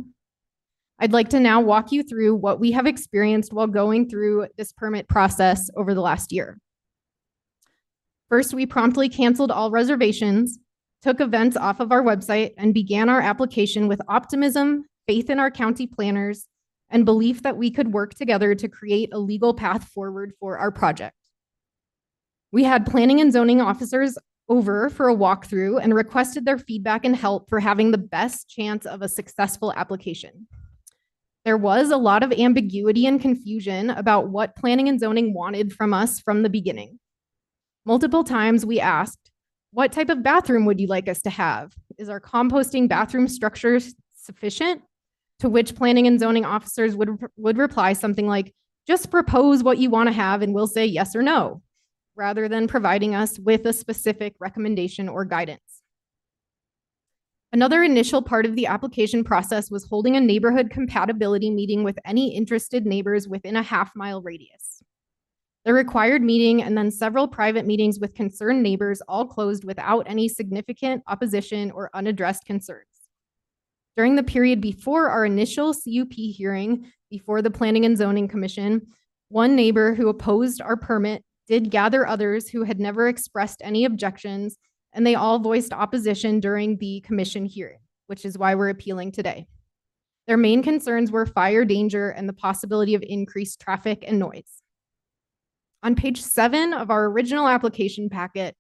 I'd like to now walk you through what we have experienced while going through this permit process over the last year. First, we promptly canceled all reservations, took events off of our website, and began our application with optimism, faith in our county planners, and belief that we could work together to create a legal path forward for our project. We had planning and zoning officers over for a walkthrough and requested their feedback and help for having the best chance of a successful application. There was a lot of ambiguity and confusion about what planning and zoning wanted from us from the beginning. Multiple times we asked, what type of bathroom would you like us to have? Is our composting bathroom structure sufficient? To which planning and zoning officers would reply something like, just propose what you want to have and we'll say yes or no, rather than providing us with a specific recommendation or guidance. Another initial part of the application process was holding a neighborhood compatibility meeting with any interested neighbors within a half-mile radius. The required meeting and then several private meetings with concerned neighbors all closed without any significant opposition or unaddressed concerns. During the period before our initial CUP hearing before the Planning and Zoning Commission, one neighbor who opposed our permit did gather others who had never expressed any objections, and they all voiced opposition during the commission hearing, which is why we're appealing today. Their main concerns were fire danger and the possibility of increased traffic and noise. On page 7 of our original application packet,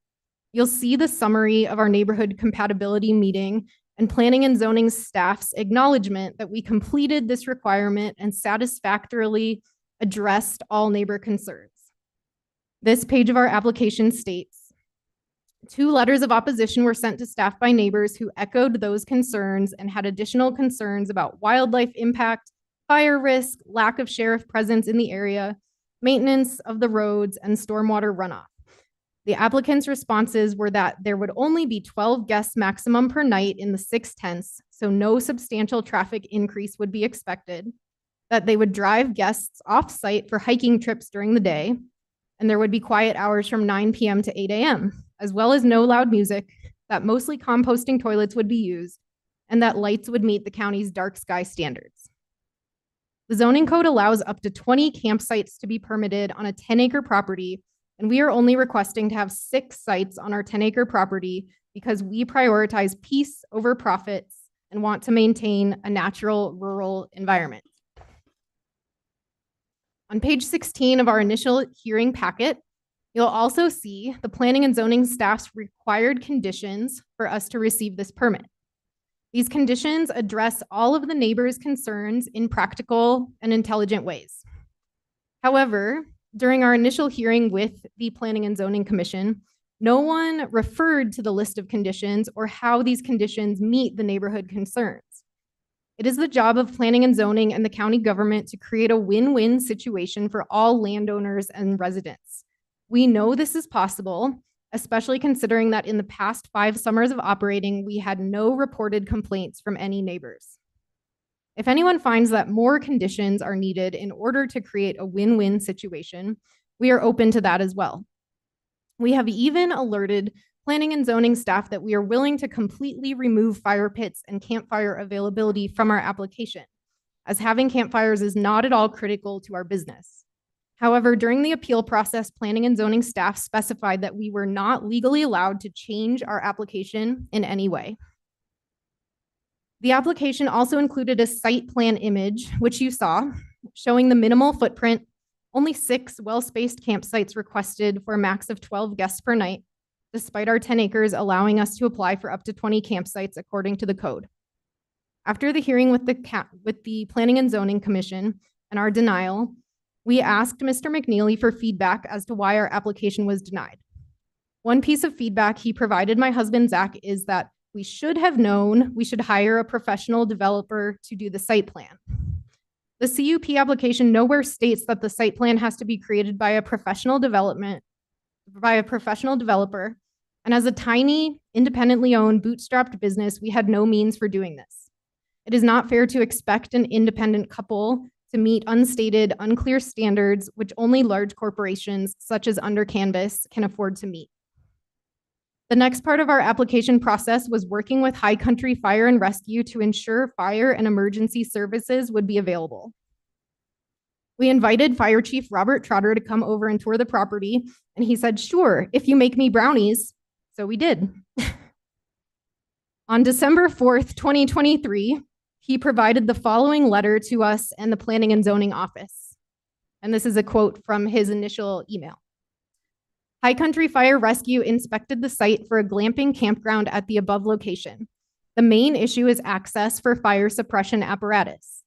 you'll see the summary of our neighborhood compatibility meeting and planning and zoning staff's acknowledgement that we completed this requirement and satisfactorily addressed all neighbor concerns. This page of our application states, 2 letters of opposition were sent to staff by neighbors who echoed those concerns and had additional concerns about wildlife impact, fire risk, lack of sheriff presence in the area, maintenance of the roads, and stormwater runoff. The applicant's responses were that there would only be 12 guests maximum per night in the 6 tents, so no substantial traffic increase would be expected, that they would drive guests off-site for hiking trips during the day, and there would be quiet hours from 9 p.m. to 8 a.m., as well as no loud music, that mostly composting toilets would be used, and that lights would meet the county's dark sky standards. The zoning code allows up to 20 campsites to be permitted on a 10-acre property, and we are only requesting to have 6 sites on our 10-acre property because we prioritize peace over profits and want to maintain a natural rural environment. On page 16 of our initial hearing packet, you'll also see the planning and zoning staff's required conditions for us to receive this permit. These conditions address all of the neighbors' concerns in practical and intelligent ways. However, during our initial hearing with the Planning and Zoning Commission, no one referred to the list of conditions or how these conditions meet the neighborhood concerns. It is the job of planning and zoning and the county government to create a win-win situation for all landowners and residents. We know this is possible, especially considering that in the past 5 summers of operating, we had no reported complaints from any neighbors. If anyone finds that more conditions are needed in order to create a win-win situation, we are open to that as well. We have even alerted planning and zoning staff that we are willing to completely remove fire pits and campfire availability from our application, as having campfires is not at all critical to our business. However, during the appeal process, planning and zoning staff specified that we were not legally allowed to change our application in any way. The application also included a site plan image, which you saw, showing the minimal footprint, only 6 well-spaced campsites requested for a max of 12 guests per night, despite our 10 acres allowing us to apply for up to 20 campsites according to the code. After the hearing with the Planning and Zoning Commission and our denial, we asked Mr. McNeely for feedback as to why our application was denied. One piece of feedback he provided my husband, Zach, is that we should have known we should hire a professional developer to do the site plan. The CUP application nowhere states that the site plan has to be created by a professional developer. And as a tiny, independently owned, bootstrapped business, we had no means for doing this. It is not fair to expect an independent couple to meet unstated, unclear standards, which only large corporations, such as Under Canvas, can afford to meet. The next part of our application process was working with High Country Fire and Rescue to ensure fire and emergency services would be available. We invited Fire Chief Robert Trotter to come over and tour the property, and he said, "Sure, if you make me brownies." So we did. On December 4th, 2023, he provided the following letter to us and the Planning and Zoning Office. And this is a quote from his initial email. High Country Fire Rescue inspected the site for a glamping campground at the above location. The main issue is access for fire suppression apparatus.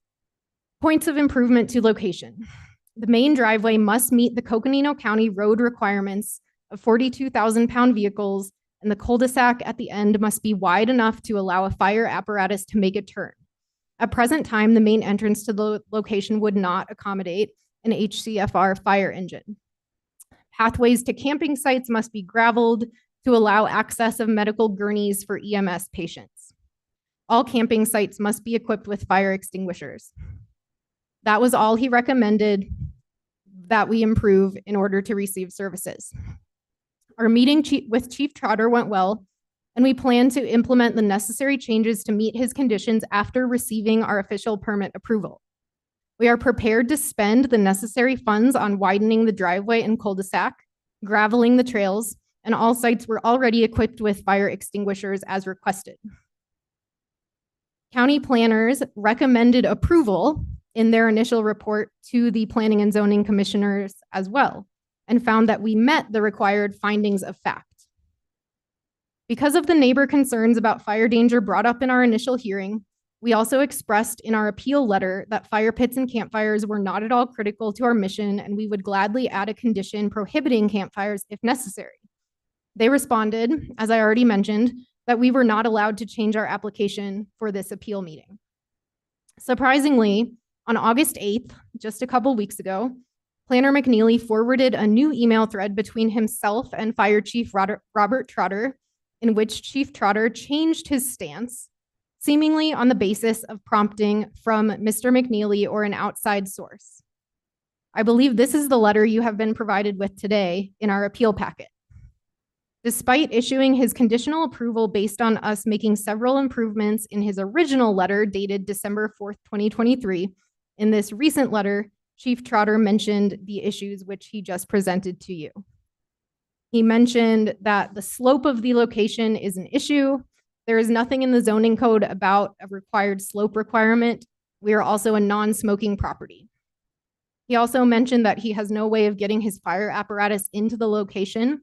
Points of improvement to location. The main driveway must meet the Coconino County road requirements of 42,000-pound vehicles, and the cul-de-sac at the end must be wide enough to allow a fire apparatus to make a turn. At present time, the main entrance to the location would not accommodate an HCFR fire engine. Pathways to camping sites must be graveled to allow access of medical gurneys for EMS patients. All camping sites must be equipped with fire extinguishers. That was all he recommended that we improve in order to receive services. Our meeting with Chief Trotter went well, and we plan to implement the necessary changes to meet his conditions after receiving our official permit approval. We are prepared to spend the necessary funds on widening the driveway and cul-de-sac, graveling the trails, and all sites were already equipped with fire extinguishers as requested. County planners recommended approval in their initial report to the Planning and Zoning Commissioners as well, and found that we met the required findings of fact. Because of the neighbor concerns about fire danger brought up in our initial hearing, we also expressed in our appeal letter that fire pits and campfires were not at all critical to our mission, and we would gladly add a condition prohibiting campfires if necessary. They responded, as I already mentioned, that we were not allowed to change our application for this appeal meeting. Surprisingly, on August 8th, just a couple weeks ago, Planner McNeely forwarded a new email thread between himself and Fire Chief Robert Trotter, in which Chief Trotter changed his stance, seemingly on the basis of prompting from Mr. McNeely or an outside source. I believe this is the letter you have been provided with today in our appeal packet. Despite issuing his conditional approval based on us making several improvements in his original letter dated December 4th, 2023, in this recent letter, Chief Trotter mentioned the issues which he just presented to you. He mentioned that the slope of the location is an issue. There is nothing in the zoning code about a required slope requirement. We are also a non-smoking property. He also mentioned that he has no way of getting his fire apparatus into the location.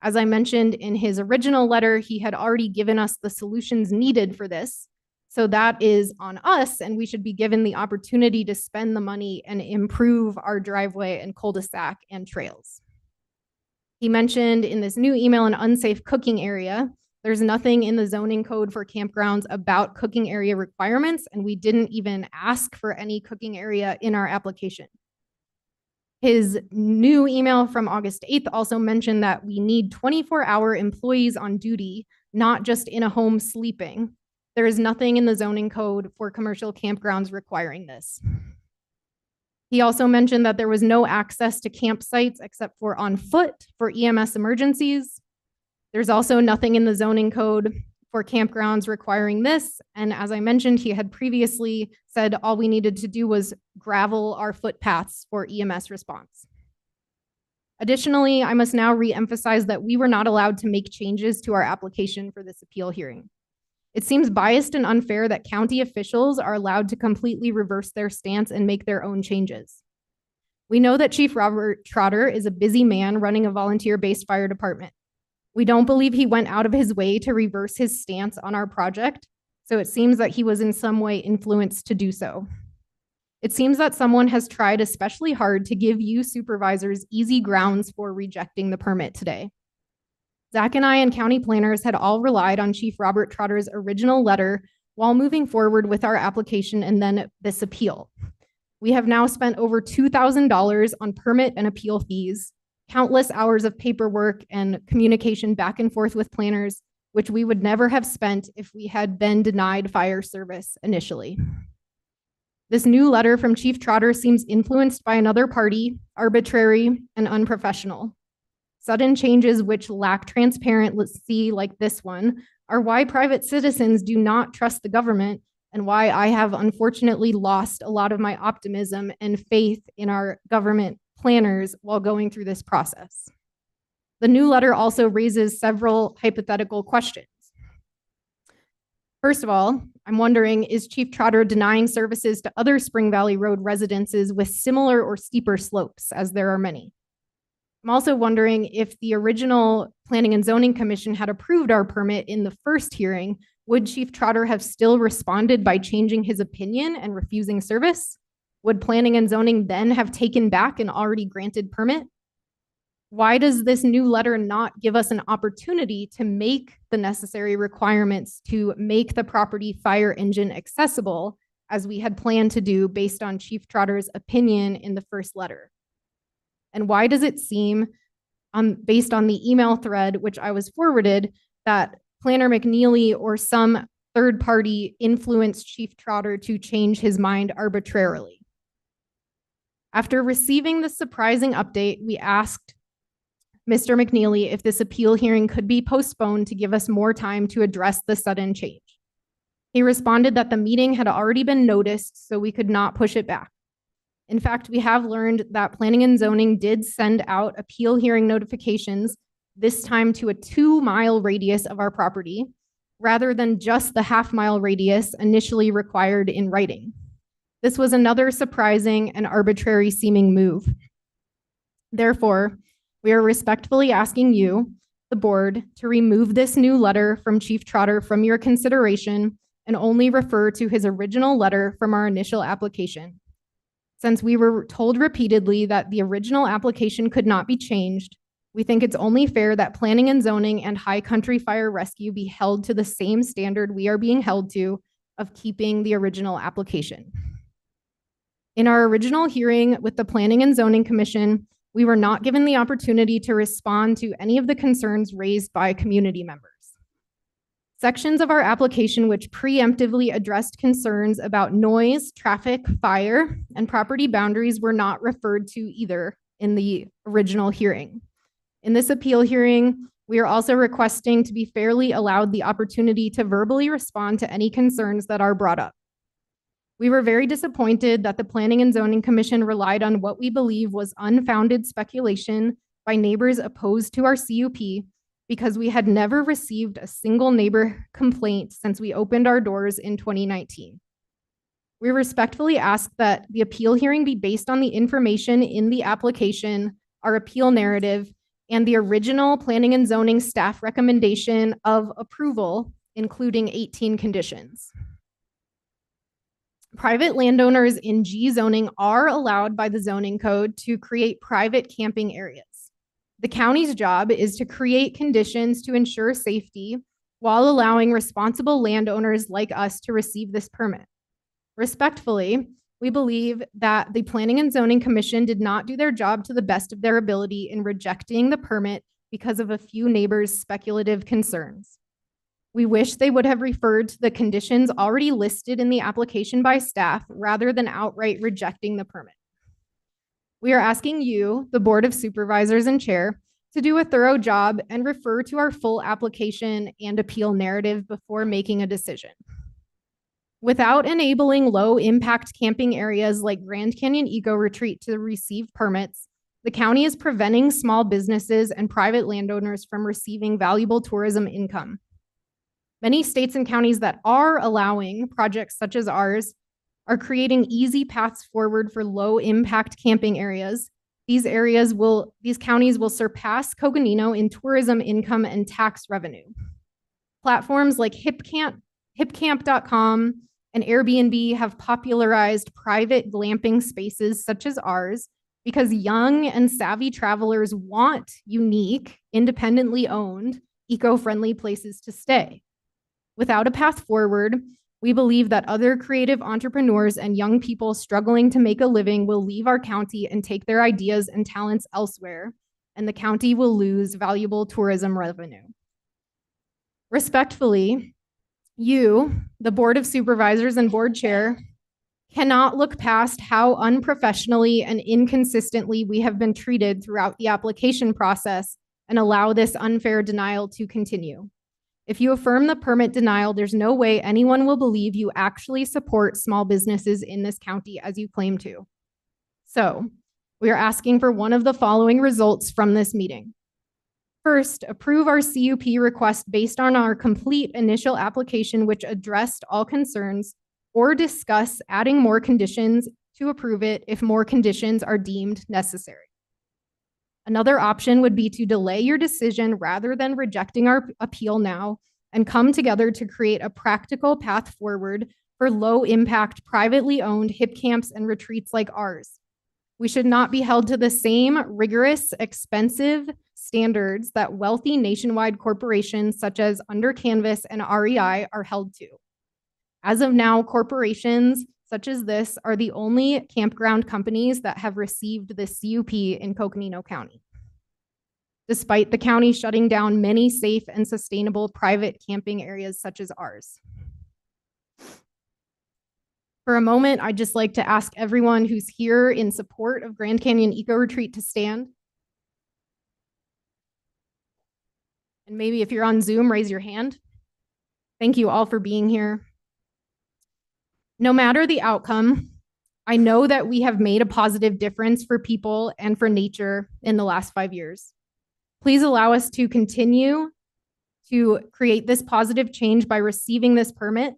As I mentioned in his original letter, he had already given us the solutions needed for this. So that is on us, and we should be given the opportunity to spend the money and improve our driveway and cul-de-sac and trails. He mentioned in this new email an unsafe cooking area. There's nothing in the zoning code for campgrounds about cooking area requirements, and we didn't even ask for any cooking area in our application. His new email from August 8th also mentioned that we need 24-hour employees on duty, not just in a home sleeping. There is nothing in the zoning code for commercial campgrounds requiring this. He also mentioned that there was no access to campsites except for on foot for EMS emergencies. There's also nothing in the zoning code for campgrounds requiring this. And as I mentioned, he had previously said all we needed to do was gravel our footpaths for EMS response. Additionally, I must now re-emphasize that we were not allowed to make changes to our application for this appeal hearing. It seems biased and unfair that county officials are allowed to completely reverse their stance and make their own changes. We know that Chief Robert Trotter is a busy man running a volunteer-based fire department. We don't believe he went out of his way to reverse his stance on our project, so it seems that he was in some way influenced to do so. It seems that someone has tried especially hard to give you supervisors easy grounds for rejecting the permit today. Zach and I and county planners had all relied on Chief Robert Trotter's original letter while moving forward with our application and then this appeal. We have now spent over $2,000 on permit and appeal fees, countless hours of paperwork and communication back and forth with planners, which we would never have spent if we had been denied fire service initially. This new letter from Chief Trotter seems influenced by another party, arbitrary and unprofessional. Sudden changes which lack transparency like this one are why private citizens do not trust the government and why I have unfortunately lost a lot of my optimism and faith in our government planners while going through this process. The new letter also raises several hypothetical questions. First of all, I'm wondering, is Chief Trotter denying services to other Spring Valley Road residences with similar or steeper slopes, as there are many? I'm also wondering if the original Planning and Zoning Commission had approved our permit in the first hearing, would Chief Trotter have still responded by changing his opinion and refusing service? Would Planning and Zoning then have taken back an already granted permit? Why does this new letter not give us an opportunity to make the necessary requirements to make the property fire engine accessible, as we had planned to do based on Chief Trotter's opinion in the first letter? And why does it seem, based on the email thread which I was forwarded, that Planner McNeely or some third party influenced Chief Trotter to change his mind arbitrarily? After receiving the surprising update, we asked Mr. McNeely if this appeal hearing could be postponed to give us more time to address the sudden change. He responded that the meeting had already been noticed, so we could not push it back. In fact, we have learned that Planning and Zoning did send out appeal hearing notifications, this time to a 2-mile radius of our property, rather than just the half-mile radius initially required in writing. This was another surprising and arbitrary seeming move. Therefore, we are respectfully asking you, the board, to remove this new letter from Chief Trotter from your consideration and only refer to his original letter from our initial application. Since we were told repeatedly that the original application could not be changed, we think it's only fair that Planning and Zoning and High Country Fire Rescue be held to the same standard we are being held to of keeping the original application. In our original hearing with the Planning and Zoning Commission, we were not given the opportunity to respond to any of the concerns raised by community members. Sections of our application which preemptively addressed concerns about noise, traffic, fire, and property boundaries were not referred to either in the original hearing. In this appeal hearing, we are also requesting to be fairly allowed the opportunity to verbally respond to any concerns that are brought up. We were very disappointed that the Planning and Zoning Commission relied on what we believe was unfounded speculation by neighbors opposed to our CUP, because we had never received a single neighbor complaint since we opened our doors in 2019. We respectfully ask that the appeal hearing be based on the information in the application, our appeal narrative, and the original Planning and Zoning staff recommendation of approval, including 18 conditions. Private landowners in G zoning are allowed by the zoning code to create private camping areas. The county's job is to create conditions to ensure safety while allowing responsible landowners like us to receive this permit. Respectfully, we believe that the Planning and Zoning Commission did not do their job to the best of their ability in rejecting the permit because of a few neighbors' speculative concerns. We wish they would have referred to the conditions already listed in the application by staff rather than outright rejecting the permit. We are asking you, the Board of Supervisors and Chair, to do a thorough job and refer to our full application and appeal narrative before making a decision. Without enabling low-impact camping areas like Grand Canyon Eco Retreat to receive permits, the county is preventing small businesses and private landowners from receiving valuable tourism income. Many states and counties that are allowing projects such as ours are creating easy paths forward for low-impact camping areas. These counties will surpass Coconino in tourism income and tax revenue. Platforms like hipcamp.com and Airbnb have popularized private glamping spaces such as ours because young and savvy travelers want unique, independently owned, eco-friendly places to stay. Without a path forward, we believe that other creative entrepreneurs and young people struggling to make a living will leave our county and take their ideas and talents elsewhere, and the county will lose valuable tourism revenue. Respectfully, you, the Board of Supervisors and Board Chair, cannot look past how unprofessionally and inconsistently we have been treated throughout the application process and allow this unfair denial to continue. If you affirm the permit denial, there's no way anyone will believe you actually support small businesses in this county as you claim to. So, we are asking for one of the following results from this meeting. First, approve our CUP request based on our complete initial application, which addressed all concerns, or discuss adding more conditions to approve it if more conditions are deemed necessary. Another option would be to delay your decision rather than rejecting our appeal now and come together to create a practical path forward for low-impact, privately owned hip camps and retreats like ours. We should not be held to the same rigorous, expensive standards that wealthy nationwide corporations such as Under Canvas and REI are held to. As of now, corporations such as this are the only campground companies that have received the CUP in Coconino County, despite the county shutting down many safe and sustainable private camping areas such as ours. For a moment, I'd just like to ask everyone who's here in support of Grand Canyon Eco Retreat to stand. And maybe if you're on Zoom, raise your hand. Thank you all for being here. No matter the outcome, I know that we have made a positive difference for people and for nature in the last 5 years. Please allow us to continue to create this positive change by receiving this permit.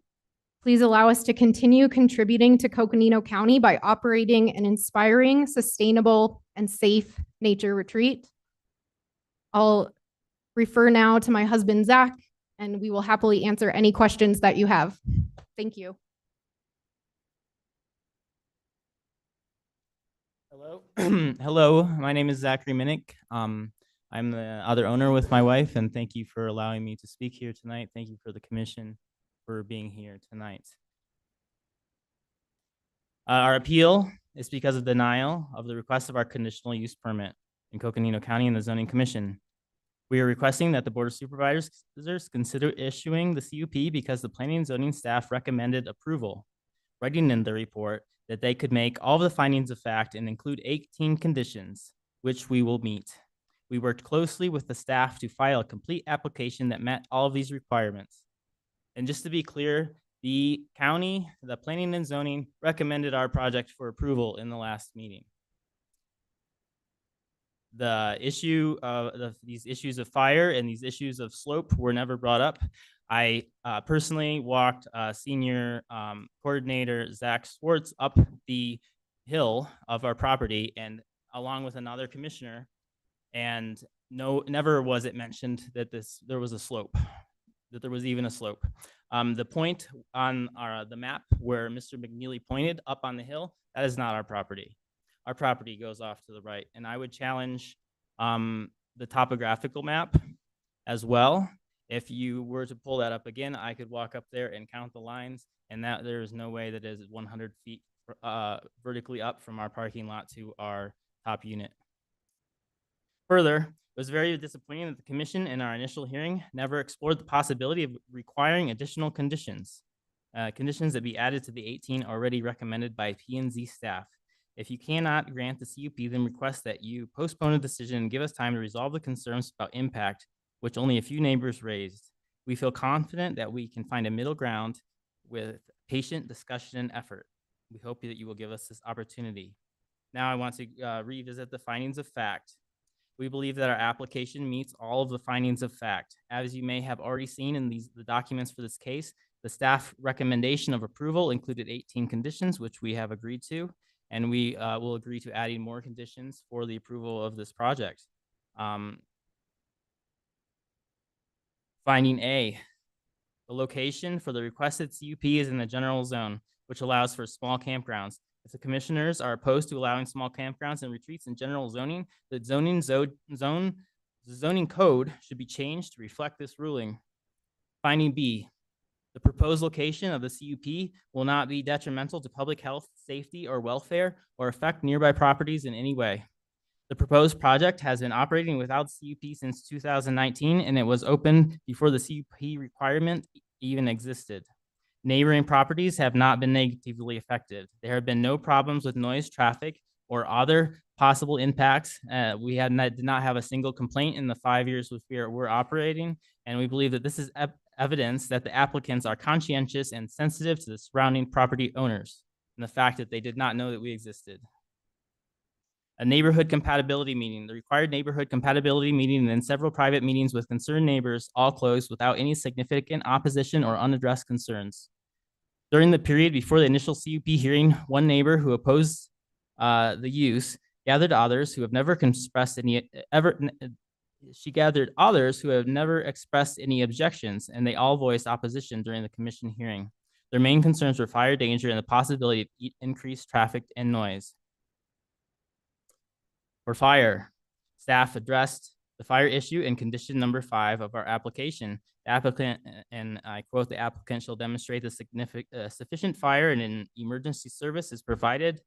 Please allow us to continue contributing to Coconino County by operating an inspiring, sustainable, and safe nature retreat. I'll refer now to my husband, Zach, and we will happily answer any questions that you have. Thank you. Hello. Hello, my name is Zachary Minnick. I'm the other owner with my wife, and thank you for allowing me to speak here tonight. Thank you for the commission for being here tonight. Our appeal is because of denial of the request of our conditional use permit in Coconino County and the Zoning Commission. We are requesting that the Board of Supervisors consider issuing the CUP because the planning and zoning staff recommended approval, writing in the report that they could make all of the findings of fact and include 18 conditions, which we will meet. We worked closely with the staff to file a complete application that met all of these requirements. And just to be clear, the county, the planning and zoning recommended our project for approval in the last meeting. The issue of these issues of fire and these issues of slope were never brought up. I personally walked senior coordinator Zach Swartz up the hill of our property and along with another commissioner, and never was it mentioned that there was a slope, that there was even a slope. The point on the map where Mr. McNeely pointed up on the hill, that is not our property. Our property goes off to the right, and I would challenge the topographical map as well. If you were to pull that up again, I could walk up there and count the lines, and that there is no way that is 100 feet vertically up from our parking lot to our top unit. Further, it was very disappointing that the commission in our initial hearing never explored the possibility of requiring additional conditions, conditions that be added to the 18 already recommended by P&Z staff. If you cannot grant the CUP, then request that you postpone a decision and give us time to resolve the concerns about impact, which only a few neighbors raised. We feel confident that we can find a middle ground with patient discussion and effort. We hope that you will give us this opportunity. Now I want to revisit the findings of fact. We believe that our application meets all of the findings of fact. As you may have already seen in the documents for this case, the staff recommendation of approval included 18 conditions, which we have agreed to, and we will agree to adding more conditions for the approval of this project. Finding A, the location for the requested CUP is in the general zone, which allows for small campgrounds. If the commissioners are opposed to allowing small campgrounds and retreats in general zoning, the zoning code should be changed to reflect this ruling. Finding B, the proposed location of the CUP will not be detrimental to public health, safety, or welfare, or affect nearby properties in any way. The proposed project has been operating without CUP since 2019, and it was opened before the CUP requirement even existed. Neighboring properties have not been negatively affected. There have been no problems with noise, traffic, or other possible impacts. We did not have a single complaint in the 5 years which we're operating, and we believe that this is evidence that the applicants are conscientious and sensitive to the surrounding property owners and the fact that they did not know that we existed. A neighborhood compatibility meeting. The required neighborhood compatibility meeting and then several private meetings with concerned neighbors all closed without any significant opposition or unaddressed concerns. During the period before the initial CUP hearing, one neighbor who opposed the use gathered others who have never expressed any she gathered others who have never expressed any objections, and they all voiced opposition during the commission hearing. Their main concerns were fire danger and the possibility of increased traffic and noise. For fire, staff addressed the fire issue in condition number 5 of our application. The applicant, and I quote, "The applicant shall demonstrate the sufficient fire and an emergency service is provided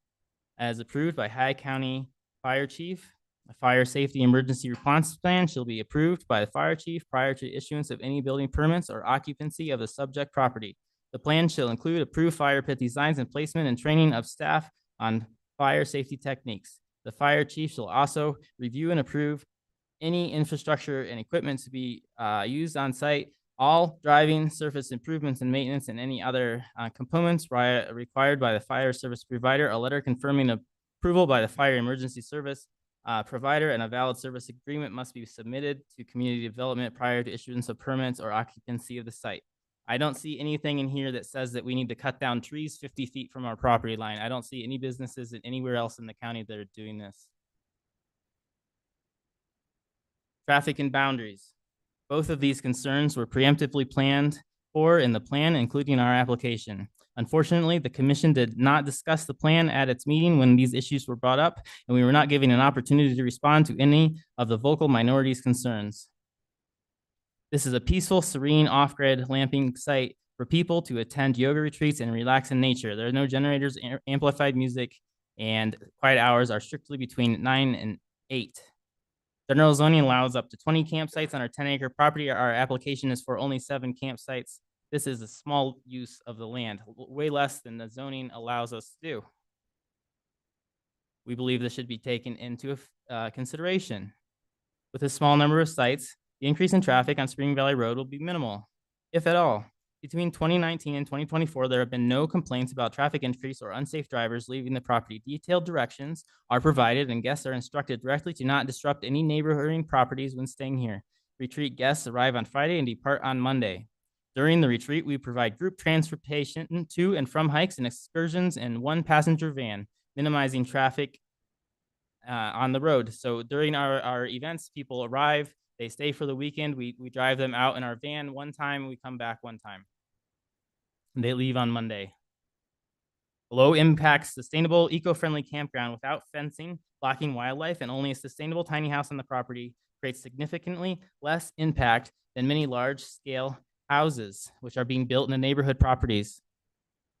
as approved by High County Fire Chief. A fire safety emergency response plan shall be approved by the fire chief prior to issuance of any building permits or occupancy of the subject property. The plan shall include approved fire pit designs and placement and training of staff on fire safety techniques. The fire chief shall also review and approve any infrastructure and equipment to be used on site, all driving surface improvements and maintenance, and any other components required by the fire service provider. A letter confirming approval by the fire emergency service provider and a valid service agreement must be submitted to community development prior to issuance of permits or occupancy of the site." I don't see anything in here that says that we need to cut down trees 50 feet from our property line. I don't see any businesses anywhere else in the county that are doing this. Traffic and boundaries. Both of these concerns were preemptively planned for in the plan, including our application. Unfortunately, the commission did not discuss the plan at its meeting when these issues were brought up, and we were not given an opportunity to respond to any of the vocal minorities' concerns. This is a peaceful, serene, off-grid lamping site for people to attend yoga retreats and relax in nature. There are no generators, amplified music, and quiet hours are strictly between 9 and 8. General zoning allows up to 20 campsites on our 10-acre property. Our application is for only 7 campsites. This is a small use of the land, way less than the zoning allows us to do. We believe this should be taken into consideration. With a small number of sites, the increase in traffic on Spring Valley Road will be minimal, if at all. Between 2019 and 2024, there have been no complaints about traffic increase or unsafe drivers leaving the property. Detailed directions are provided and guests are instructed directly to not disrupt any neighboring properties when staying here. Retreat guests arrive on Friday and depart on Monday. During the retreat, we provide group transportation to and from hikes and excursions in one passenger van, minimizing traffic on the road. So during our events, people arrive, they stay for the weekend. We drive them out in our van one time, we come back one time. And they leave on Monday. Low impact, sustainable, eco-friendly campground without fencing, blocking wildlife, and only a sustainable tiny house on the property creates significantly less impact than many large-scale houses, which are being built in the neighborhood properties.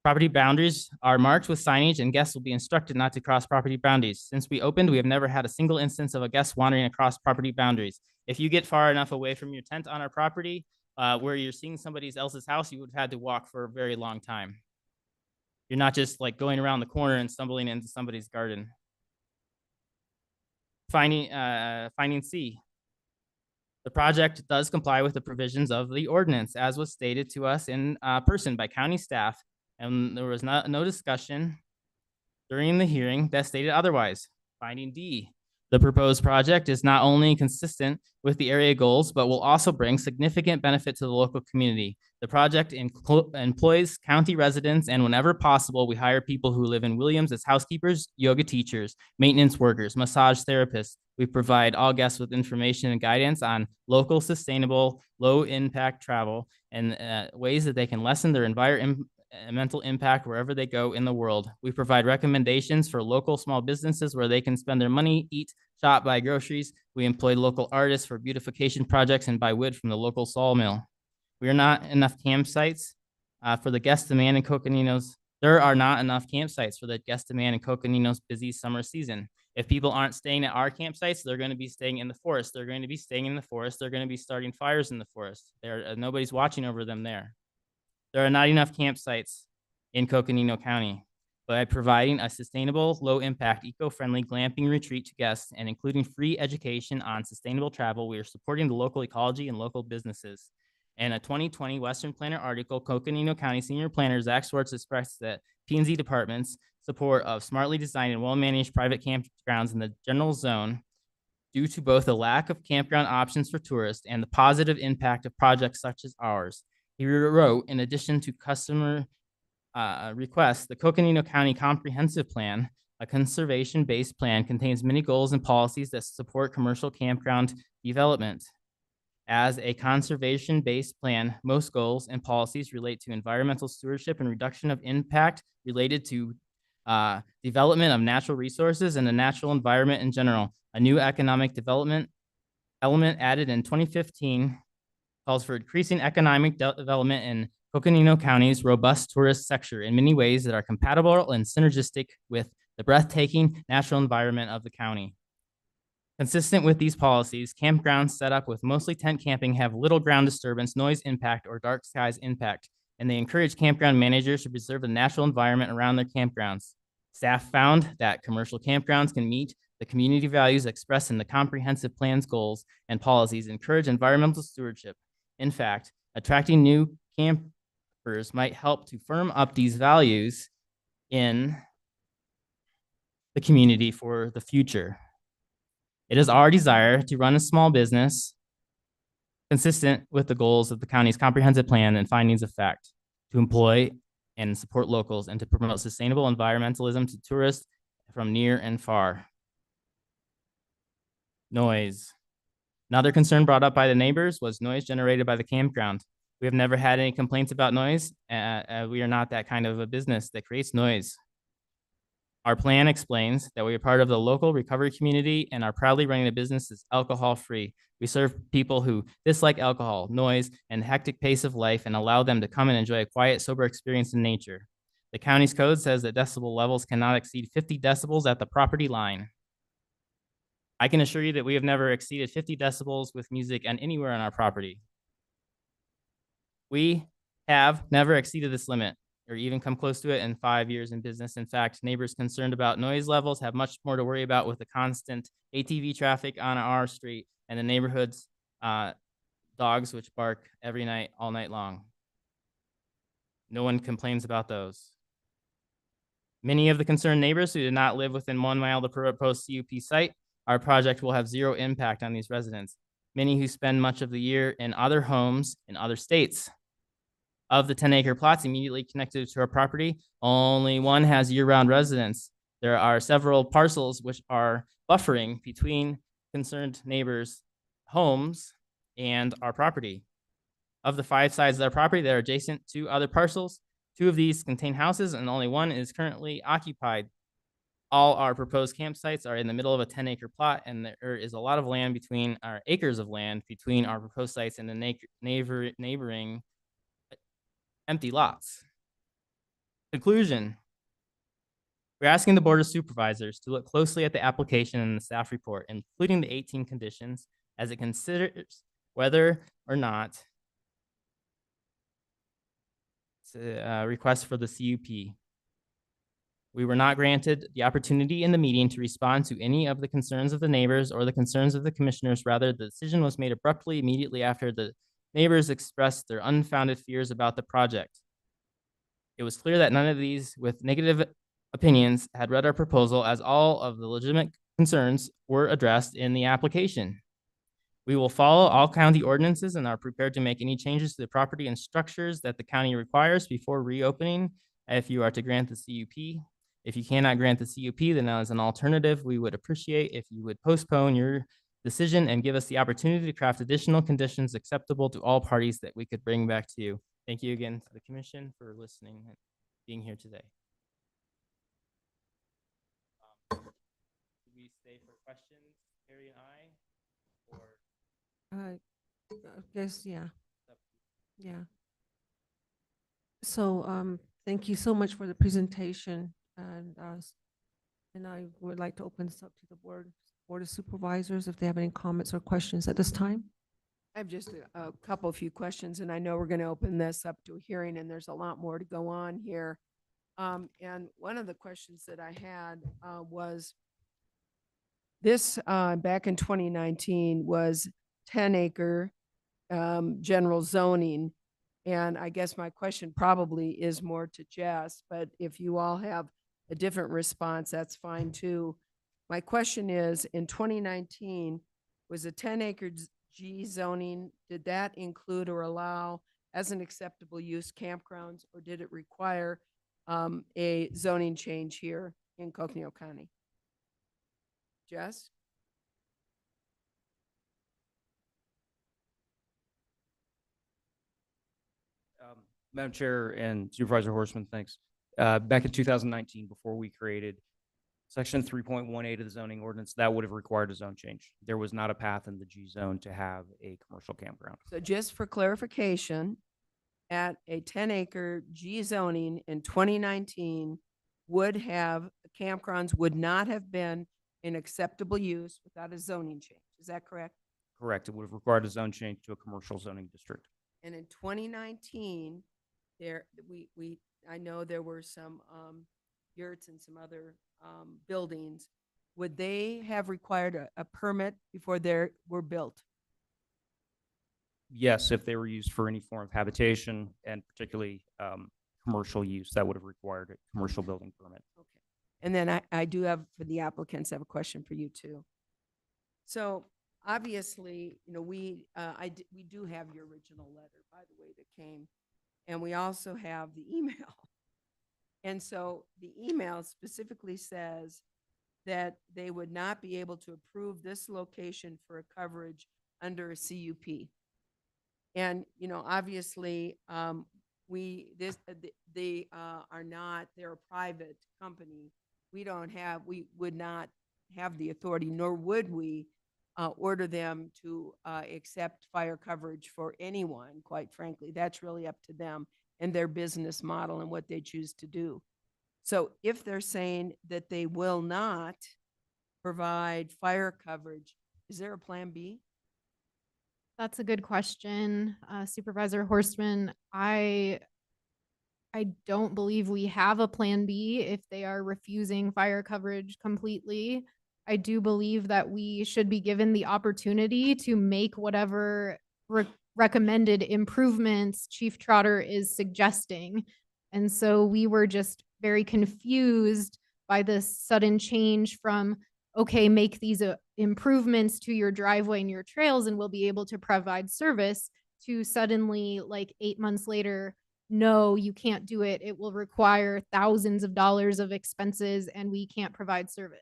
Property boundaries are marked with signage, and guests will be instructed not to cross property boundaries. Since we opened, we have never had a single instance of a guest wandering across property boundaries. If you get far enough away from your tent on our property, where you're seeing somebody else's house, you would have had to walk for a very long time. You're not just like going around the corner and stumbling into somebody's garden. Finding C. The project does comply with the provisions of the ordinance, as was stated to us in person by county staff, and there was no discussion during the hearing that stated otherwise. Finding D. The proposed project is not only consistent with the area goals, but will also bring significant benefit to the local community. The project employs county residents, and whenever possible, we hire people who live in Williams as housekeepers, yoga teachers, maintenance workers, massage therapists. We provide all guests with information and guidance on local, sustainable, low-impact travel and ways that they can lessen their environmental impact wherever they go in the world. We provide recommendations for local small businesses where they can spend their money, eat, shop, buy groceries. We employ local artists for beautification projects and buy wood from the local sawmill. We are not enough campsites for the guest demand in Coconino's. There are not enough campsites for the guest demand in Coconino's busy summer season. If people aren't staying at our campsites, they're going to be staying in the forest. They're going to be staying in the forest. They're going to be starting fires in the forest. Nobody's watching over them there. There are not enough campsites in Coconino County. by providing a sustainable, low-impact, eco-friendly glamping retreat to guests and including free education on sustainable travel. We are supporting the local ecology and local businesses. In a 2020 Western Planner article, Coconino County Senior Planner Zach Swartz expressed that P&Z department's support of smartly designed and well-managed private campgrounds in the general zone due to both the lack of campground options for tourists and the positive impact of projects such as ours. He wrote, in addition to customer requests, the Coconino County Comprehensive Plan, a conservation-based plan, contains many goals and policies that support commercial campground development. As a conservation-based plan, most goals and policies relate to environmental stewardship and reduction of impact related to development of natural resources and the natural environment in general. A new economic development element added in 2015 calls for increasing economic development in Coconino County's robust tourist sector in many ways that are compatible and synergistic with the breathtaking natural environment of the county. Consistent with these policies, campgrounds set up with mostly tent camping have little ground disturbance, noise impact, or dark skies impact, and they encourage campground managers to preserve the natural environment around their campgrounds. Staff found that commercial campgrounds can meet the community values expressed in the comprehensive plan's goals and policies, encourage environmental stewardship. In fact, attracting new campers might help to firm up these values in the community for the future. It is our desire to run a small business consistent with the goals of the county's comprehensive plan and findings of fact, to employ and support locals and to promote sustainable environmentalism to tourists from near and far. Noise. Another concern brought up by the neighbors was noise generated by the campground. We have never had any complaints about noise. We are not that kind of a business that creates noise. Our plan explains that we are part of the local recovery community and are proudly running a business that's alcohol-free. We serve people who dislike alcohol, noise, and the hectic pace of life and allow them to come and enjoy a quiet, sober experience in nature. The county's code says that decibel levels cannot exceed 50 decibels at the property line. I can assure you that we have never exceeded 50 decibels with music and anywhere on our property. We have never exceeded this limit or even come close to it in 5 years in business. In fact, neighbors concerned about noise levels have much more to worry about with the constant ATV traffic on our street and the neighborhood's dogs which bark every night, all night long. No one complains about those. Many of the concerned neighbors who did not live within 1 mile of the proposed CUP site, our project will have zero impact on these residents. Many who spend much of the year in other homes in other states. Of the 10-acre plots immediately connected to our property, only one has year-round residents. There are several parcels which are buffering between concerned neighbors' homes and our property. Of the 5 sides of our property that are adjacent to other parcels, 2 of these contain houses and only 1 is currently occupied. All our proposed campsites are in the middle of a 10-acre plot, and there is a lot of land between our acres of land between our proposed sites and the neighboring empty lots. Conclusion. We're asking the Board of Supervisors to look closely at the application and the staff report, including the 18 conditions, as it considers whether or not to request for the CUP. We were not granted the opportunity in the meeting to respond to any of the concerns of the neighbors or the concerns of the commissioners. Rather, the decision was made abruptly immediately after the neighbors expressed their unfounded fears about the project. It was clear that none of these with negative opinions had read our proposal, as all of the legitimate concerns were addressed in the application. We will follow all county ordinances and are prepared to make any changes to the property and structures that the county requires before reopening if you are to grant the CUP. If you cannot grant the CUP, then as an alternative, we would appreciate if you would postpone your decision and give us the opportunity to craft additional conditions acceptable to all parties that we could bring back to you. Thank you again to the commission for listening and being here today. Do we stay for questions, Carrie and I, or? I guess, yeah. Yeah. So, thank you so much for the presentation, and I would like to open this up to the Board of Supervisors if they have any comments or questions at this time. I have just a few questions, and I know we're going to open this up to a hearing, and there's a lot more to go on here. And one of the questions that I had was this, back in 2019 was 10-acre general zoning. And I guess my question probably is more to Jess, but if you all have a different response, that's fine too. My question is, in 2019, was a 10-acre G zoning, did that include or allow as an acceptable use campgrounds, or did it require a zoning change here in Coconino County? Jess? Madam Chair and Supervisor Horseman, thanks. Back in 2019, before we created Section 3.18 of the zoning ordinance, that would have required a zone change. There was not a path in the G zone to have a commercial campground. So just for clarification, at a 10-acre G zoning in 2019 would have, campgrounds would not have been an acceptable use without a zoning change. Is that correct? Correct. It would have required a zone change to a commercial zoning district. And in 2019, I know there were some yurts and some other buildings. Would they have required a permit before they were built? Yes, if they were used for any form of habitation and particularly commercial use, that would have required a commercial building permit. Okay. And then I do have, for the applicants, I have a question for you too. So obviously, you know, we do have your original letter, by the way, that came, and we also have the email. And so the email specifically says that they would not be able to approve this location for a coverage under a CUP. And, you know, obviously, they are not, they're a private company. We would not have the authority, nor would we order them to accept fire coverage for anyone, quite frankly. That's really up to them and their business model and what they choose to do. So if they're saying that they will not provide fire coverage, is there a plan B? That's a good question, Supervisor Horstman. I don't believe we have a plan B if they are refusing fire coverage completely. I do believe that we should be given the opportunity to make whatever recommended improvements Chief Trotter is suggesting. And so we were just very confused by this sudden change from, okay, make these improvements to your driveway and your trails and we'll be able to provide service, to suddenly, like 8 months later, no, you can't do it. It will require thousands of dollars of expenses and we can't provide service.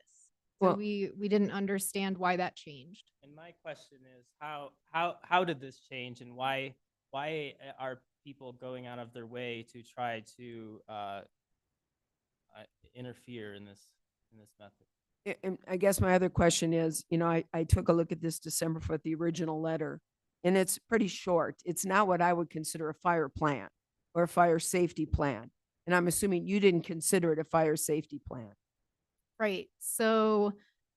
So Well, we didn't understand why that changed. And my question is, how did this change, and why are people going out of their way to try to interfere in this method? And I guess my other question is, you know, I took a look at this December 4th, the original letter, and it's pretty short. It's not what I would consider a fire plan or a fire safety plan. And I'm assuming you didn't consider it a fire safety plan. Right. So,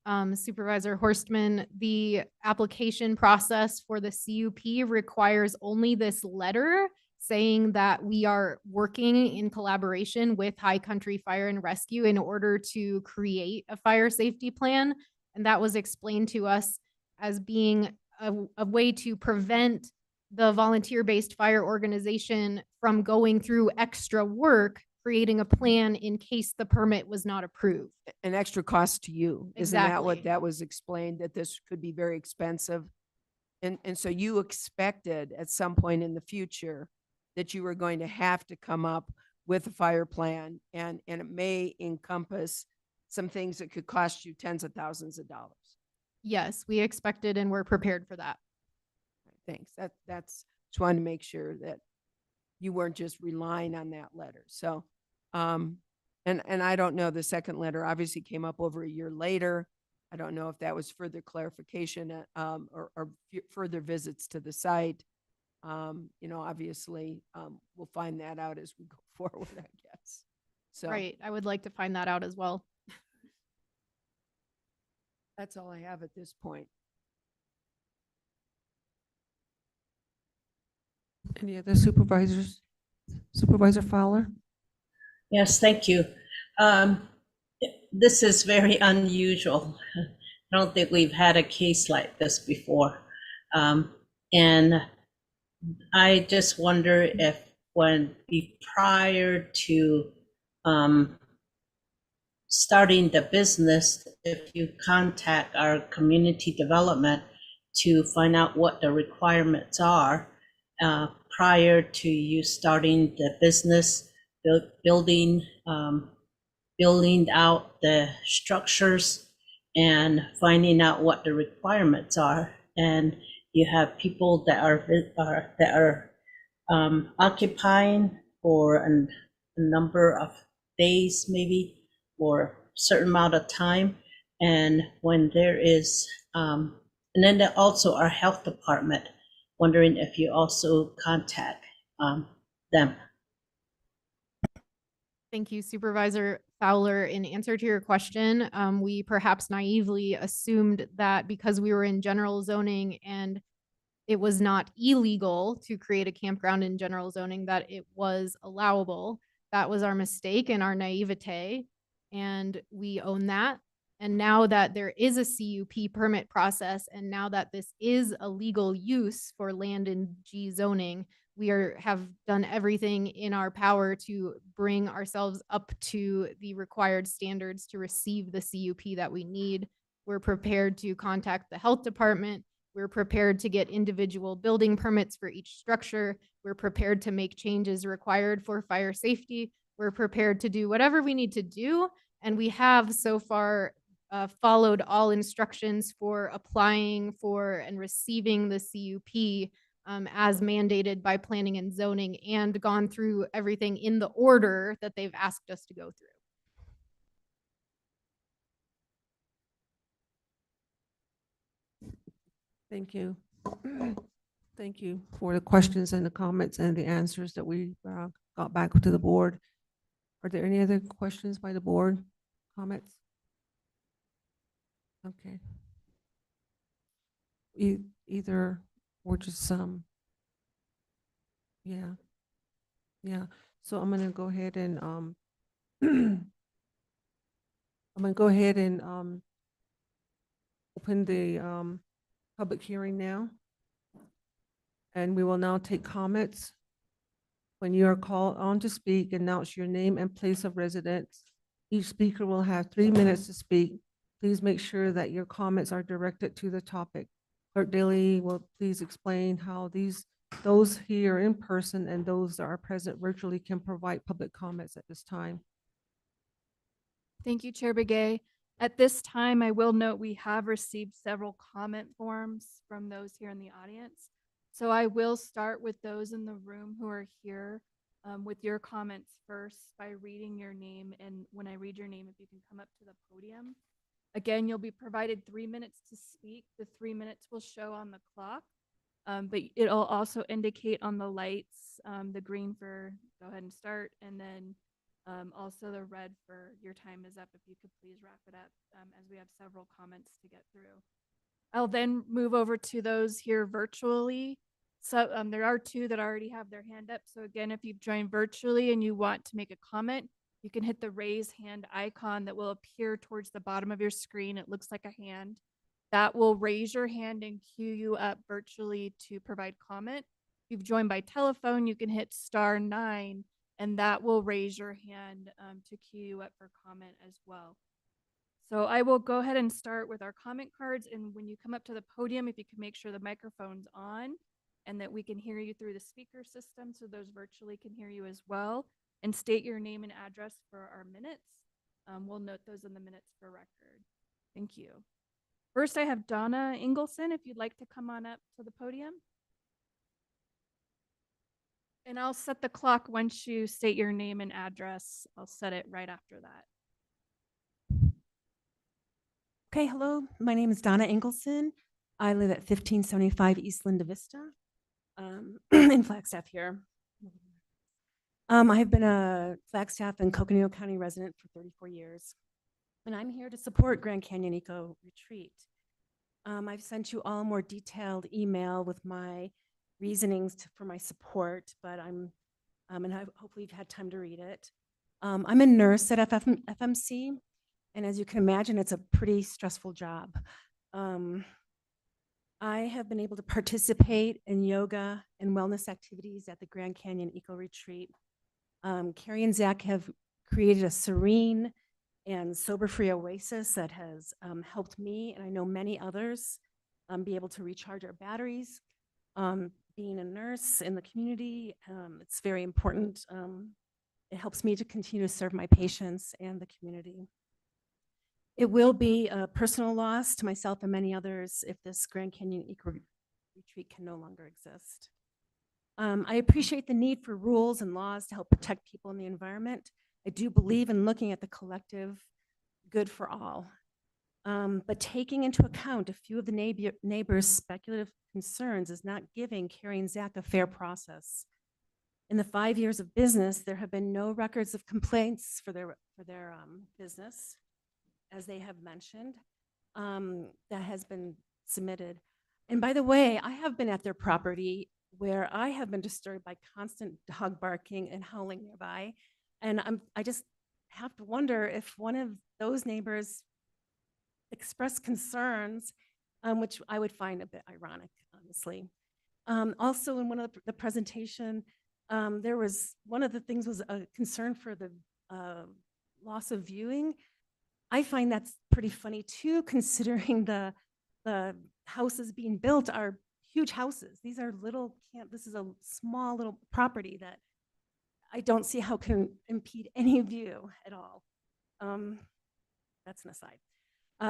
Supervisor Horstman, the application process for the CUP requires only this letter saying that we are working in collaboration with High Country Fire and Rescue in order to create a fire safety plan. And that was explained to us as being a way to prevent the volunteer-based fire organization from going through extra work creating a plan in case the permit was not approved. An extra cost to you. Isn't that what Exactly. that was explained, that this could be very expensive? And so you expected at some point in the future that you were going to have to come up with a fire plan, and it may encompass some things that could cost you tens of thousands of dollars. Yes, we expected and we're prepared for that. Thanks. That's just wanted to make sure that you weren't just relying on that letter. So, and I don't know, the second letter obviously came up over a year later. I don't know if that was further clarification or further visits to the site. You know, obviously, we'll find that out as we go forward, I guess. So Right. I would like to find that out as well. that's all I have at this point. Any other supervisors? Supervisor Fowler? Yes, thank you. This is very unusual. I don't think we've had a case like this before. And I just wonder if prior to starting the business, if you contact our community development to find out what the requirements are prior to you starting the business, building out the structures and finding out what the requirements are. And you have people that are occupying for a number of days, maybe, or a certain amount of time. And when there is, and then there also our health department, wondering if you also contact them. Thank you, Supervisor Fowler. In answer to your question, we perhaps naively assumed that because we were in general zoning and it was not illegal to create a campground in general zoning, that it was allowable. That was our mistake and our naivete, and we own that. And now that there is a CUP permit process, and now that this is a legal use for land in G zoning, we have done everything in our power to bring ourselves up to the required standards to receive the CUP that we need. We're prepared to contact the health department. We're prepared to get individual building permits for each structure. We're prepared to make changes required for fire safety. We're prepared to do whatever we need to do. And we have so far followed all instructions for applying for and receiving the CUP as mandated by planning and zoning, and gone through everything in the order that they've asked us to go through. Thank you. Thank you for the questions and the comments and the answers that we got back to the board. Are there any other questions by the board? Comments? Okay. Either or just some. Yeah. Yeah. So I'm gonna go ahead and I'm gonna go ahead and open the public hearing now. And we will now take comments. When you are called on to speak, announce your name and place of residence. Each speaker will have 3 minutes to speak. Please make sure that your comments are directed to the topic. Clerk Daly will please explain how those here in person and those that are present virtually can provide public comments at this time. Thank you, Chair Begay. At this time, I will note we have received several comment forms from those here in the audience. So I will start with those in the room who are here with your comments first by reading your name. And when I read your name, if you can come up to the podium. Again, you'll be provided 3 minutes to speak. The 3 minutes will show on the clock, but it'll also indicate on the lights, the green for go ahead and start, and then also the red for your time is up. If you could please wrap it up as we have several comments to get through. I'll then move over to those here virtually. So there are 2 that already have their hand up. So again, if you've joined virtually and you want to make a comment, you can hit the raise hand icon that will appear towards the bottom of your screen. It looks like a hand. That will raise your hand and queue you up virtually to provide comment. If you've joined by telephone, you can hit *9 and that will raise your hand to queue you up for comment as well. So I will go ahead and start with our comment cards. And when you come up to the podium, if you can make sure the microphone's on and that we can hear you through the speaker system so those virtually can hear you as well, and state your name and address for our minutes. We'll note those in the minutes for record. Thank you. First, I have Donna Ingleson, if you'd like to come on up to the podium. And I'll set the clock once you state your name and address. I'll set it right after that. Okay, hello. My name is Donna Ingleson. I live at 1575 East Linda Vista in Flagstaff here. I've been a Flagstaff and Coconino County resident for 34 years, and I'm here to support Grand Canyon Eco Retreat. I've sent you all a more detailed email with my reasonings for my support, but and hopefully you've had time to read it. I'm a nurse at FMC, and as you can imagine, it's a pretty stressful job. I have been able to participate in yoga and wellness activities at the Grand Canyon Eco Retreat. Carrie and Zach have created a serene and sober-free oasis that has helped me, and I know many others, be able to recharge our batteries. Being a nurse in the community, it's very important. It helps me to continue to serve my patients and the community. It will be a personal loss to myself and many others if this Grand Canyon Eco Retreat can no longer exist. I appreciate the need for rules and laws to help protect people in the environment. I do believe in looking at the collective good for all. But taking into account a few of the neighbors' speculative concerns is not giving Carrie and Zach a fair process. In the 5 years of business, there have been no records of complaints for their business, as they have mentioned, that has been submitted. And by the way, I have been at their property where I have been disturbed by constant dog barking and howling nearby. And I just have to wonder if one of those neighbors expressed concerns, which I would find a bit ironic, honestly. Also, in one of the presentation, there was, one of the things was a concern for the loss of viewing. I find that's pretty funny too, considering the houses being built are huge houses. These are little, this is a small little property that I don't see how can impede any view at all. That's an aside.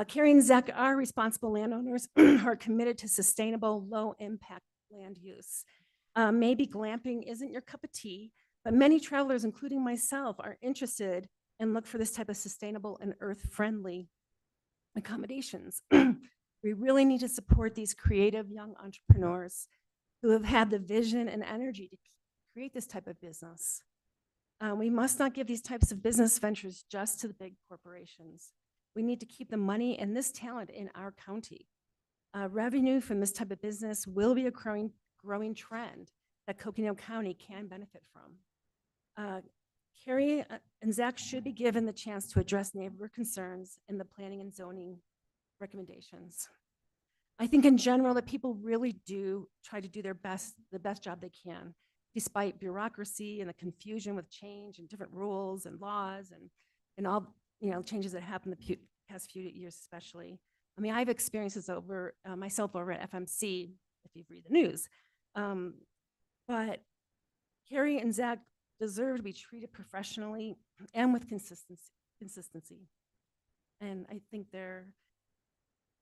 Carrie and Zach are responsible landowners who are committed to sustainable, low impact land use. Maybe glamping isn't your cup of tea, but many travelers, including myself, are interested and look for this type of sustainable and earth-friendly accommodations. We really need to support these creative young entrepreneurs who have had the vision and energy to create this type of business. We must not give these types of business ventures just to the big corporations. We need to keep the money and this talent in our county. Revenue from this type of business will be a growing trend that Coconino County can benefit from. Carrie and Zach should be given the chance to address neighbor concerns in the planning and zoning recommendations. I think in general that people really do try to do the best job they can, despite bureaucracy and the confusion with change and different rules and laws and all changes that happened the past few years, especially. I mean, I've experienced this over myself over at FMC, if you read the news. But Carrie and Zach deserve to be treated professionally and with consistency. And I think their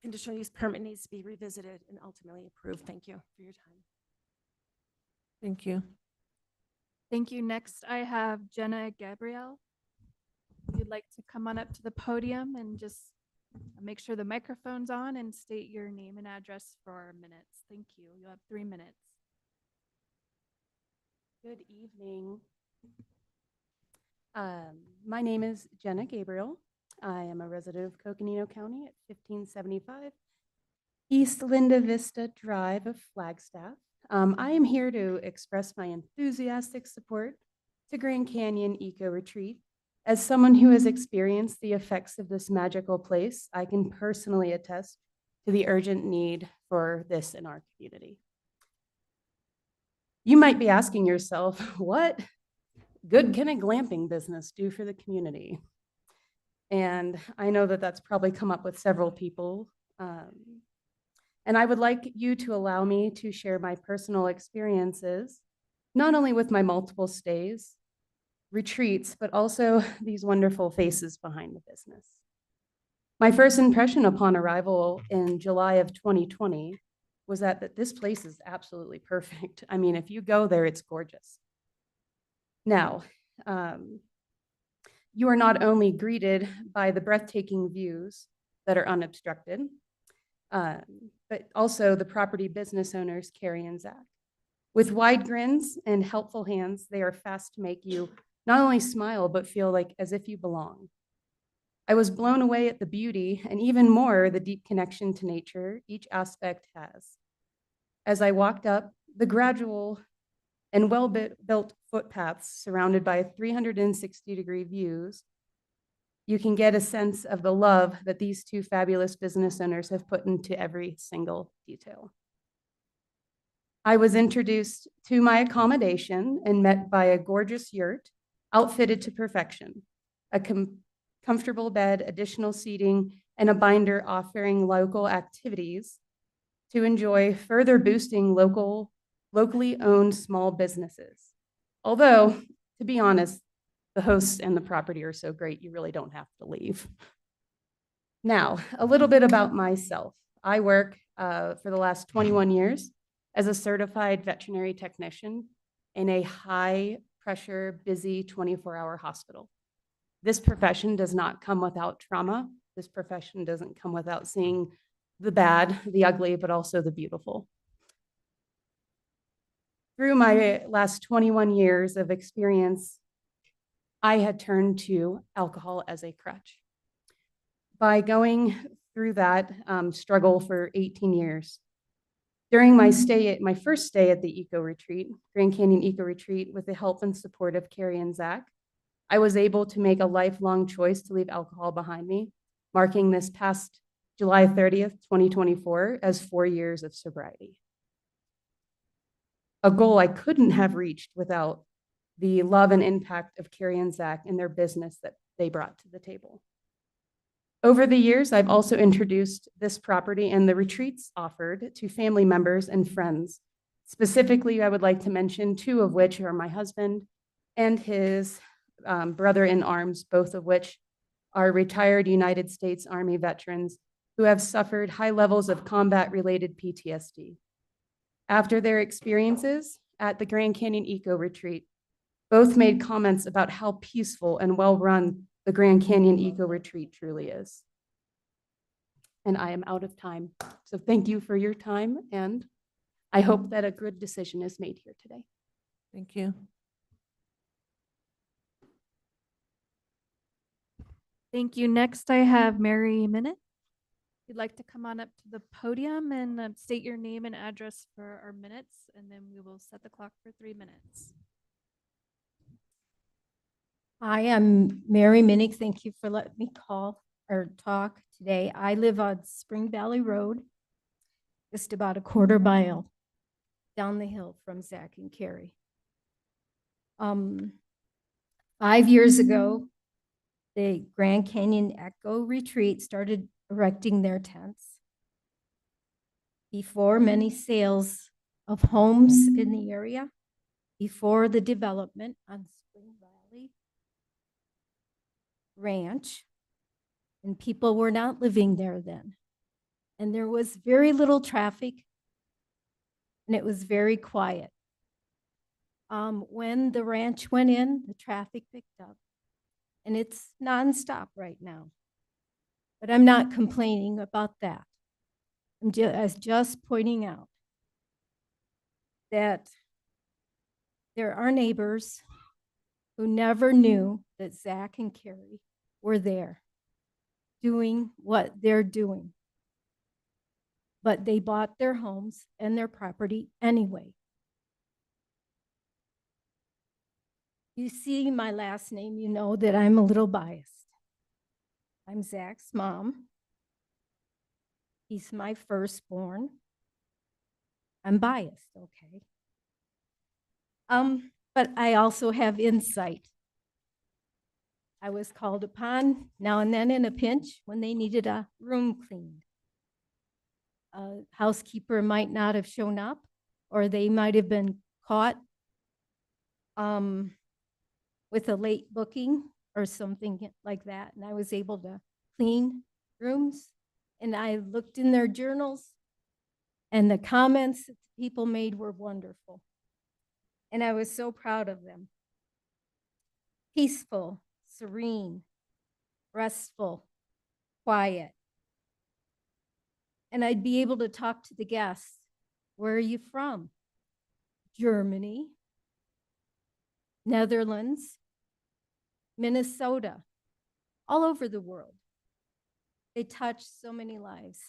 conditional use permit needs to be revisited and ultimately approved. Thank you for your time. Thank you. Thank you. Next, I have Jenna Gabrielle. If you'd like to come on up to the podium and just make sure the microphone's on and state your name and address for our minutes. Thank you. You have 3 minutes. Good evening. My name is Jenna Gabriel. I am a resident of Coconino County at 1575 East Linda Vista Drive of Flagstaff. I am here to express my enthusiastic support to Grand Canyon Eco Retreat. As someone who has experienced the effects of this magical place, I can personally attest to the urgent need for this in our community. You might be asking yourself, what good can a glamping business do for the community? And I know that that's probably come up with several people. And I would like you to allow me to share my personal experiences, not only with my multiple stays, retreats, but also these wonderful faces behind the business. My first impression upon arrival in July of 2020 was that this place is absolutely perfect. I mean, if you go there, it's gorgeous. Now, you are not only greeted by the breathtaking views that are unobstructed, but also the property business owners, Carrie and Zach. With wide grins and helpful hands, they are fast to make you not only smile, but feel like as if you belong. I was blown away at the beauty and even more the deep connection to nature each aspect has. As I walked up the gradual and well-built footpaths surrounded by 360-degree views, you can get a sense of the love that these two fabulous business owners have put into every single detail. I was introduced to my accommodation and met by a gorgeous yurt outfitted to perfection, a comfortable bed, additional seating, and a binder offering local activities to enjoy, further boosting locally owned small businesses. Although, to be honest, the hosts and the property are so great, you really don't have to leave. Now, a little bit about myself. I work for the last 21 years as a certified veterinary technician in a high-pressure, busy 24-hour hospital. This profession does not come without trauma. This profession doesn't come without seeing the bad, the ugly, but also the beautiful. Through my last 21 years of experience, I had turned to alcohol as a crutch. By going through that struggle for 18 years, during my first stay at the Eco Retreat, Grand Canyon Eco Retreat, with the help and support of Carrie and Zach, I was able to make a lifelong choice to leave alcohol behind me, marking this past July 30th, 2024, as 4 years of sobriety. A goal I couldn't have reached without the love and impact of Carrie and Zach and their business that they brought to the table. Over the years, I've also introduced this property and the retreats offered to family members and friends. Specifically, I would like to mention two of which are my husband and his brother in arms, both of which are retired United States Army veterans who have suffered high levels of combat-related PTSD. After their experiences at the Grand Canyon Eco Retreat, both made comments about how peaceful and well-run the Grand Canyon Eco Retreat truly is. And I am out of time. So thank you for your time, and I hope that a good decision is made here today. Thank you. Thank you. Next, I have Mary Minute. If you'd like to come on up to the podium and state your name and address for our minutes, and then we will set the clock for 3 minutes. Hi, I'm Mary Minnick. Thank you for letting me call or talk today. I live on Spring Valley Road, just about a quarter mile down the hill from Zach and Carrie. 5 years ago, the Grand Canyon Eco Retreat started erecting their tents. Before many sales of homes in the area, before the development on Spring Valley Ranch, and people were not living there then. And there was very little traffic, and it was very quiet. When the ranch went in, the traffic picked up, and it's nonstop right now. But I'm not complaining about that. I'm just pointing out that there are neighbors who never knew that Zach and Carrie were there doing what they're doing. But they bought their homes and their property anyway. You see my last name, you know that I'm a little biased. I'm Zach's mom. He's my firstborn. I'm biased, okay? But I also have insight. I was called upon now and then in a pinch when they needed a room cleaned. A housekeeper might not have shown up, or they might have been caught with a late booking or something like that. And I was able to clean rooms. And I looked in their journals, and the comments that people made were wonderful. And I was so proud of them. Peaceful, serene, restful, quiet. And I'd be able to talk to the guests. Where are you from? Germany, Netherlands, Minnesota, all over the world. They touch so many lives.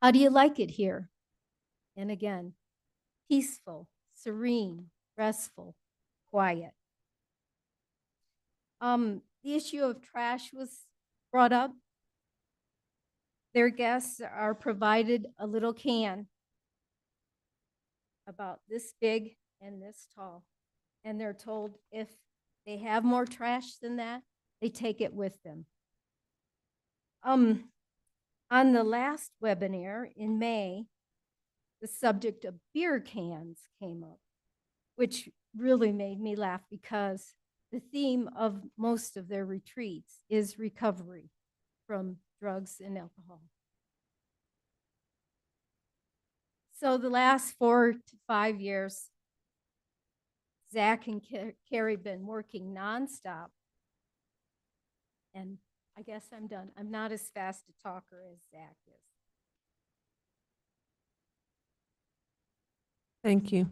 How do you like it here? And again, peaceful, serene, restful, quiet. The issue of trash was brought up. Their guests are provided a little can about this big and this tall. And they're told if they have more trash than that, they take it with them. On the last webinar in May, the subject of beer cans came up, which really made me laugh because the theme of most of their retreats is recovery from drugs and alcohol. So the last 4 to 5 years, Zach and Carrie been working nonstop. And I guess I'm done. I'm not as fast a talker as Zach is. Thank you.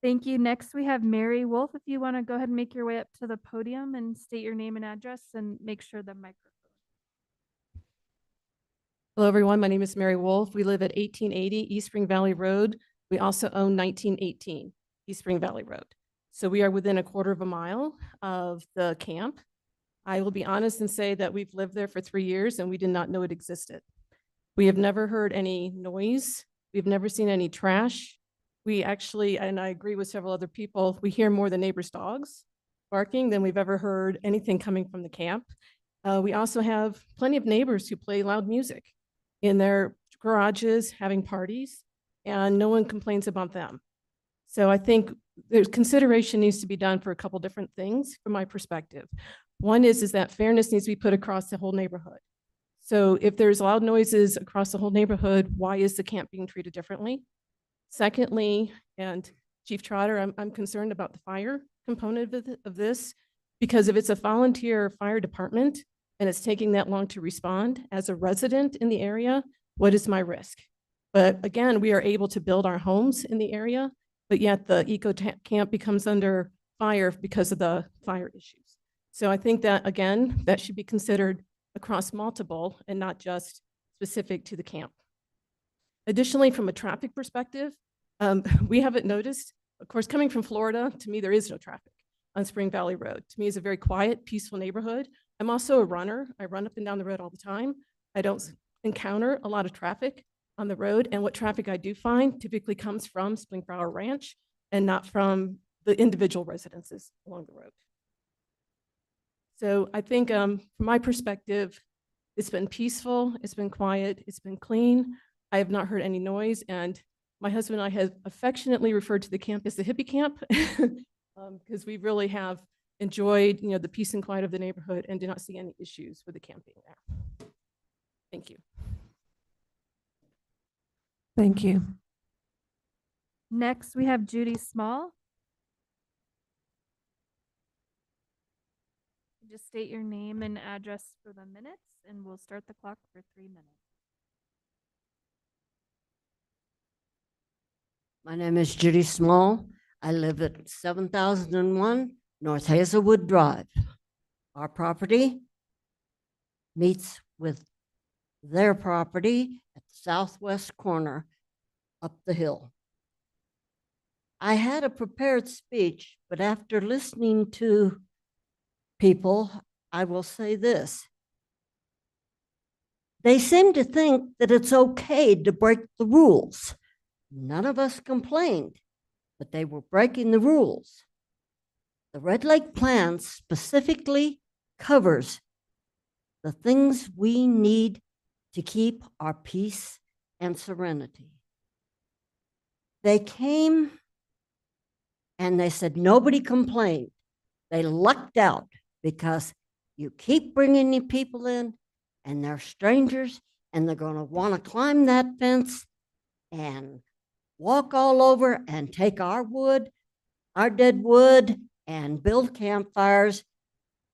Thank you. Next, we have Mary Wolf. If you want to go ahead and make your way up to the podium and state your name and address and make sure the microphone. Hello, everyone. My name is Mary Wolf. We live at 1880 East Spring Valley Road. We also own 1918 East Spring Valley Road. So we are within a quarter of a mile of the camp. I will be honest and say that we've lived there for 3 years and we did not know it existed. We have never heard any noise. We've never seen any trash. We actually, and I agree with several other people, we hear more the neighbors' dogs barking than we've ever heard anything coming from the camp. We also have plenty of neighbors who play loud music in their garages, having parties, and no one complains about them. So I think there's consideration needs to be done for a couple different things from my perspective. One is that fairness needs to be put across the whole neighborhood. So if there's loud noises across the whole neighborhood, why is the camp being treated differently? Secondly, and Chief Trotter, I'm concerned about the fire component of this, because if it's a volunteer fire department and it's taking that long to respond, as a resident in the area, what is my risk? But again, we are able to build our homes in the area, but yet the eco camp becomes under fire because of the fire issues. So I think that, again, that should be considered across multiple and not just specific to the camp. Additionally, from a traffic perspective, we haven't noticed, of course, coming from Florida, to me, there is no traffic on Spring Valley Road. To me, it's a very quiet, peaceful neighborhood. I'm also a runner. I run up and down the road all the time. I don't encounter a lot of traffic on the road. And what traffic I do find typically comes from Spring Valley Ranch and not from the individual residences along the road. So I think from my perspective, it's been peaceful, it's been quiet, it's been clean. I have not heard any noise, and my husband and I have affectionately referred to the camp as the hippie camp because we really have enjoyed, the peace and quiet of the neighborhood and do not see any issues with the camp being there. Thank you. Thank you. Next, we have Judy Small. Just state your name and address for the minutes, and we'll start the clock for 3 minutes. My name is Judy Small. I live at 7001 North Hazelwood Drive. Our property meets with their property at the southwest corner up the hill. I had a prepared speech, but after listening to people, I will say this. They seem to think that it's okay to break the rules. None of us complained, but they were breaking the rules. The Red Lake Plan specifically covers the things we need to keep our peace and serenity. They came and they said nobody complained. They lucked out because you keep bringing new people in and they're strangers and they're going to want to climb that fence and walk all over and take our wood, our dead wood, and build campfires.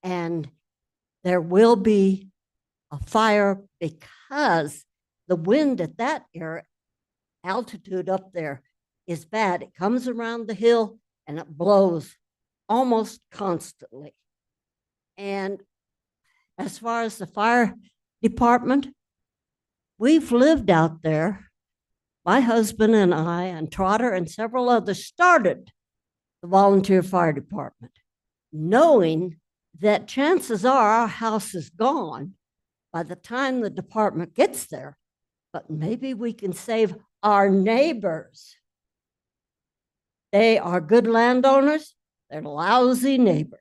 And there will be a fire because the wind at that altitude up there is bad. It comes around the hill and it blows almost constantly. And as far as the fire department, we've lived out there my husband and I and Trotter and several others started the volunteer fire department, knowing that chances are our house is gone by the time the department gets there, but maybe we can save our neighbors. They are good landowners. They're lousy neighbors.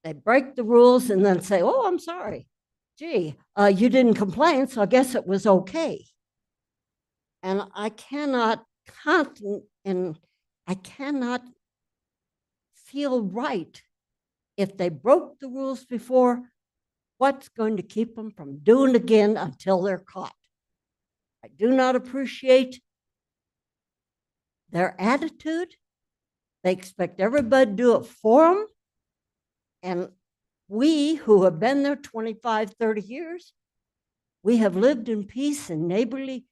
They break the rules and then say, oh, I'm sorry. Gee, you didn't complain, so I guess it was okay. And I cannot feel right if they broke the rules before. What's going to keep them from doing it again until they're caught? I do not appreciate their attitude. They expect everybody to do it for them. And we who have been there 25, 30 years, we have lived in peace and neighborly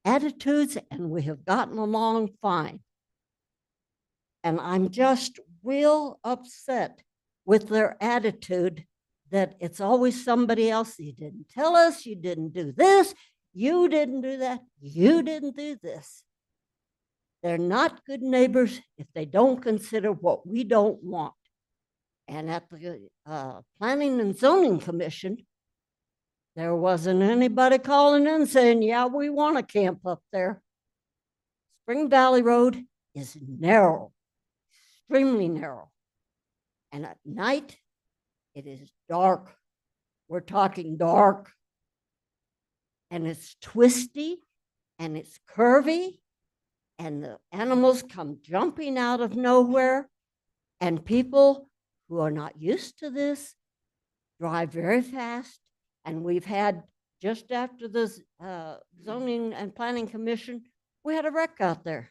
attitudes, and we have gotten along fine. And I'm just real upset with their attitude that it's always somebody else. You didn't tell us, you didn't do this, you didn't do that, you didn't do this. They're not good neighbors if they don't consider what we don't want. And at the Planning and Zoning Commission, there wasn't anybody calling in saying, yeah, we want to camp up there. Spring Valley Road is narrow, extremely narrow. And at night, it is dark. We're talking dark. And it's twisty and it's curvy. And the animals come jumping out of nowhere. And people who are not used to this drive very fast. And we've had, just after the Zoning and Planning Commission, we had a wreck out there.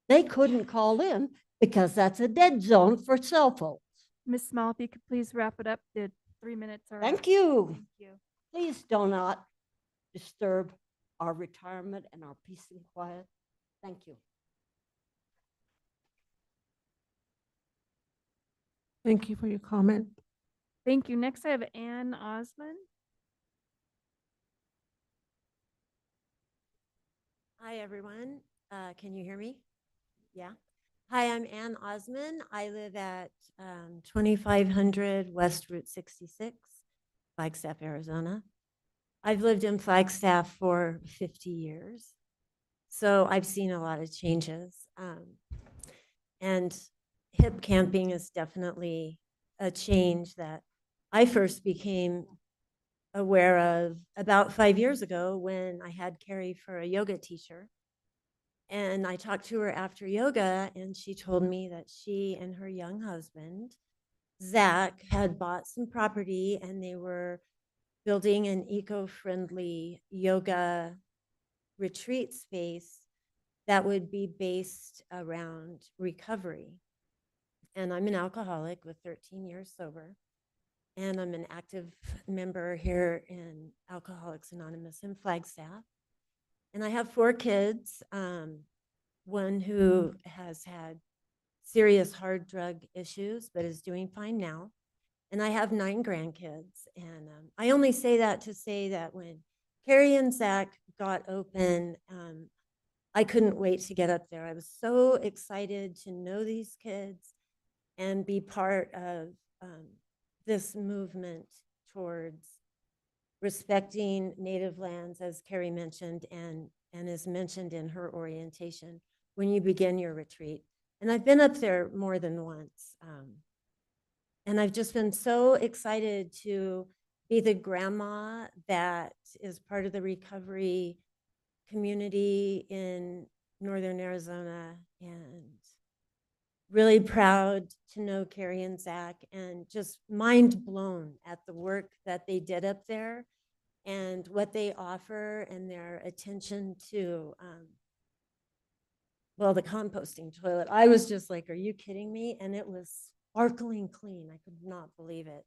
They couldn't call in because that's a dead zone for cell phones. Ms. Small, if you could please wrap it up. The 3 minutes are Thank up. you. Thank you. Please do not disturb our retirement and our peace and quiet. Thank you. Thank you for your comment. Thank you. Next, I have Ann Osman. Hi, everyone. Can you hear me? Yeah. Hi, I'm Ann Osman. I live at 2500 West Route 66, Flagstaff, Arizona. I've lived in Flagstaff for 50 years, so I've seen a lot of changes. And hip camping is definitely a change that I first became aware of about 5 years ago when I had Carrie for a yoga teacher. And I talked to her after yoga, and she told me that she and her young husband, Zach, had bought some property and they were building an eco-friendly yoga retreat space that would be based around recovery. And I'm an alcoholic with 13 years sober. And I'm an active member here in Alcoholics Anonymous in Flagstaff. And I have 4 kids, one who has had serious hard drug issues, but is doing fine now. And I have 9 grandkids. And I only say that to say that when Carrie and Zach got open, I couldn't wait to get up there. I was so excited to know these kids and be part of this movement towards respecting native lands, as Carrie mentioned, and is mentioned in her orientation when you begin your retreat. And I've been up there more than once. And I've just been so excited to be the grandma that is part of the recovery community in Northern Arizona, and really proud to know Carrie and Zach, and just mind blown at the work that they did up there and what they offer and their attention to, well, the composting toilet. I was just like, are you kidding me? And it was sparkling clean. I could not believe it.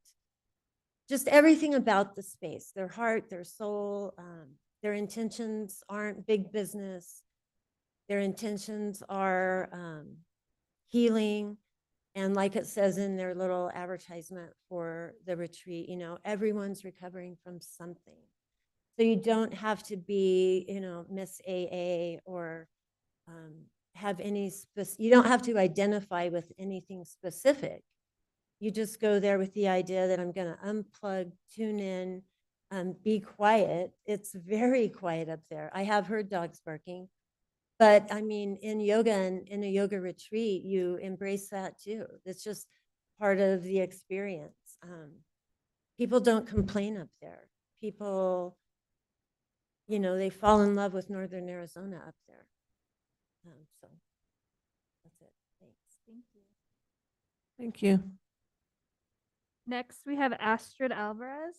Just everything about the space, their heart, their soul, their intentions aren't big business. Their intentions are healing. And like it says in their little advertisement for the retreat, you know, everyone's recovering from something. So you don't have to be, Miss AA or have any, you don't have to identify with anything specific. You just go there with the idea that I'm going to unplug, tune in, be quiet. It's very quiet up there. I have heard dogs barking, but I mean, in yoga and in a yoga retreat, you embrace that too. It's just part of the experience. People don't complain up there. People, they fall in love with Northern Arizona up there. So that's it. Thanks. Thank you. Thank you. Next, we have Astrid Alvarez.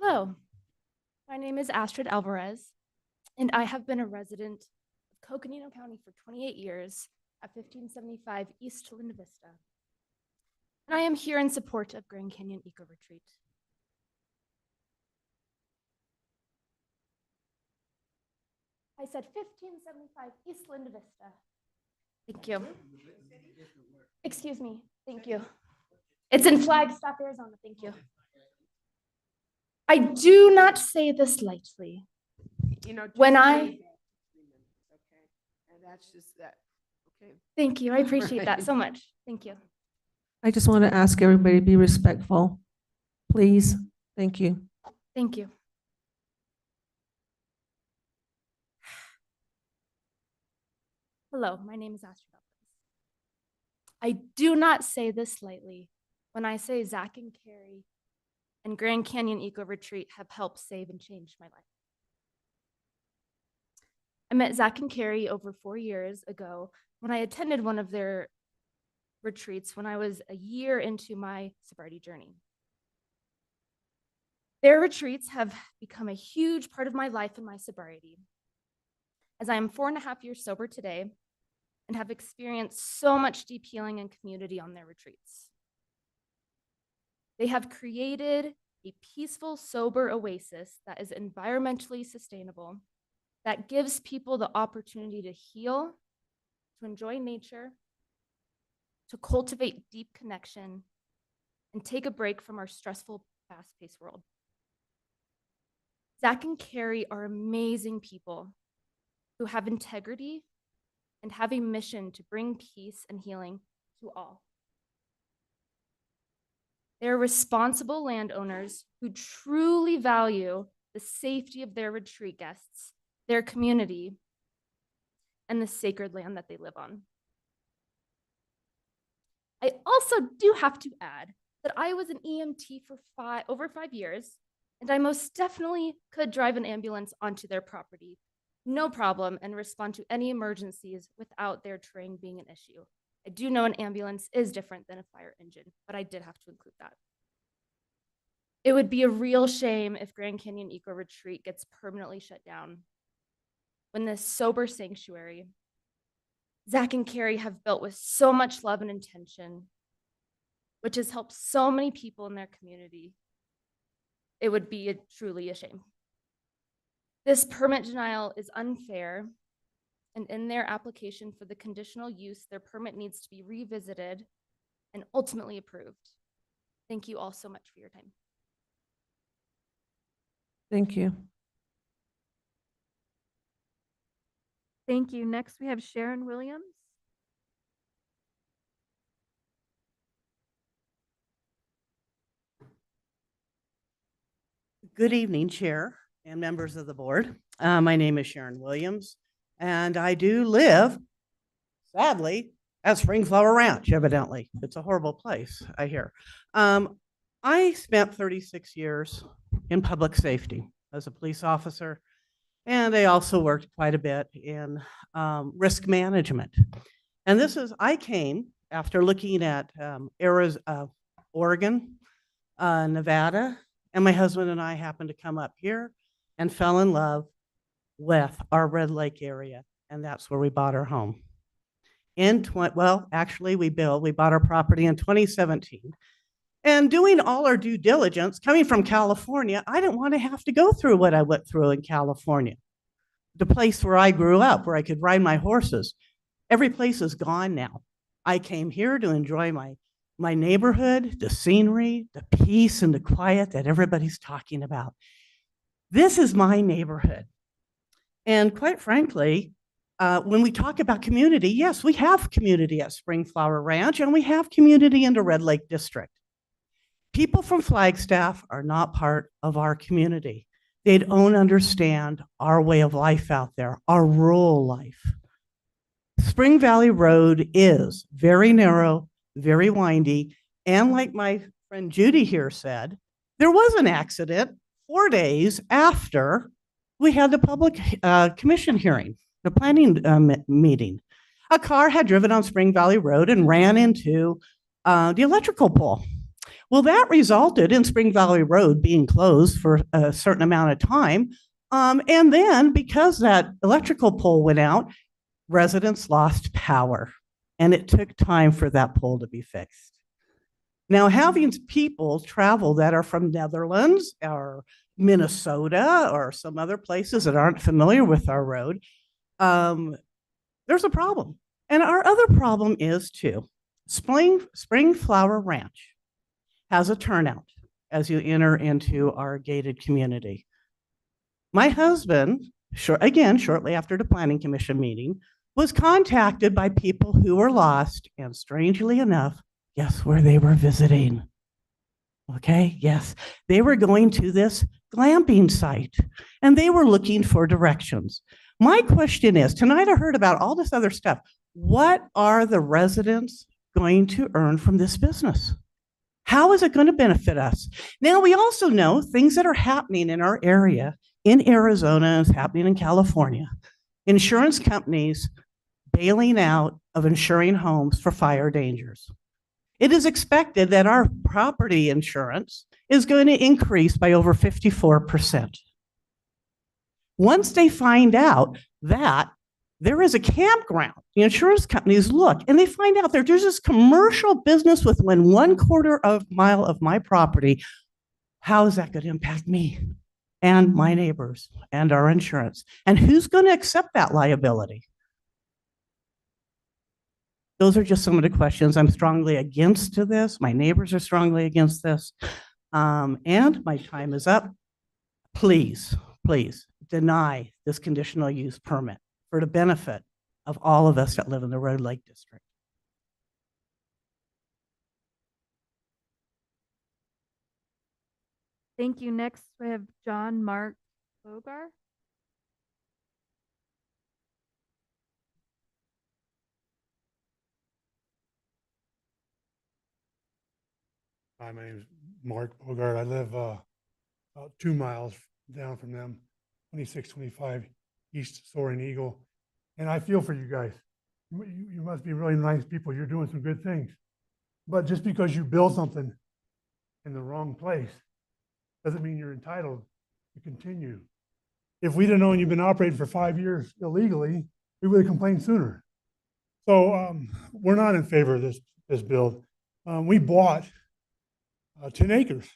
Hello, my name is Astrid Alvarez, and I have been a resident of Coconino County for 28 years at 1575 East Linda Vista. And I am here in support of Grand Canyon Eco Retreat. I said 1575 East Linda Vista. Thank you. Excuse me. Thank you. It's in Flagstaff, Arizona. Thank you. I do not say this lightly. When I, and that's just that. Okay. thank you. I appreciate that so much. Thank you. I just want to ask everybody to be respectful, please. Thank you. Thank you. Hello, my name is Astrid Alvarez. I do not say this lightly when I say Zach and Carrie and Grand Canyon Eco Retreat have helped save and change my life. I met Zach and Carrie over 4 years ago when I attended one of their retreats when I was a year into my sobriety journey. Their retreats have become a huge part of my life and my sobriety, as I am 4.5 years sober today and have experienced so much deep healing and community on their retreats. They have created a peaceful, sober oasis that is environmentally sustainable, that gives people the opportunity to heal, to enjoy nature, to cultivate deep connection, and take a break from our stressful, fast-paced world. Zach and Carrie are amazing people who have integrity and have a mission to bring peace and healing to all. They're responsible landowners who truly value the safety of their retreat guests, their community, and the sacred land that they live on. I also do have to add that I was an EMT for over 5 years, and I most definitely could drive an ambulance onto their property, no problem, and respond to any emergencies without their terrain being an issue. I do know an ambulance is different than a fire engine, but I did have to include that. It would be a real shame if Grand Canyon Eco Retreat gets permanently shut down, when this sober sanctuary Zach and Carrie have built with so much love and intention, which has helped so many people in their community. It would be truly a shame. This permit denial is unfair, and in their application for the conditional use, their permit needs to be revisited and ultimately approved. Thank you all so much for your time. Thank you. Thank you. Next, we have Sharon Williams. Good evening, Chair and members of the board. My name is Sharon Williams, and I do live, sadly, at Springflower Ranch, evidently. It's a horrible place, I hear. I spent 36 years in public safety as a police officer, and I also worked quite a bit in risk management. And I came after looking at Oregon, Nevada, and my husband and I happened to come up here and fell in love with our Red Lake area, and that's where we bought our home. Actually, we bought our property in 2017. And doing all our due diligence, coming from California, I didn't want to have to go through what I went through in California. the place where I grew up, where I could ride my horses. Every place is gone now. I came here to enjoy my neighborhood, the scenery, the peace and the quiet that everybody's talking about. This is my neighborhood. And quite frankly, when we talk about community, yes, we have community at Springflower Ranch and we have community in the Red Lake District. People from Flagstaff are not part of our community. They don't understand our way of life out there, our rural life. Spring Valley Road is very narrow, very windy, and like my friend Judy here said, there was an accident 4 days after we had the public commission hearing, the planning meeting. A car had driven on Spring Valley Road and ran into the electrical pole. Well, that resulted in Spring Valley Road being closed for a certain amount of time. And then because that electrical pole went out, residents lost power, and it took time for that pole to be fixed. Now, having people travel that are from Netherlands or Minnesota or some other places that aren't familiar with our road, there's a problem. And our other problem is too, Springflower Ranch has a turnout as you enter into our gated community. My husband, shortly after the Planning Commission meeting, was contacted by people who were lost, and strangely enough, guess where they were visiting? Okay, yes, they were going to this glamping site, and they were looking for directions. My question is, tonight I heard about all this other stuff. What are the residents going to earn from this business? How is it going to benefit us? Now, we also know things that are happening in our area, in Arizona, is happening in California. Insurance companies bailing out of insuring homes for fire dangers. It is expected that our property insurance is going to increase by over 54%. Once they find out that there is a campground, the insurance companies look and they find out there's this commercial business within 1/4 of mile of my property. How is that going to impact me and my neighbors and our insurance? And who's going to accept that liability? Those are just some of the questions. I'm strongly against to this. My neighbors are strongly against this. And my time is up. Please, please deny this conditional use permit for the benefit of all of us that live in the Red Lake District. Thank you. Next, we have John Mark Bogar. Hi, my name is Mark Bogart. I live about 2 miles down from them, 2625 East Soaring Eagle. And I feel for you guys. You must be really nice people. You're doing some good things. But just because you build something in the wrong place doesn't mean you're entitled to continue. If we'd have known you've been operating for 5 years illegally, we would have complained sooner. So we're not in favor of this build. We bought 10 acres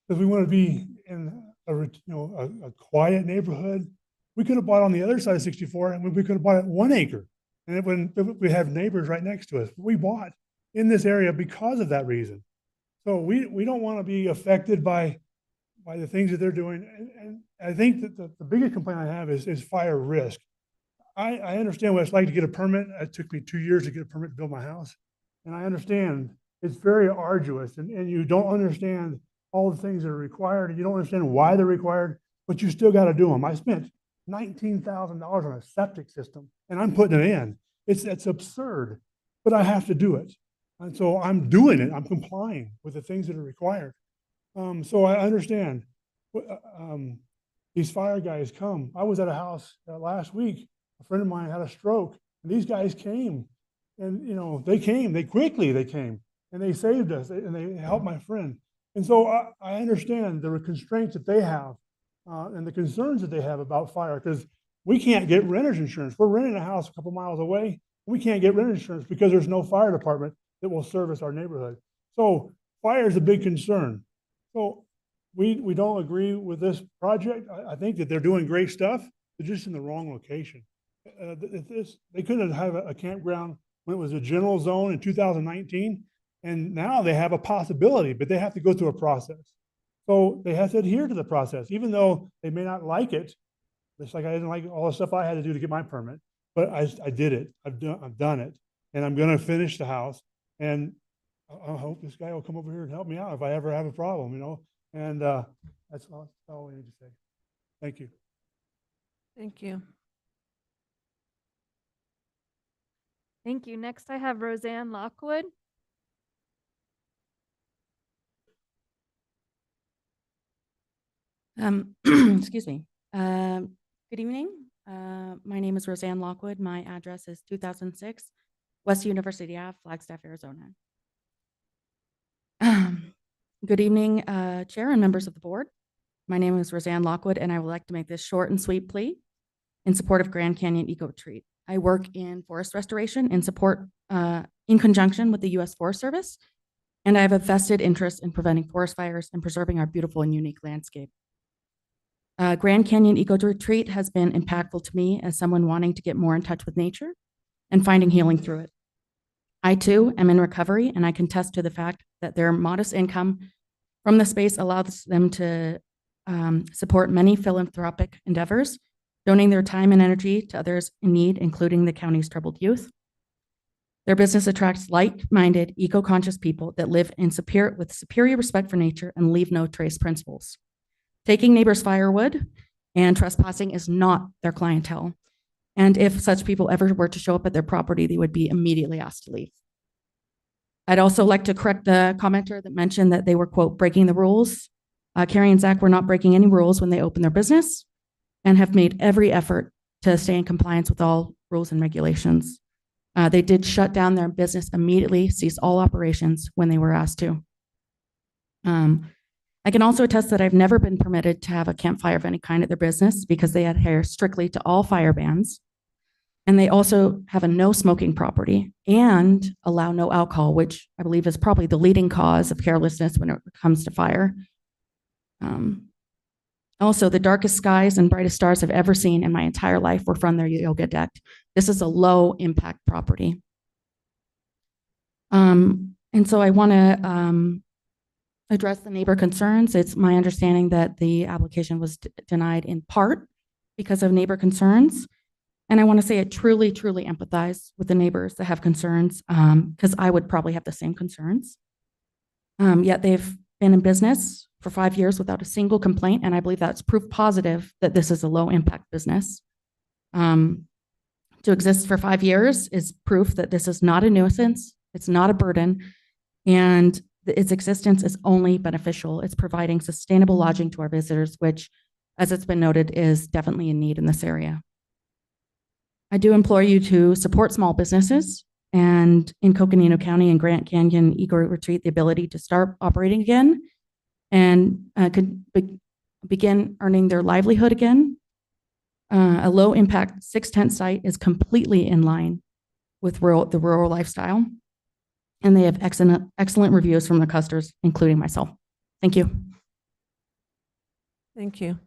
because we want to be in a quiet neighborhood. We could have bought on the other side of 64 and we could have bought it 1 acre and it wouldn't, we have neighbors right next to us. We bought in this area because of that reason. So we don't want to be affected by the things that they're doing. And I think that the biggest complaint I have is fire risk. I understand what it's like to get a permit. It took me 2 years to get a permit to build my house. And I understand it's very arduous and you don't understand all the things that are required and you don't understand why they're required, but you still got to do them. I spent $19,000 on a septic system and I'm putting it in. It's absurd, but I have to do it. And so I'm doing it. I'm complying with the things that are required. So I understand these fire guys come. I was at a house last week. A friend of mine had a stroke and these guys came and, they came and they saved us and they helped my friend. And so I understand the constraints that they have and the concerns that they have about fire because we can't get renter's insurance. We're renting a house a couple miles away. We can't get renter's insurance because there's no fire department that will service our neighborhood. So fire is a big concern. So we don't agree with this project. I think that they're doing great stuff. they're just in the wrong location. They could have a campground when it was a general zone in 2019, and now they have a possibility, but they have to go through a process. So they have to adhere to the process, even though they may not like it. Just like I didn't like all the stuff I had to do to get my permit, but I did it. I've done it, and I'm going to finish the house. And I hope this guy will come over here and help me out if I ever have a problem, you know. And that's all I need to say. Thank you. Thank you. Thank you. Next, I have Roseanne Lockwood. Excuse me. Good evening. My name is Roseanne Lockwood. My address is 2006 West University Ave, Flagstaff, Arizona. Good evening, Chair and members of the board. My name is Roseanne Lockwood, and I would like to make this short and sweet plea in support of Grand Canyon Eco Retreat. I work in forest restoration and support in conjunction with the U.S. Forest Service, and I have a vested interest in preventing forest fires and preserving our beautiful and unique landscape. Grand Canyon Eco Retreat has been impactful to me as someone wanting to get more in touch with nature and finding healing through it. I too am in recovery, and I can attest to the fact that their modest income from the space allows them to support many philanthropic endeavors, donating their time and energy to others in need, including the county's troubled youth. Their business attracts like-minded, eco-conscious people that live in with superior respect for nature and leave no trace principles. Taking neighbors' firewood and trespassing is not their clientele. And if such people ever were to show up at their property, they would be immediately asked to leave. I'd also like to correct the commenter that mentioned that they were, quote, breaking the rules. Carrie and Zach were not breaking any rules when they opened their business and have made every effort to stay in compliance with all rules and regulations. They did shut down their business immediately, cease all operations when they were asked to. I can also attest that I've never been permitted to have a campfire of any kind at their business because they adhere strictly to all fire bans. And they also have a no smoking property and allow no alcohol, which I believe is probably the leading cause of carelessness when it comes to fire. Also, the darkest skies and brightest stars I've ever seen in my entire life were from their yoga deck. This is a low impact property. And so I want to address the neighbor concerns. It's my understanding that the application was denied in part because of neighbor concerns. And I want to say I truly, truly empathize with the neighbors that have concerns because I would probably have the same concerns. Yet they've been in business for 5 years without a single complaint. And I believe that's proof positive that this is a low impact business. To exist for 5 years is proof that this is not a nuisance. It's not a burden. And its existence is only beneficial. It's providing sustainable lodging to our visitors, which, as it's been noted, is definitely in need in this area. I do implore you to support small businesses and in Coconino County and Grand Canyon Eco Retreat, the ability to start operating again and could begin earning their livelihood again. A low impact 6-tent site is completely in line with the rural lifestyle. And they have excellent reviews from the customers, including myself. Thank you. Thank you.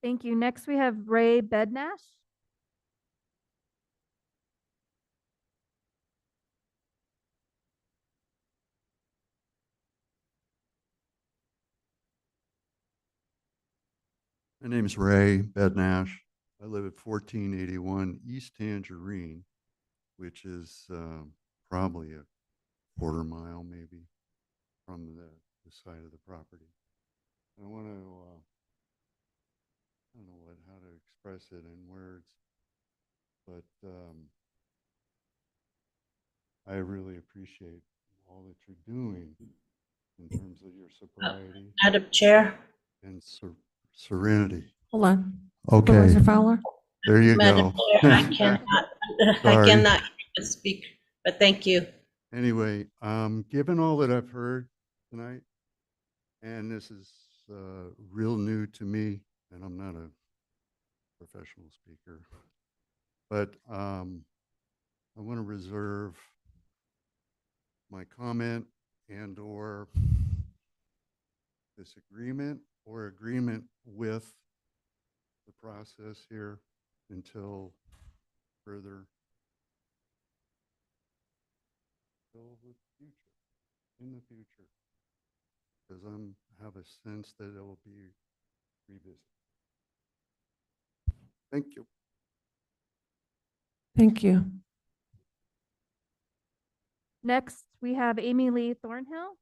Thank you. Next, we have Ray Bednash. My name is Ray Bednash. I live at 1481 East Tangerine, which is probably a quarter mile maybe from the side of the property. I want to, I don't know how to express it in words, but I really appreciate all that you're doing in terms of your sobriety. Madam Chair. And serenity. Hold on. Okay. Supervisor Fowler. There you Madam go. Chair, I cannot speak, but thank you. Anyway, given all that I've heard tonight, and this is real new to me, and I'm not a professional speaker, but I want to reserve my comment and or disagreement or agreement with the process here until further, till the future, in the future, because have a sense that it will be revisited. Thank you. Thank you. Next, we have Amy Lee Thornhill.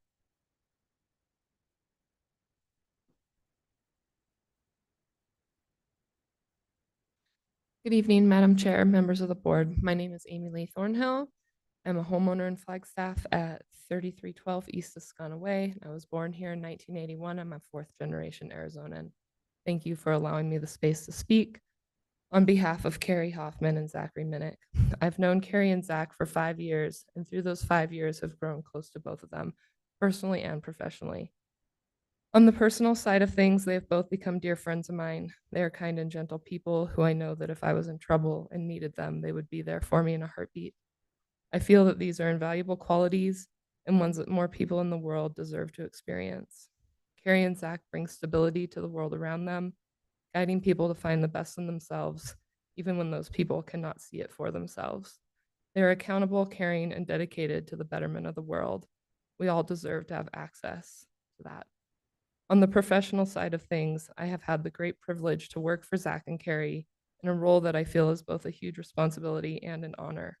Good evening, Madam Chair, members of the board. My name is Amy Lee Thornhill. I'm a homeowner in Flagstaff at 3312 East Toscana Way. I was born here in 1981. I'm a fourth generation Arizonan. Thank you for allowing me the space to speak. On behalf of Carrie Hoffman and Zachary Minnick, I've known Carrie and Zach for 5 years, and through those 5 years have grown close to both of them, personally and professionally. On the personal side of things, they have both become dear friends of mine. They are kind and gentle people who I know that if I was in trouble and needed them, they would be there for me in a heartbeat. I feel that these are invaluable qualities and ones that more people in the world deserve to experience. Carrie and Zach bring stability to the world around them, guiding people to find the best in themselves, even when those people cannot see it for themselves. They are accountable, caring, and dedicated to the betterment of the world. We all deserve to have access to that. On the professional side of things, I have had the great privilege to work for Zach and Carrie in a role that I feel is both a huge responsibility and an honor.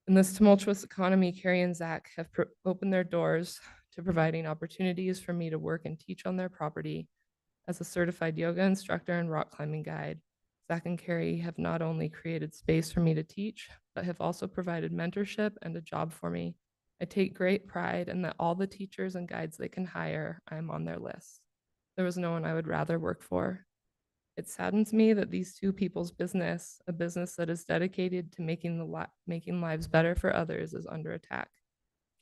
In this tumultuous economy, Carrie and Zach have opened their doors to providing opportunities for me to work and teach on their property. As a certified yoga instructor and rock climbing guide, Zach and Carrie have not only created space for me to teach, but have also provided mentorship and a job for me. I take great pride in that all the teachers and guides they can hire, I am on their list. There was no one I would rather work for. It saddens me that these two people's business, a business that is dedicated to making lives better for others, is under attack.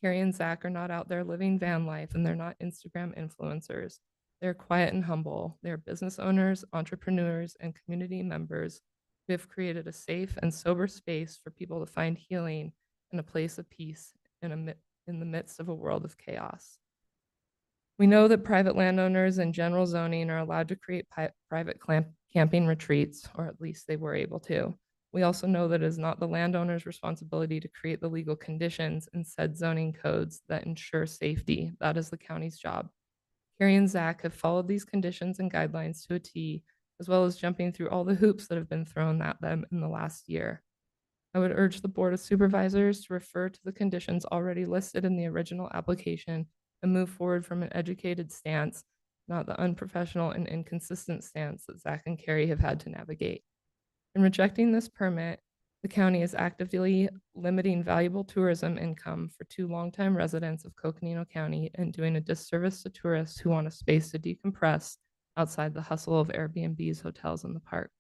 Carrie and Zach are not out there living van life, and they're not Instagram influencers. They're quiet and humble. They're business owners, entrepreneurs, and community members who have created a safe and sober space for people to find healing and a place of peace in the midst of a world of chaos. We know that private landowners and general zoning are allowed to create private camping retreats, or at least they were able to. We also know that it is not the landowner's responsibility to create the legal conditions in said zoning codes that ensure safety. That is the county's job. Carrie and Zach have followed these conditions and guidelines to a T, as well as jumping through all the hoops that have been thrown at them in the last year. I would urge the Board of Supervisors to refer to the conditions already listed in the original application and move forward from an educated stance, not the unprofessional and inconsistent stance that Zach and Carrie have had to navigate. In rejecting this permit, the county is actively limiting valuable tourism income for 2 longtime residents of Coconino County and doing a disservice to tourists who want a space to decompress outside the hustle of Airbnbs, hotels, and the park.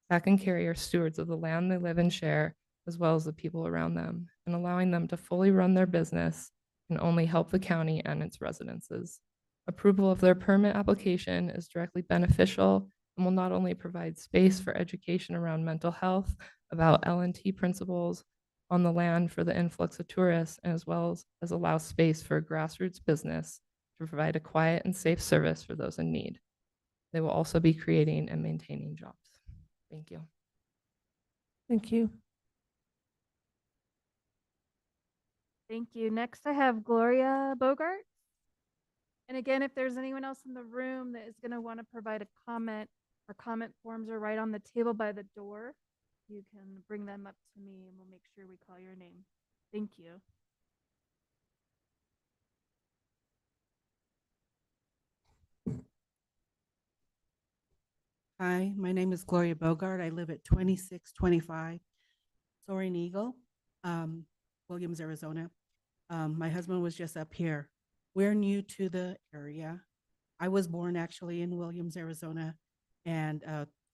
Zach and Carrie are stewards of the land they live and share, as well as the people around them, and allowing them to fully run their business can only help the county and its residences. Approval of their permit application is directly beneficial and will not only provide space for education around mental health, about L&T principles on the land for the influx of tourists, as well as allow space for a grassroots business to provide a quiet and safe service for those in need. They will also be creating and maintaining jobs. Thank you. Thank you. Thank you. Next, I have Gloria Bogart. And again, if there's anyone else in the room that is going to want to provide a comment, our comment forms are right on the table by the door. You can bring them up to me and we'll make sure we call your name. Thank you. Hi, my name is Gloria Bogart. I live at 2625 Soaring Eagle, Williams, Arizona. My husband was just up here. We're new to the area. I was born actually in Williams, Arizona, and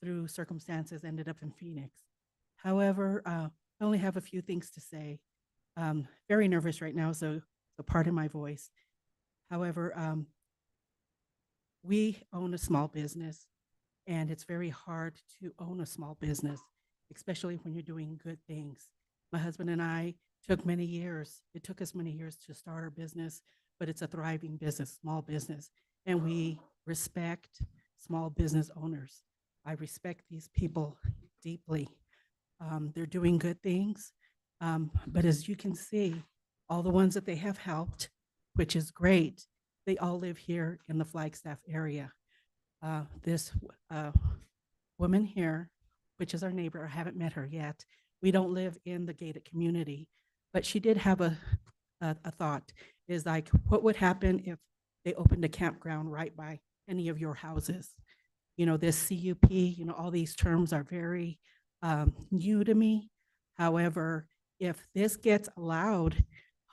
through circumstances ended up in Phoenix. However, I only have a few things to say. Very nervous right now, so pardon my voice. However, we own a small business. And it's very hard to own a small business, especially when you're doing good things. My husband and I took many years. It took us many years to start our business, but it's a thriving business, small business. And we respect small business owners. I respect these people deeply. They're doing good things. But as you can see, all the ones that they have helped, which is great, they all live here in the Flagstaff area. This woman here, which is our neighbor, I haven't met her yet. We don't live in the gated community, but she did have a thought, is like, what would happen if they opened a campground right by any of your houses? You know, this CUP, you know, all these terms are very new to me. However, if this gets allowed,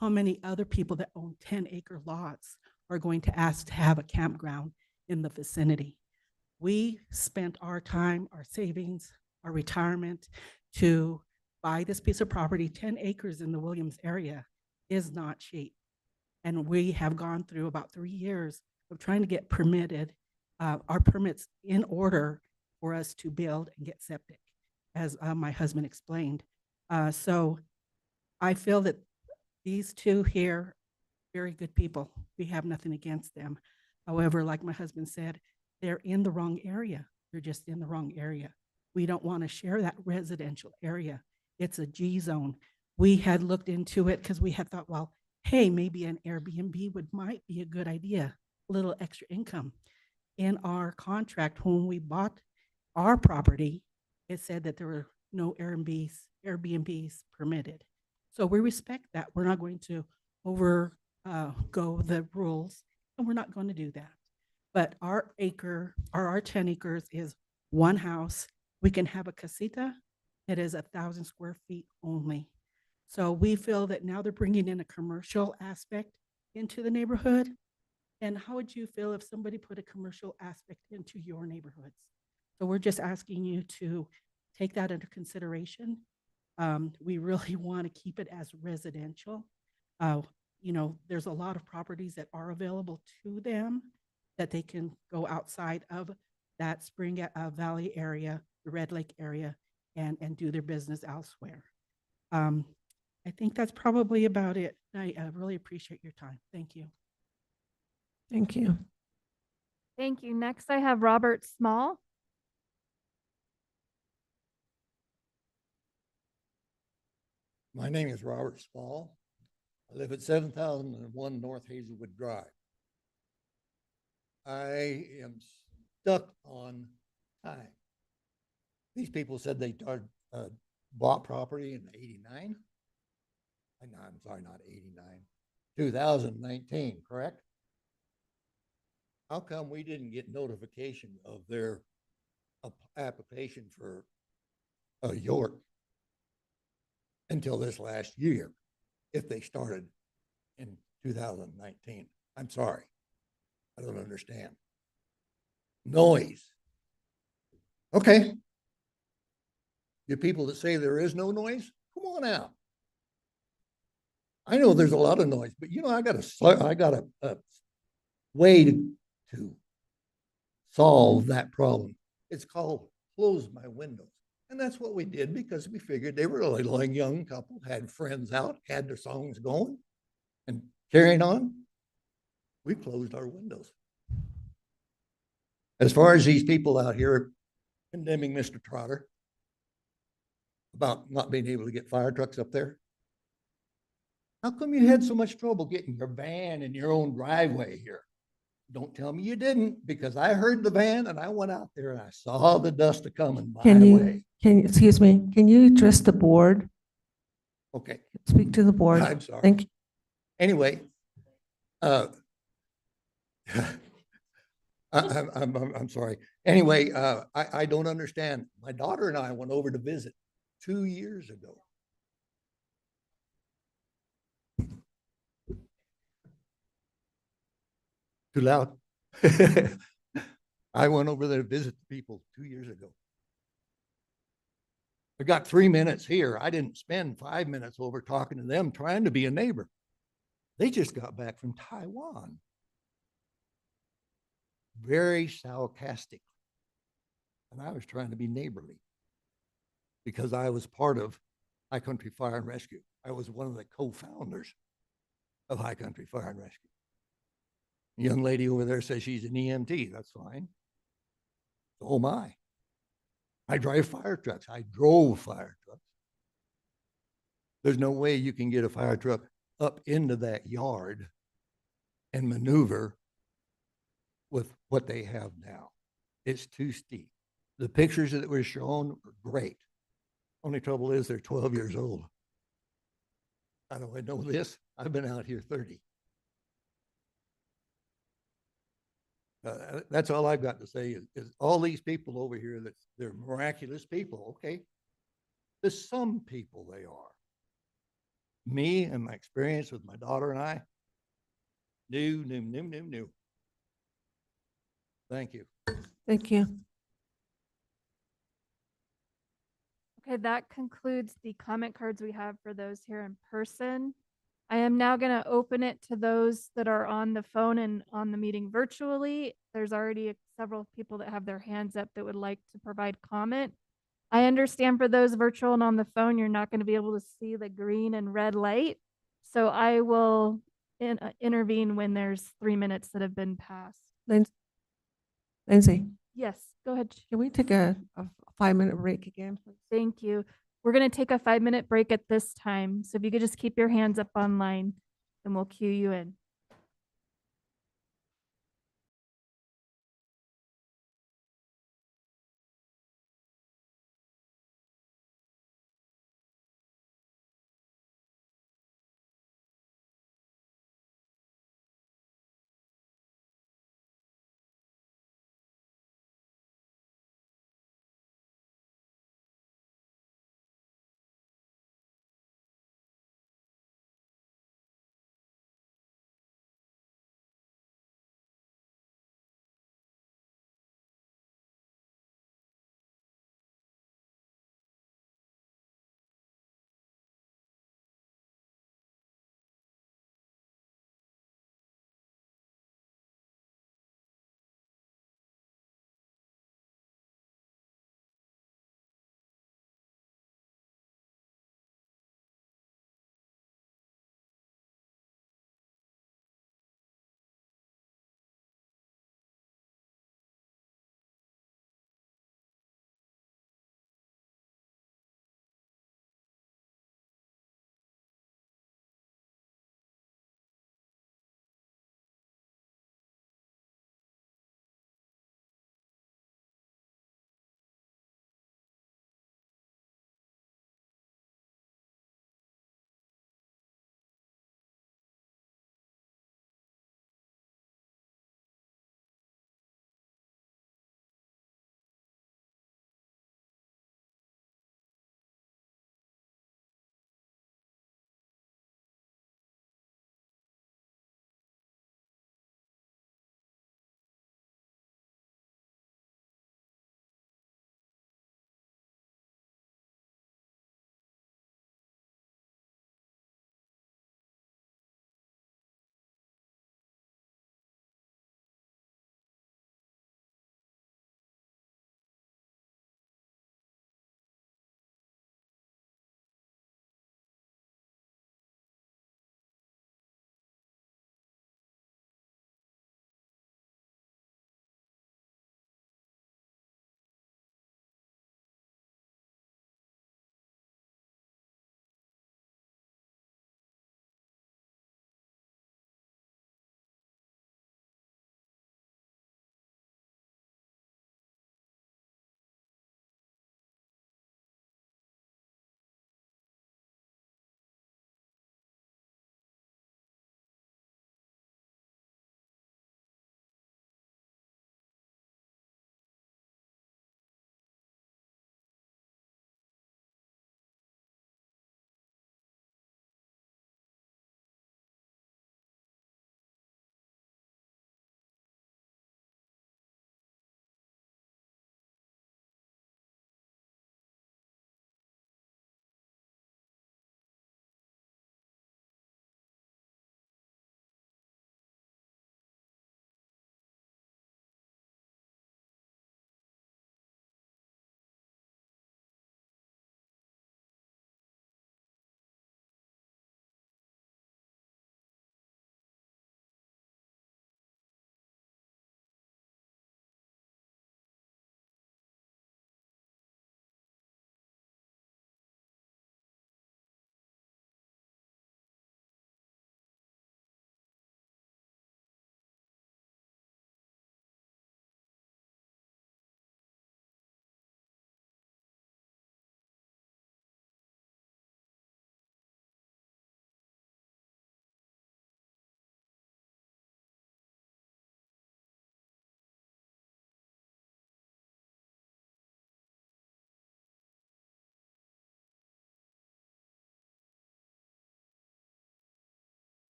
how many other people that own 10-acre lots are going to ask to have a campground in the vicinity? We spent our time, our savings, our retirement to buy this piece of property. 10 acres in the Williams area is not cheap. And we have gone through about 3 years of trying to get permitted, our permits in order for us to build and get septic, as my husband explained. So I feel that these two here, very good people. We have nothing against them. However, like my husband said, they're in the wrong area. They're just in the wrong area. We don't want to share that residential area. It's a G zone. We had looked into it because we had thought, well, hey, maybe an Airbnb might be a good idea, a little extra income. In our contract, when we bought our property, it said that there were no Airbnbs permitted. So we respect that. We're not going to go the rules, and we're not going to do that. But our 10 acres is one house. We can have a casita that is 1,000 square feet only. So we feel that now they're bringing in a commercial aspect into the neighborhood. And how would you feel if somebody put a commercial aspect into your neighborhoods? So we're just asking you to take that under consideration. We really want to keep it as residential. You know, there's a lot of properties that are available to them that they can go outside of that Spring Valley area, the Red Lake area, and do their business elsewhere. I think that's probably about it. I really appreciate your time. Thank you. Thank you. Thank you. Next, I have Robert Small. My name is Robert Small. I live at 7001 North Hazelwood Drive. I am stuck on time. These people said they bought property in 89. I'm sorry, not 89, 2019, correct? How come we didn't get notification of their application for York until this last year, if they started in 2019? I'm sorry, I don't understand. Noise. Okay. You people that say there is no noise, come on out. I know there's a lot of noise, but you know, I got a way to solve that problem. It's called close my windows. And that's what we did because we figured they were a little young couple, had friends out, had their songs going and carrying on. We closed our windows. As far as these people out here condemning Mr. Trotter about not being able to get fire trucks up there, how come you had so much trouble getting your van in your own driveway here? Don't tell me you didn't, because I heard the van and I went out there and I saw the dust coming my way. Excuse me, can you address the board? Okay. Speak to the board. I'm sorry. Thank you. Anyway, I'm sorry. Anyway, I don't understand. My daughter and I went over to visit 2 years ago. Too loud. I went over there to visit the people 2 years ago. I got 3 minutes here. I didn't spend 5 minutes over talking to them, trying to be a neighbor. They just got back from Taiwan. Very sarcastic. And I was trying to be neighborly because I was part of High Country Fire and Rescue. I was one of the co-founders of High Country Fire and Rescue. The young lady over there says she's an EMT. That's fine. So am I. I drive fire trucks. I drove fire trucks. There's no way you can get a fire truck up into that yard and maneuver with what they have now. It's too steep. The pictures that were shown were great. Only trouble is they're 12 years old. How do I know this? I've been out here 30. That's all I've got to say is all these people over here that they're miraculous people. Okay. To some people they are. Me and my experience with my daughter and I, no. Thank you. Thank you. Okay, that concludes the comment cards we have for those here in person. I am now going to open it to those that are on the phone and on the meeting virtually. There's already several people that have their hands up that would like to provide comment. I understand for those virtual and on the phone, you're not going to be able to see the green and red light. So I will intervene when there's 3 minutes that have been passed. Lindsay, Yes, go ahead. can we take a 5-minute break again, please? Thank you. We're going to take a 5-minute break at this time. So if you could just keep your hands up online and we'll cue you in.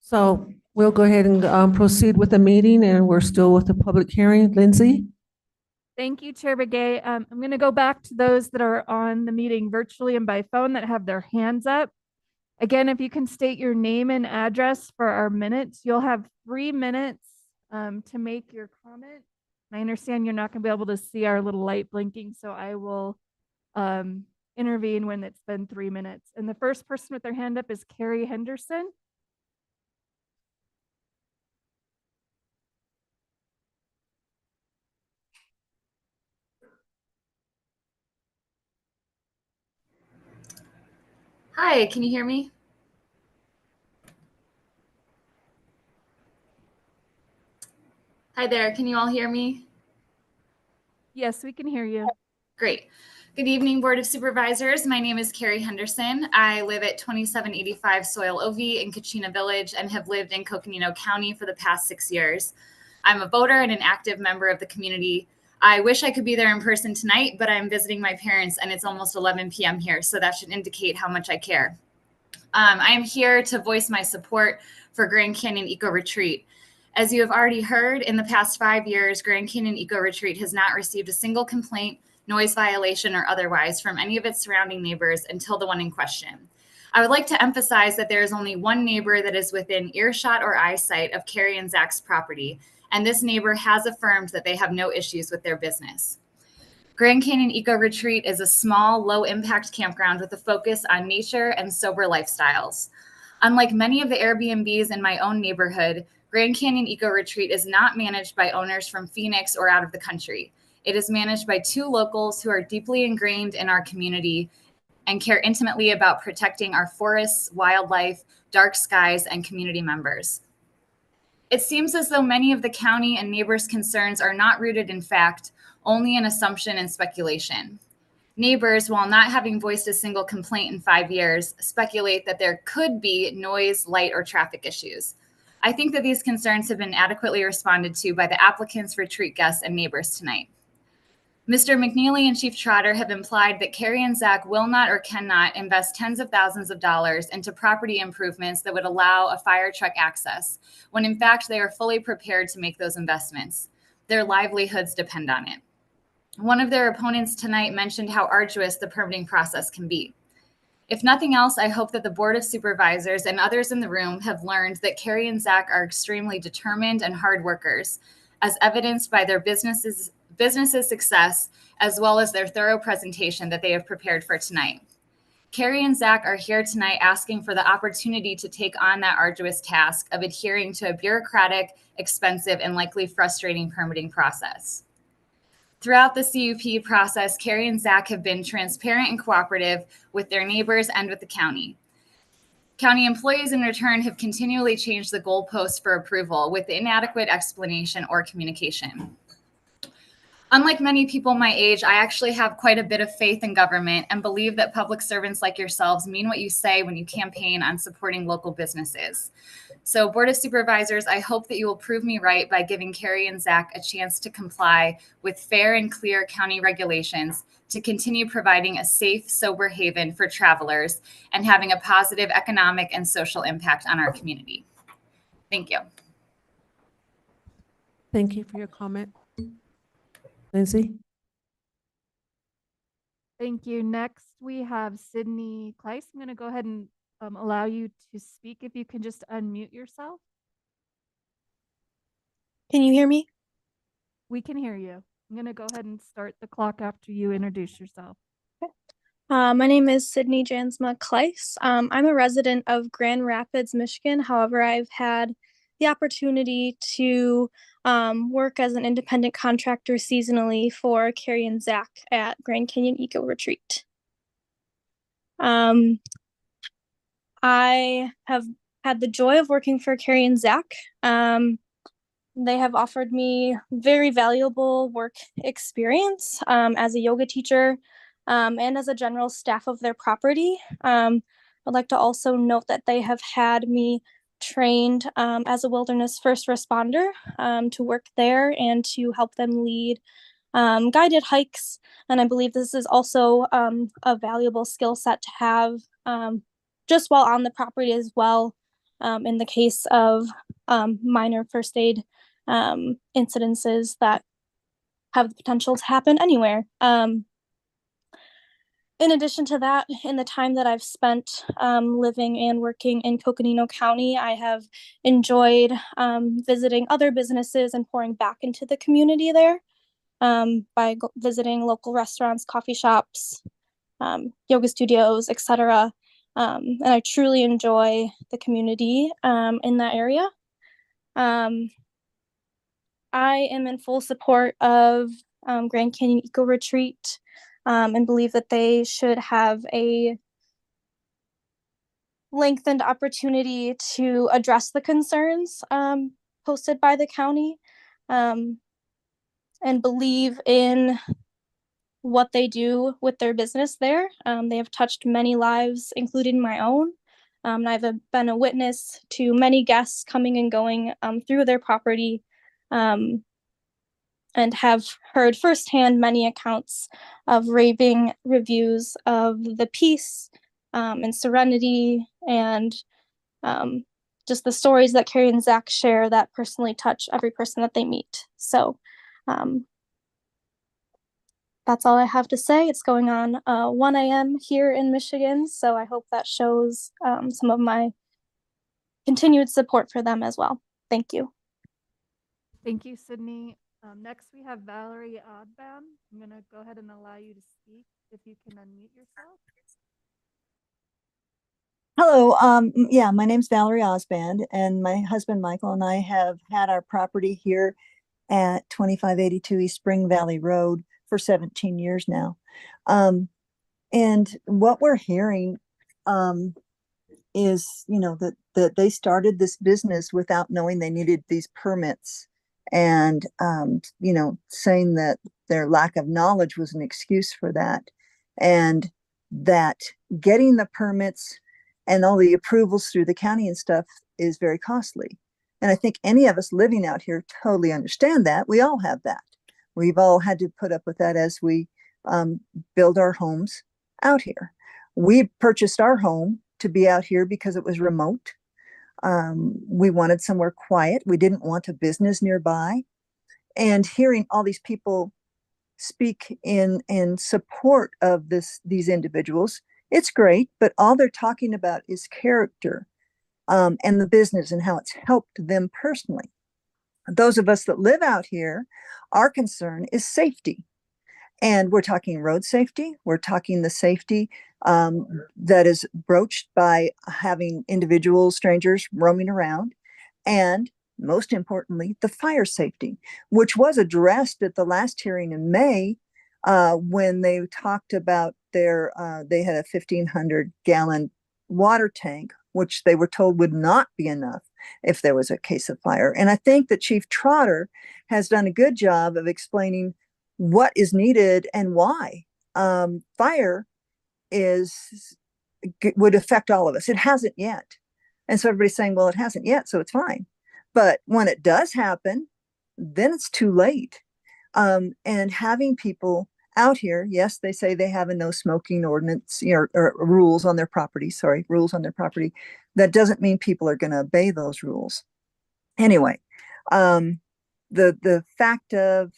So we'll go ahead and proceed with the meeting, and we're still with the public hearing. Lindsay? Thank you, Chair Begay. I'm going to go back to those that are on the meeting virtually and by phone that have their hands up. Again, if you can state your name and address for our minutes, you'll have 3 minutes to make your comment. I understand you're not going to be able to see our little light blinking, so I will intervene when it's been 3 minutes. And the first person with their hand up is Carrie Henderson. Hi, can you hear me? Hi there, can you all hear me? Yes, we can hear you. Great. Good evening, Board of Supervisors. My name is Carrie Henderson. I live at 2785 Soil Ovie in Kachina Village and have lived in Coconino County for the past 6 years. I'm a voter and an active member of the community. I wish I could be there in person tonight, but I'm visiting my parents and it's almost 11 p.m. here, so that should indicate how much I care. I am here to voice my support for Grand Canyon Eco Retreat. As you have already heard, in the past 5 years, Grand Canyon Eco Retreat has not received a single complaint, noise violation, or otherwise from any of its surrounding neighbors until the one in question. I would like to emphasize that there is only one neighbor that is within earshot or eyesight of Carrie and Zach's property, and this neighbor has affirmed that they have no issues with their business. Grand Canyon Eco Retreat is a small, low-impact campground with a focus on nature and sober lifestyles. Unlike many of the Airbnbs in my own neighborhood, Grand Canyon Eco Retreat is not managed by owners from Phoenix or out of the country. It is managed by 2 locals who are deeply ingrained in our community and care intimately about protecting our forests, wildlife, dark skies, and community members. It seems as though many of the county and neighbors' concerns are not rooted in fact, only in assumption and speculation. Neighbors, while not having voiced a single complaint in 5 years, speculate that there could be noise, light, or traffic issues. I think that these concerns have been adequately responded to by the applicants, retreat guests, and neighbors tonight. Mr. McNeely and Chief Trotter have implied that Carrie and Zach will not or cannot invest tens of thousands of dollars into property improvements that would allow a fire truck access, when in fact they are fully prepared to make those investments. Their livelihoods depend on it. One of their opponents tonight mentioned how arduous the permitting process can be. If nothing else, I hope that the Board of Supervisors and others in the room have learned that Carrie and Zach are extremely determined and hard workers, as evidenced by their business's success, as well as their thorough presentation that they have prepared for tonight. Carrie and Zach are here tonight asking for the opportunity to take on that arduous task of adhering to a bureaucratic, expensive, and likely frustrating permitting process. Throughout the CUP process, Carrie and Zach have been transparent and cooperative with their neighbors and with the county. County employees in return have continually changed the goalposts for approval with inadequate explanation or communication. Unlike many people my age, I actually have quite a bit of faith in government and believe that public servants like yourselves mean what you say when you campaign on supporting local businesses. So, Board of Supervisors, I hope that you will prove me right by giving Carrie and Zach a chance to comply with fair and clear county regulations to continue providing a safe, sober haven for travelers and having a positive economic and social impact on our community. Thank you. Thank you for your comment. Lindsay? Thank you. Next, we have Sydney Kleiss. I'm going to go ahead and allow you to speak. If you can just unmute yourself. Can you hear me? We can hear you. I'm going to go ahead and start the clock after you introduce yourself. My name is Sydney Jansma Kleiss. I'm a resident of Grand Rapids, Michigan. However, I've had the opportunity to work as an independent contractor seasonally for Carrie and Zach at Grand Canyon Eco Retreat. I have had the joy of working for Carrie and Zach. They have offered me very valuable work experience as a yoga teacher and as a general staff of their property. I'd like to also note that they have had me trained as a wilderness first responder to work there and to help them lead guided hikes. And I believe this is also a valuable skill set to have just while on the property as well, in the case of minor first aid incidences that have the potential to happen anywhere. In addition to that, in the time that I've spent living and working in Coconino County, I have enjoyed visiting other businesses and pouring back into the community there by visiting local restaurants, coffee shops, yoga studios, etc. And I truly enjoy the community in that area. I am in full support of Grand Canyon Eco Retreat and believe that they should have a lengthened opportunity to address the concerns posted by the county and believe in what they do with their business there. They have touched many lives, including my own. And I've been a witness to many guests coming and going through their property and have heard firsthand many accounts of raving reviews of the peace and serenity and just the stories that Carrie and Zach share that personally touch every person that they meet. So that's all I have to say. It's going on 1 a.m. here in Michigan, so I hope that shows some of my continued support for them as well. Thank you. Thank you, Sydney. Next, we have Valerie Oddbam. I'm going to go ahead and allow you to speak if you can unmute yourself. Hello, yeah, my name's Valerie Osband, and my husband Michael and I have had our property here at 2582 East Spring Valley Road for 17 years now. And what we're hearing is, you know, that they started this business without knowing they needed these permits, and you know, saying that their lack of knowledge was an excuse for that, and that getting the permits and all the approvals through the county and stuff is very costly. And I think any of us living out here totally understand that. We all have that. We've all had to put up with that as we build our homes out here. We purchased our home to be out here because it was remote. We wanted somewhere quiet. We didn't want a business nearby. And hearing all these people speak in support of these individuals, it's great, but all they're talking about is character and the business and how it's helped them personally. Those of us that live out here, our concern is safety. And we're talking road safety. We're talking the safety that is broached by having individuals, strangers roaming around. And most importantly, the fire safety, which was addressed at the last hearing in May when they talked about they had a 1,500-gallon water tank, which they were told would not be enough if there was a case of fire. And I think that Chief Trotter has done a good job of explaining what is needed and why. Fire would affect all of us. It hasn't yet. And so everybody's saying, well, it hasn't yet, so it's fine. But when it does happen, then it's too late. And having people out here, yes, they say they have a no smoking ordinance, or rules on their property. Sorry, rules on their property. That doesn't mean people are going to obey those rules. Anyway, the fact of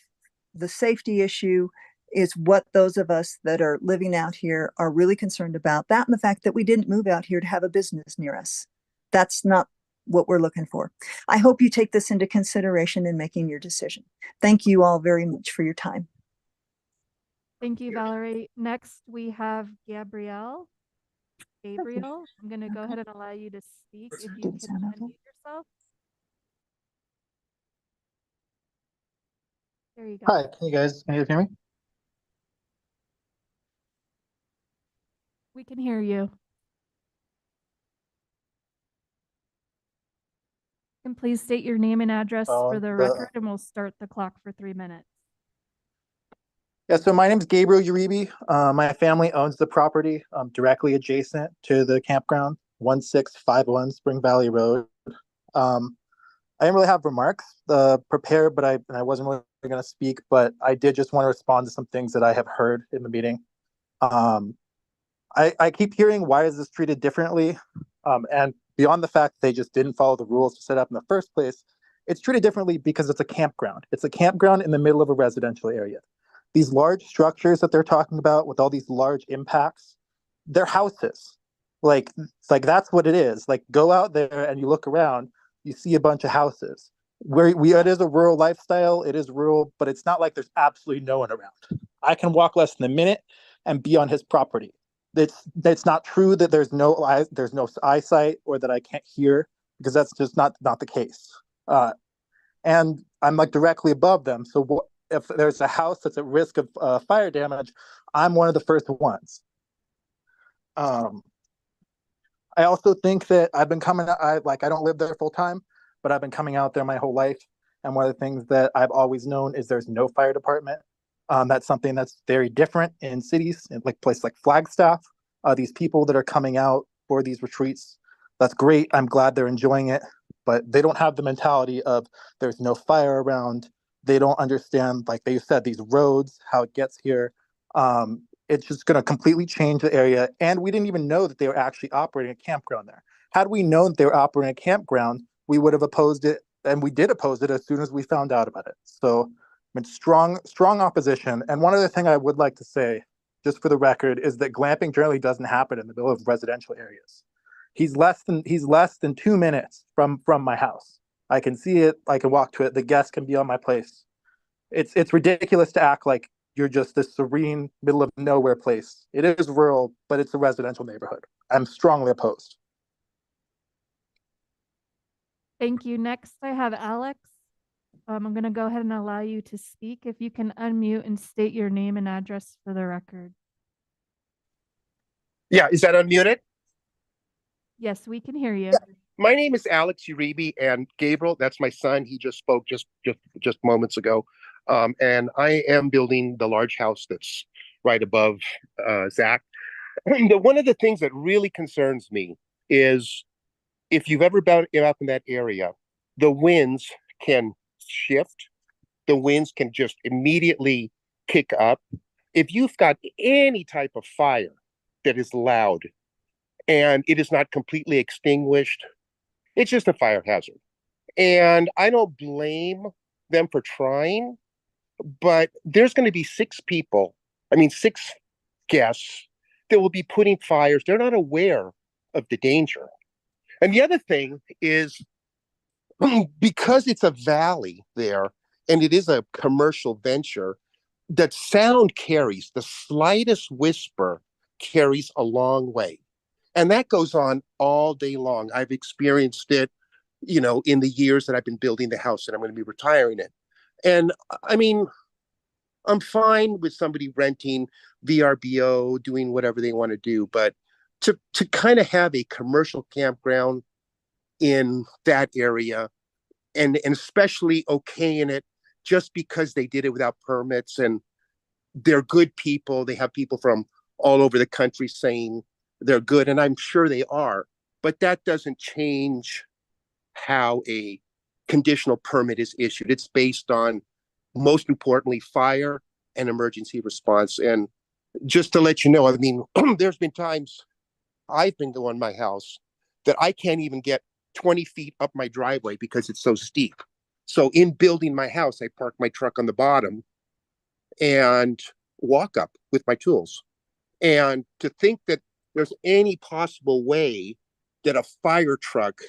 the safety issue is what those of us that are living out here are really concerned about. That and the fact that we didn't move out here to have a business near us. That's not what we're looking for. I hope you take this into consideration in making your decision. Thank you all very much for your time. Thank you, Valerie. Next, we have Gabrielle. Gabriel, I'm going to go ahead and allow you to speak if you can unmute yourself. There you go. Hi, can you guys hear me? We can hear you. And please state your name and address for the record, and we'll start the clock for 3 minutes. Yeah, so my name is Gabriel Uribe. My family owns the property directly adjacent to the campground, 1651 Spring Valley Road. I didn't really have remarks prepared, but I wasn't really going to speak, but I did just want to respond to some things that I have heard in the meeting. I keep hearing, why is this treated differently? And beyond the fact they just didn't follow the rules to set up in the first place, it's treated differently because it's a campground. It's a campground in the middle of a residential area. These large structures that they're talking about with all these large impacts, they're houses. Like that's what it is. Like, go out there and you look around, you see a bunch of houses. It is a rural lifestyle, it is rural, but it's not like there's absolutely no one around. I can walk less than a minute and be on his property. It's not true that there's no eyesight or that I can't hear, because that's just not the case. And I'm like directly above them. So if there's a house that's at risk of fire damage, I'm one of the first ones. I also think that I've been coming. I don't live there full time, but I've been coming out there my whole life. And one of the things that I've always known is there's no fire department. That's something that's very different in cities, in like places like Flagstaff. These people that are coming out for these retreats, that's great. I'm glad they're enjoying it, but they don't have the mentality of there's no fire around. They don't understand, like they said, these roads, how it gets here. It's just going to completely change the area. And we didn't even know that they were actually operating a campground there. Had we known that they were operating a campground, we would have opposed it, and we did oppose it as soon as we found out about it. So, I mean, strong opposition. And one other thing I would like to say, just for the record, is that glamping generally doesn't happen in the middle of residential areas. He's less than 2 minutes from my house. I can see it. I can walk to it. The guests can be on my place. It's ridiculous to act like you're just this serene middle of nowhere place. It is rural, but it's a residential neighborhood. I'm strongly opposed. Thank you. Next, I have Alex. I'm going to go ahead and allow you to speak. If you can unmute and state your name and address for the record. Yeah, is that unmuted? Yes, we can hear you. My name is Alex Uribe, and Gabriel, that's my son. He just spoke just moments ago. And I am building the large house that's right above Zach. One of the things that really concerns me is, if you've ever been up in that area, the winds can shift. The winds can just immediately kick up. If you've got any type of fire that is loud and it is not completely extinguished, it's just a fire hazard. And I don't blame them for trying, but there's going to be 6 guests that will be putting fires. They're not aware of the danger. And the other thing is, because it's a valley there and it is a commercial venture, that sound carries, the slightest whisper carries a long way. And that goes on all day long. I've experienced it, in the years that I've been building the house, and I'm going to be retiring it. And I mean, I'm fine with somebody renting VRBO, doing whatever they want to do, but to kind of have a commercial campground in that area, and especially okaying it just because they did it without permits, and they're good people. They have people from all over the country saying they're good, and I'm sure they are, but that doesn't change how a conditional permit is issued. It's based on, most importantly, fire and emergency response. And just to let you know, I mean, there's been times I've been going my house that I can't even get 20 feet up my driveway because it's so steep. So in building my house, I park my truck on the bottom and walk up with my tools. And to think that there's any possible way that a fire truck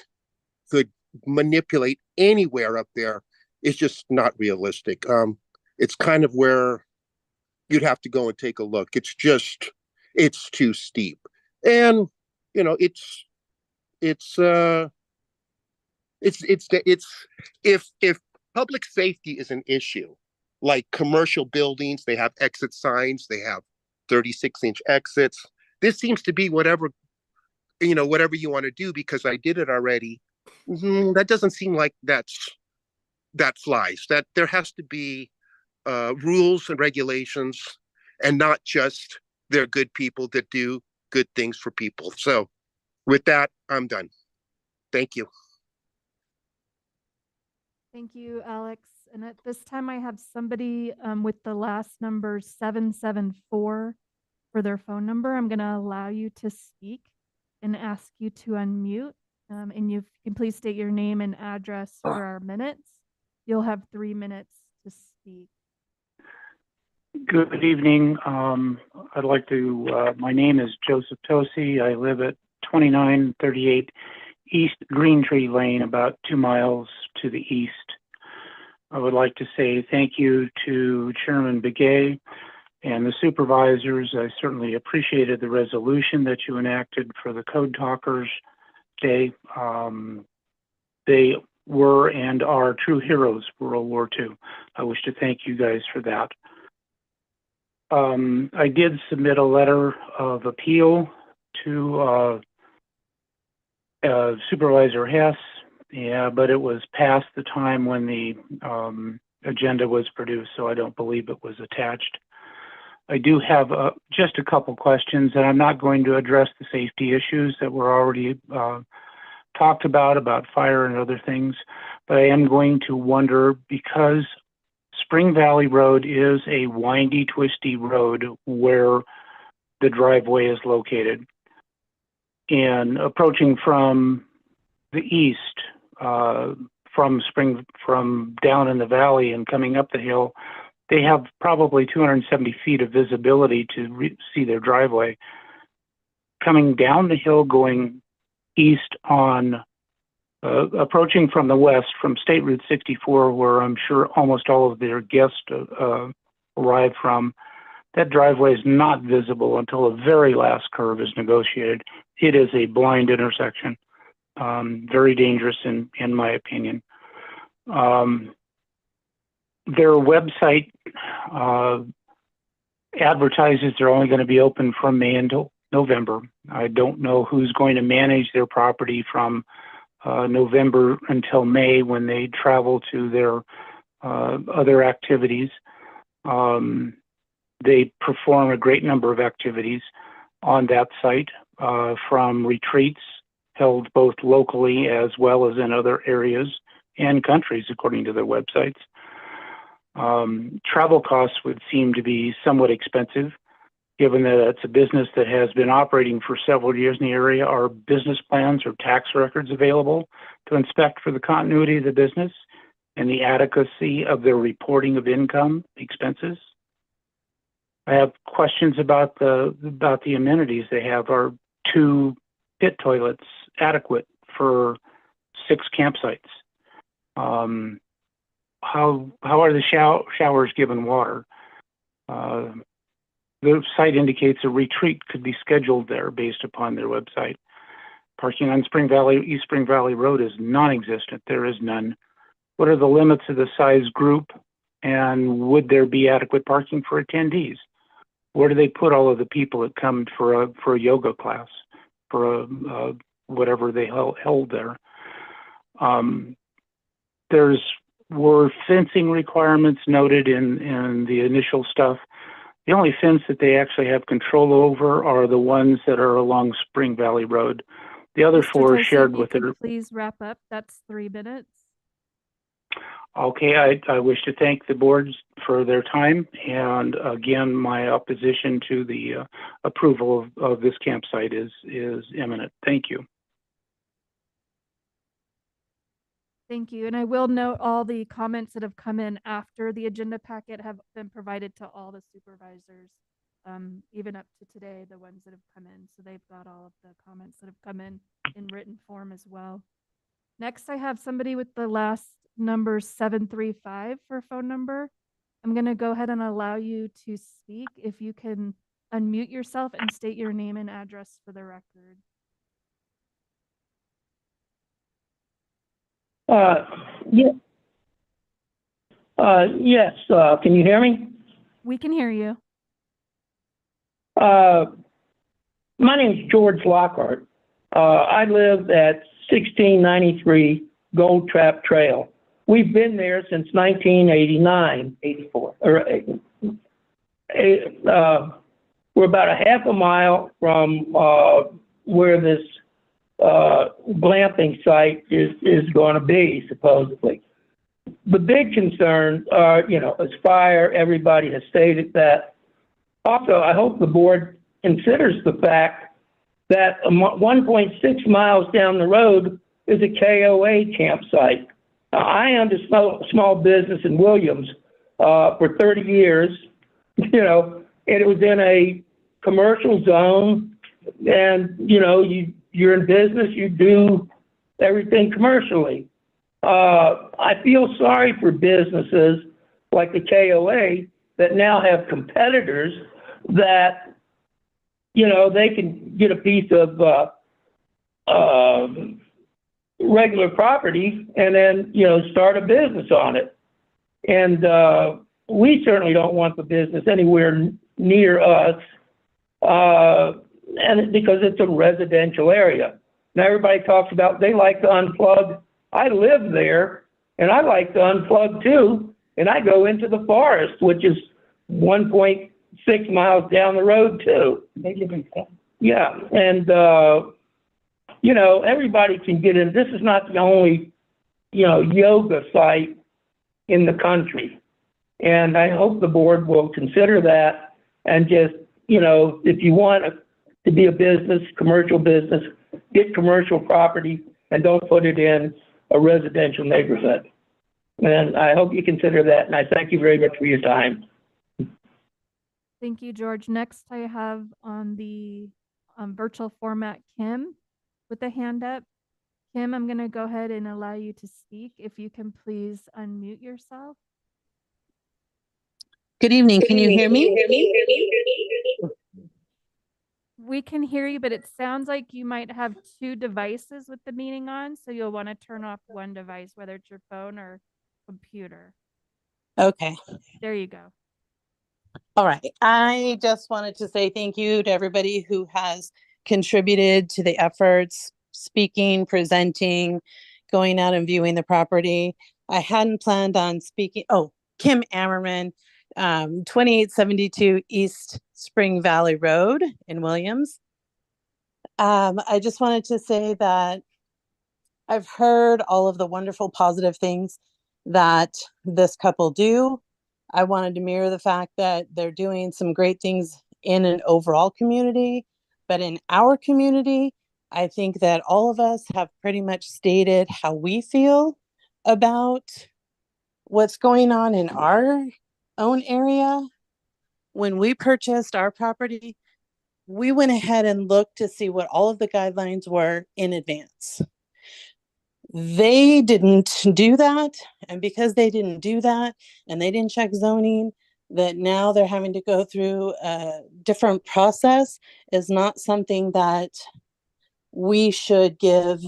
could manipulate anywhere up there is just not realistic. It's kind of where you'd have to go and take a look. It's too steep. And, it's if public safety is an issue, like commercial buildings, they have exit signs, they have 36-inch exits. This seems to be whatever you want to do because I did it already. That doesn't seem like that flies. That there has to be rules and regulations, and not just they're good people that do good things for people. So with that, I'm done. Thank you. Thank you, Alex. And at this time, I have somebody with the last number 774 for for their phone number. I'm going to allow you to speak and ask you to unmute. And you can please state your name and address for our minutes. You'll have 3 minutes to speak. Good evening. I'd like to, my name is Joseph Tosi. I live at 2938 East Green Tree Lane, about 2 miles to the east. I would like to say thank you to Chairman Begay and the supervisors. I certainly appreciated the resolution that you enacted for the Code Talkers Day. They were and are true heroes for World War II. I wish to thank you guys for that. I did submit a letter of appeal to Supervisor Hess, but it was past the time when the agenda was produced, so I don't believe it was attached. I do have just a couple questions, and I'm not going to address the safety issues that were already talked about fire and other things, but I am going to wonder, because Spring Valley Road is a windy, twisty road where the driveway is located. And approaching from the east, from down in the valley and coming up the hill, they have probably 270 feet of visibility to see their driveway. Coming down the hill, going east on approaching from the west, from State Route 64, where I'm sure almost all of their guests arrive from, that driveway is not visible until the very last curve is negotiated. It is a blind intersection, very dangerous in my opinion. Their website advertises they're only going to be open from May until November. I don't know who's going to manage their property from November until May, when they travel to their other activities. They perform a great number of activities on that site, from retreats held both locally as well as in other areas and countries, according to their websites. Travel costs would seem to be somewhat expensive, given that it's a business that has been operating for several years in the area. Are business plans or tax records available to inspect for the continuity of the business and the adequacy of their reporting of income expenses? I have questions about the amenities they have. Are 2 pit toilets adequate for 6 campsites? How are the showers given water? The site indicates a retreat could be scheduled there based upon their website. Parking on East Spring Valley Road is non-existent. There is none. What are the limits of the size group, and would there be adequate parking for attendees? Where do they put all of the people that come for a yoga class, for whatever they held there? Were fencing requirements noted in the initial stuff. The only fence that they actually have control over are the ones that are along Spring Valley Road. The other Mr. 4 are Tosi, shared if you with could their. please wrap up. That's 3 minutes. Okay, I wish to thank the boards for their time, and again, my opposition to the approval of this campsite is imminent. Thank you. Thank you. And I will note all the comments that have come in after the agenda packet have been provided to all the supervisors, even up to today, the ones that have come in. So they've got all of the comments that have come in written form as well. Next, I have somebody with the last number 735 for a phone number. I'm going to go ahead and allow you to speak. If you can unmute yourself and state your name and address for the record. Yes. Can you hear me? We can hear you. My name is George Lockhart. I live at 1693 Gold Trap Trail. We've been there since 1989. 84. We're about a half a mile from where this glamping site is going to be, supposedly. The big concerns are, is fire. Everybody has stated that. Also, I hope the board considers the fact that 1.6 miles down the road is a KOA campsite. Now, I owned a small business in Williams for 30 years, you know, and it was in a commercial zone, and, you know, you're in business, you do everything commercially. I feel sorry for businesses like the KOA that now have competitors that, you know, they can get a piece of regular property and then, you know, start a business on it. And we certainly don't want the business anywhere near us, and because it's a residential area. Now everybody talks about they like to unplug. I live there, and I like to unplug too, and I go into the forest, which is 1.6 miles down the road too. Yeah, and you know, everybody can get in. This is not the only, you know, yoga site in the country. And I hope the board will consider that and just, you know, if you want to be a business, commercial business, get commercial property and don't put it in a residential neighborhood. And I hope you consider that. And I thank you very much for your time. Thank you, George. Next, I have on the virtual format, Kim, with a hand up. Kim, I'm going to go ahead and allow you to speak. If you can please unmute yourself. Good evening. Can you hear me? We can hear you, but it sounds like you might have two devices with the meeting on, so you'll want to turn off one device, whether it's your phone or computer. Okay. There you go. All right. I just wanted to say thank you to everybody who has contributed to the efforts, speaking, presenting, going out and viewing the property. I hadn't planned on speaking. Oh, Kim Ammerman, 2872 East Spring Valley Road in Williams. I just wanted to say that I've heard all of the wonderful positive things that this couple do. I wanted to mirror the fact that they're doing some great things in an overall community, but in our community, I think that all of us have pretty much stated how we feel about what's going on in our own area. When we purchased our property, we went ahead and looked to see what all of the guidelines were in advance. They didn't do that, and because they didn't do that and they didn't check zoning, that now they're having to go through a different process is not something that we should give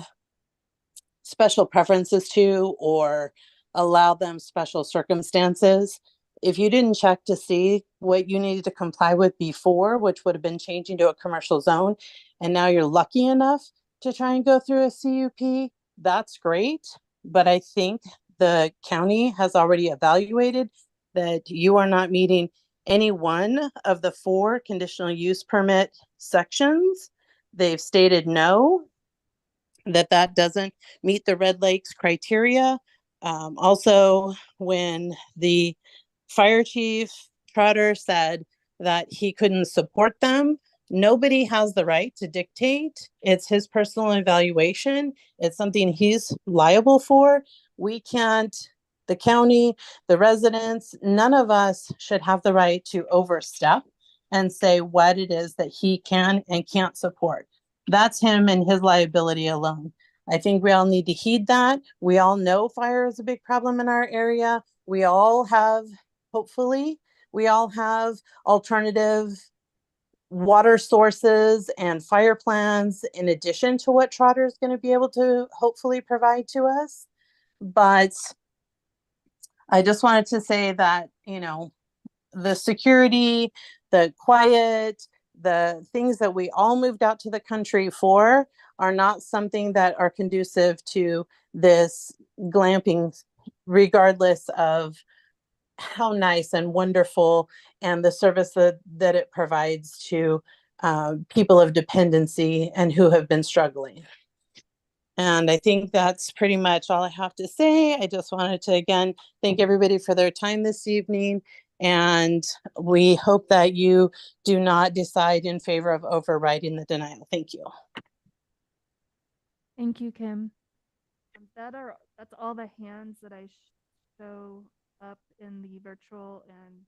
special preferences to or allow them special circumstances. If you didn't check to see what you needed to comply with before, which would have been changing to a commercial zone, and now you're lucky enough to try and go through a CUP, that's great. But I think the county has already evaluated that you are not meeting any one of the 4 conditional use permit sections. They've stated no, that doesn't meet the Red Lakes criteria. Also, when the fire chief Trotter said that he couldn't support them, nobody has the right to dictate. It's his personal evaluation. It's something he's liable for. We can't, the county, the residents, none of us should have the right to overstep and say what it is that he can and can't support. That's him and his liability alone. I think we all need to heed that. We all know fire is a big problem in our area. We all have, hopefully, we all have alternative water sources and fire plans in addition to what Trotter is going to be able to hopefully provide to us. But I just wanted to say that, you know, the security, the quiet, the things that we all moved out to the country for are not something that are conducive to this glamping, regardless of how nice and wonderful and the service that it provides to people of dependency and who have been struggling. And I think that's pretty much all I have to say. I just wanted to, again, thank everybody for their time this evening And we hope that you do not decide in favor of overriding the denial. Thank you. Thank you, Kim. That's all the hands that I show up in the virtual and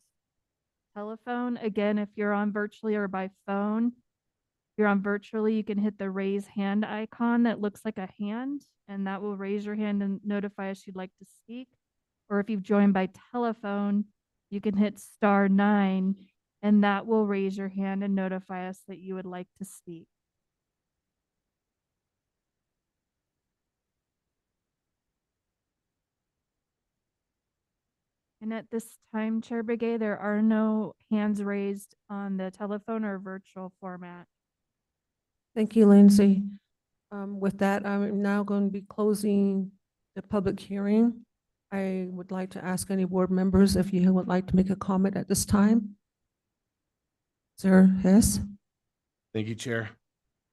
telephone. Again, if you're on virtually or by phone, if you're on virtually, you can hit the raise hand icon that looks like a hand, and that will raise your hand and notify us you'd like to speak. Or if you've joined by telephone, you can hit *9, and that will raise your hand and notify us that you would like to speak. And at this time, Chair Begay, there are no hands raised on the telephone or virtual format. Thank you, Lindsay. With that, I'm now going to be closing the public hearing. I would like to ask any board members if you would like to make a comment at this time. Sir Hess? Thank you, Chair.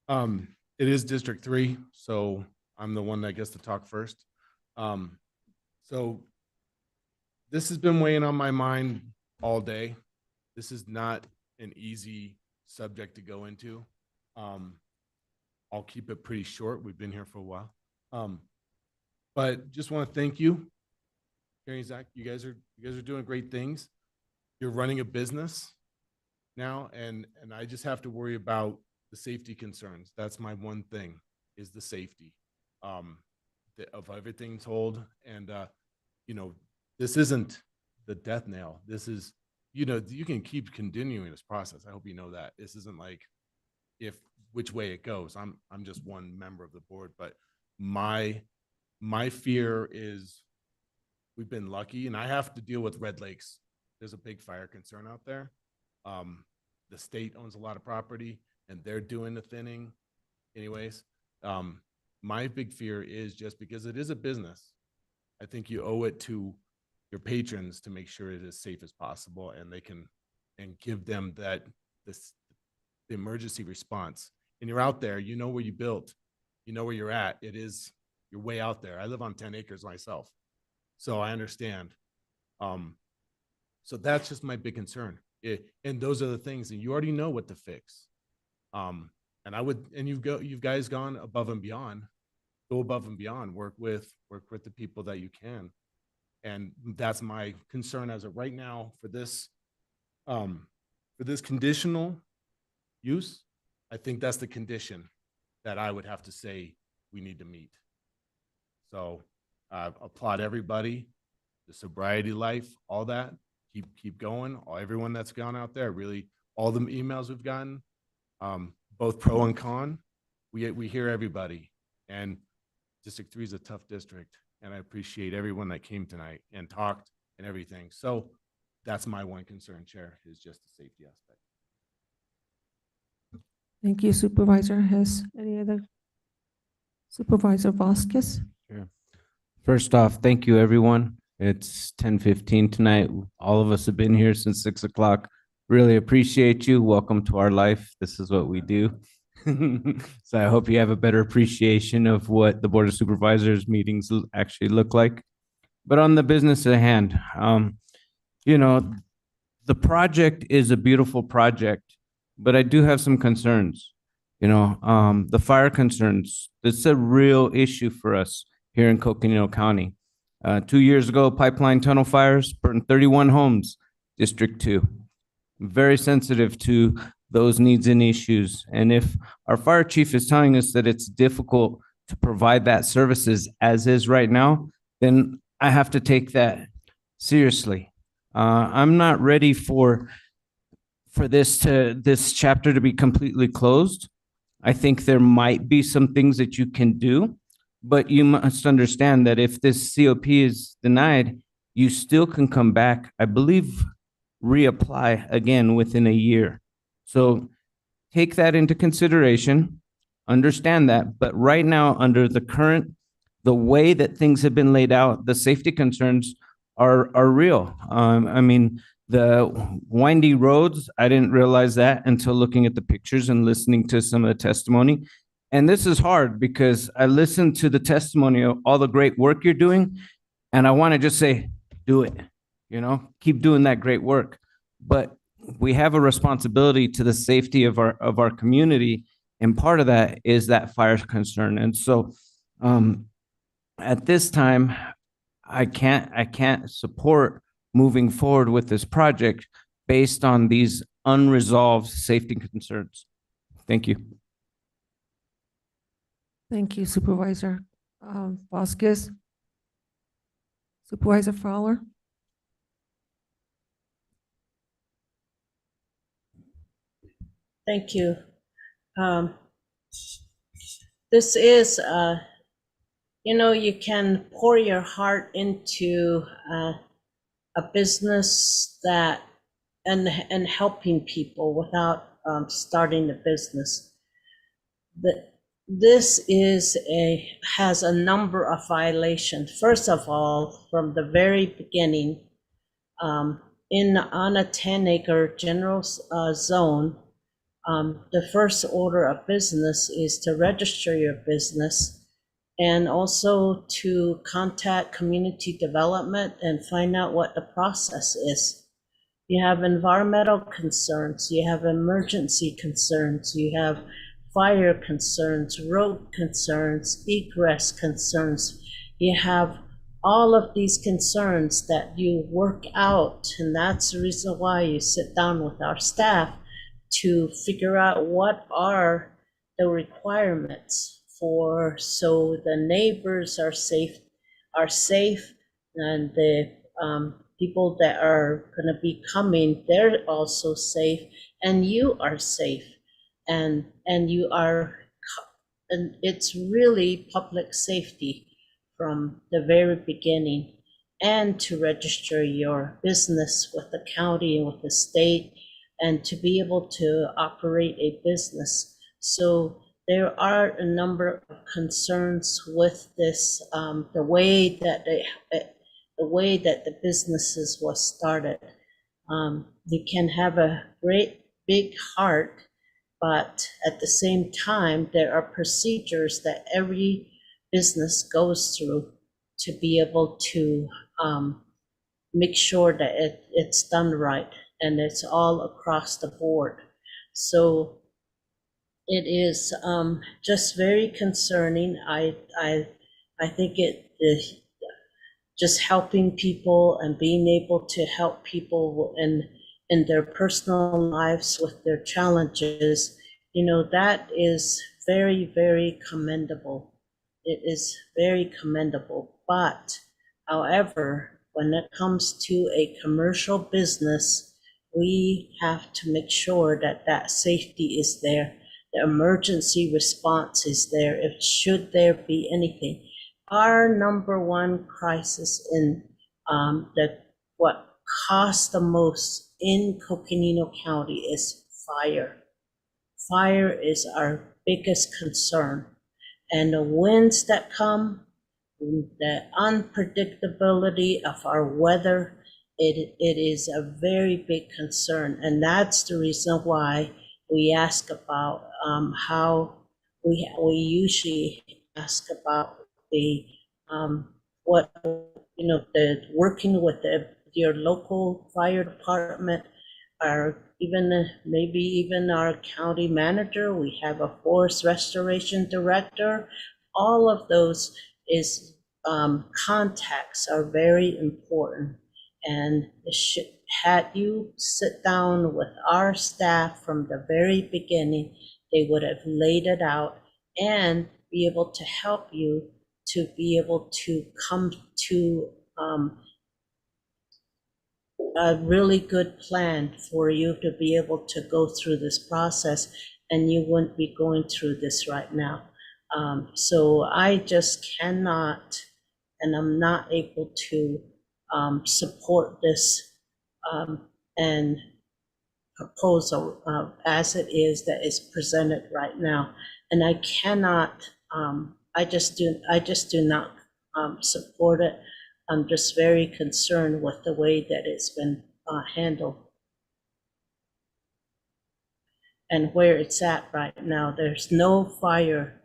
It is District 3, so I'm the one that gets to talk first. So this has been weighing on my mind all day. This is not an easy subject to go into. I'll keep it pretty short. We've been here for a while. But just want to thank you, Carrie and Zach. You guys are doing great things. You're running a business now, and I just have to worry about the safety concerns. That's my one thing, is the safety of everything told. And you know, this isn't the death nail. This is, you know, you can keep continuing this process. I hope you know that. This isn't like which way it goes. I'm just one member of the board, but my fear is, we've been lucky, and I have to deal with Red Lakes. There's a big fire concern out there. The state owns a lot of property, and they're doing the thinning anyways. My big fear is, just because it is a business, I think you owe it to your patrons to make sure it is as safe as possible, and they can, and give them the emergency response. And you're out there, you know where you built, you know where you're at. You're way out there. I live on 10 acres myself, so I understand. So that's just my big concern. And those are the things, and you already know what to fix. And you've guys gone above and beyond. Go above and beyond. Work with the people that you can. And that's my concern as of right now for this conditional use. I think that's the condition that I would have to say we need to meet. So I applaud everybody, the sobriety life, all that. Keep going. Everyone that's gone out there, really, all the emails we've gotten, both pro and con, we hear everybody. And District 3 is a tough district, and I appreciate everyone that came tonight and talked and everything. So that's my one concern, Chair, is just the safety aspect. Thank you, Supervisor Hess. Any other? Supervisor Vasquez? Sure. First off, thank you, everyone. It's 10:15 tonight. All of us have been here since 6 o'clock. Really appreciate you. Welcome to our life. This is what we do. So I hope you have a better appreciation of what the Board of Supervisors meetings actually look like. But on the business at hand, you know, the project is a beautiful project, but I do have some concerns. You know, the fire concerns, it's a real issue for us here in Coconino County. 2 years ago, pipeline tunnel fires burned 31 homes, District 2. Very sensitive to those needs and issues. And if our fire chief is telling us that it's difficult to provide that services as is right now, then I have to take that seriously. I'm not ready for this chapter to be completely closed. I think there might be some things that you can do, but you must understand that if this COP is denied, you still can come back, I believe, reapply again within a year. So take that into consideration, understand that. But right now, under the way that things have been laid out, the safety concerns are real. I mean, the windy roads, I didn't realize that until looking at the pictures and listening to some of the testimony. And this is hard because I listened to the testimony of all the great work you're doing, and I want to just say, do it. keep doing that great work. But we have a responsibility to the safety of our community, and part of that is that fire concern. And so at this time, I can't support moving forward with this project based on these unresolved safety concerns. Thank you. Thank you, Supervisor Vasquez. Supervisor Fowler? Thank you. This is, you can pour your heart into a business that and helping people without starting a business. This has a number of violations. First of all, from the very beginning, on a 10-acre general zone, the first order of business is to register your business and also to contact community development and find out what the process is. You have environmental concerns, you have emergency concerns, you have fire concerns, road concerns, egress concerns. You have all of these concerns that you work out, and that's the reason why you sit down with our staff to figure out what are the requirements so the neighbors are safe, and the people that are going to be coming, they're also safe, and you are safe, and it's really public safety from the very beginning, and to register your business with the county and with the state, and to be able to operate a business. So there are a number of concerns with this, the way that the businesses was started. You can have a great big heart, but at the same time, there are procedures that every business goes through to be able to make sure that it's done right, and it's all across the board. So it is just very concerning. I think it is just helping people and being able to help people in their personal lives with their challenges, that is very, very commendable. It is very commendable. But however, when it comes to a commercial business, we have to make sure that that safety is there. The emergency response is there if should there be anything. Our number one crisis in what costs the most in Coconino County is fire. Fire is our biggest concern. And the winds that come, the unpredictability of our weather, it is a very big concern. And that's the reason why we ask about how we usually ask about the the working with your local fire department, or maybe even our county manager. We have a forest restoration director. All of those contacts are very important, and had you sit down with our staff from the very beginning, they would have laid it out and be able to help you to be able to come to a really good plan for you to be able to go through this process, and you wouldn't be going through this right now. So I just cannot, and I'm not able to support this and proposal as it is that is presented right now. And I cannot, I just do not support it. I'm just very concerned with the way that it's been handled and where it's at right now. There's no fire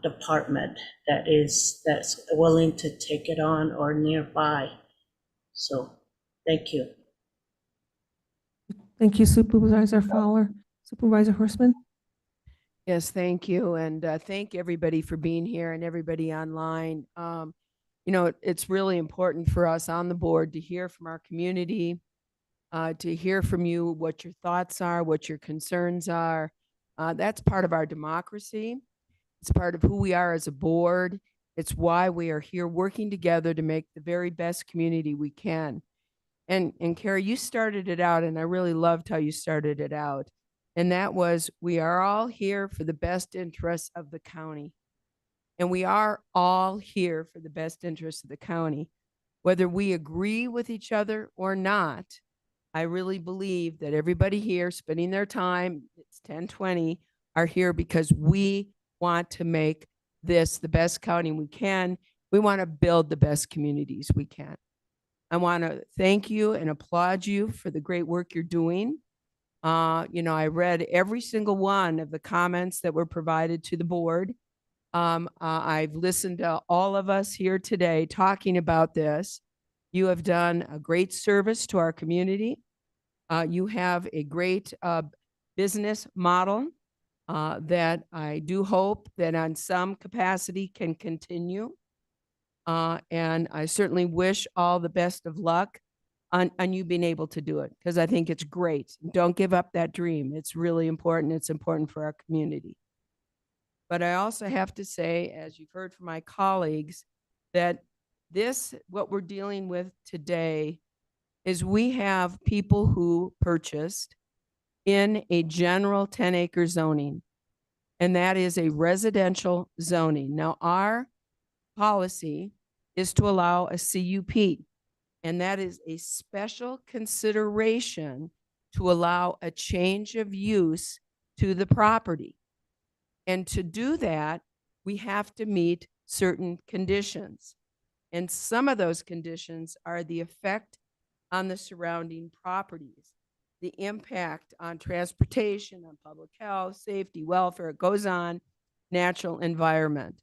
department that's willing to take it on or nearby. So Thank you. Thank you, Supervisor Fowler. Supervisor Horstman? Yes, thank you. And thank everybody for being here and everybody online. You know, it's really important for us on the board to hear from our community, to hear from you what your thoughts are, what your concerns are. That's part of our democracy. It's part of who we are as a board. It's why we are here working together to make the very best community we can. And Carrie, you started it out, and I really loved how you started it out. And that was, we are all here for the best interests of the county. And we are all here for the best interests of the county. Whether we agree with each other or not, I really believe that everybody here spending their time, it's 10:20, are here because we want to make this the best county we can. We want to build the best communities we can. I want to thank you and applaud you for the great work you're doing. You know, I read every single one of the comments that were provided to the board. I've listened to all of us here today talking about this. You have done a great service to our community. You have a great business model that I do hope that on some capacity can continue. And I certainly wish all the best of luck on you being able to do it, because I think it's great. Don't give up that dream. It's really important. It's important for our community. But I also have to say, as you've heard from my colleagues, that what we're dealing with today is we have people who purchased in a general 10-acre zoning, and that is a residential zoning. Now, our policy is to allow a CUP, and that is a special consideration to allow a change of use to the property. And to do that, we have to meet certain conditions. And some of those conditions are the effect on the surrounding properties, the impact on transportation, on public health, safety, welfare, it goes on, natural environment.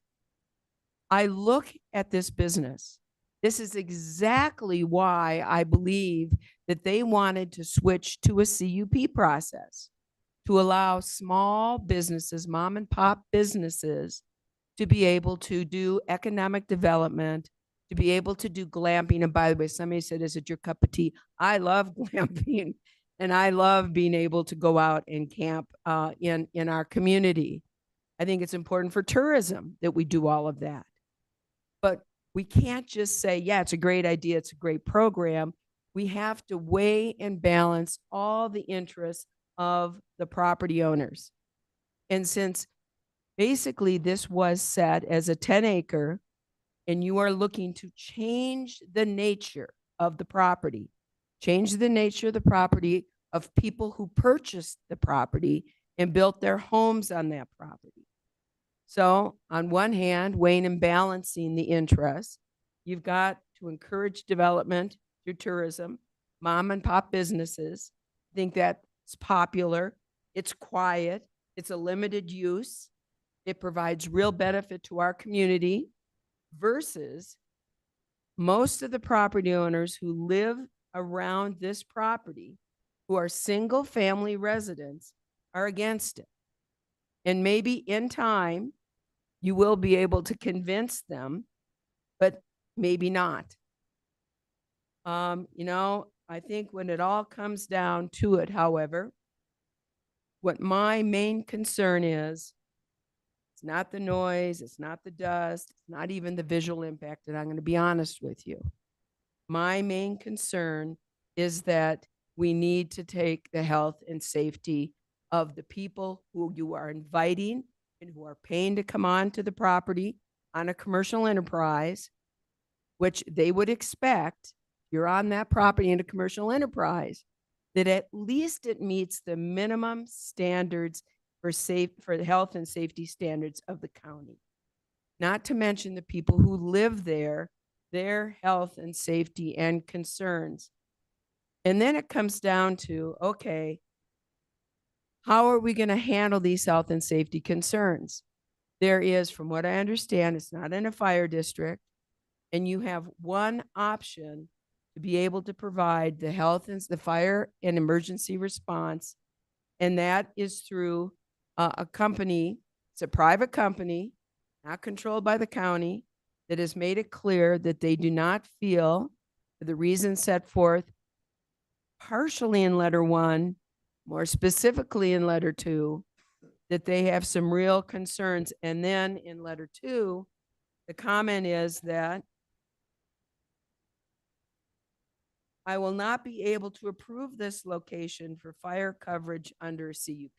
I look at this business. This is exactly why I believe that they wanted to switch to a CUP process, to allow small businesses, mom and pop businesses, to be able to do economic development, to be able to do glamping. And by the way, somebody said, is it your cup of tea? I love glamping, and I love being able to go out and camp in our community. I think it's important for tourism that we do all of that. But we can't just say, yeah, it's a great idea, it's a great program. We have to weigh and balance all the interests of the property owners. And since basically this was set as a 10-acre, and you are looking to change the nature of the property, change the nature of the property of people who purchased the property and built their homes on that property. So on one hand, weighing and balancing the interests, you've got to encourage development through tourism, mom and pop businesses. I think that's popular. It's quiet. It's a limited use. It provides real benefit to our community versus most of the property owners who live around this property, who are single family residents, are against it. And maybe in time, you will be able to convince them, but maybe not. You know, I think when it all comes down to it, however, what my main concern is, it's not the noise, it's not the dust, it's not even the visual impact, and I'm going to be honest with you. My main concern is that we need to take the health and safety of the people who you are inviting and who are paying to come on to the property on a commercial enterprise, which they would expect, you're on that property in a commercial enterprise, that at least it meets the minimum standards for the health and safety standards of the county. Not to mention the people who live there, their health and safety and concerns. And then it comes down to, okay, how are we going to handle these health and safety concerns? There is, from what I understand, it's not in a fire district, and you have one option to be able to provide the health and the fire and emergency response. And that is through a company, it's a private company, not controlled by the county, that has made it clear that they do not feel, for the reasons set forth partially in letter 1, more specifically in letter 2, that they have some real concerns. And then in letter 2, the comment is that I will not be able to approve this location for fire coverage under CUP.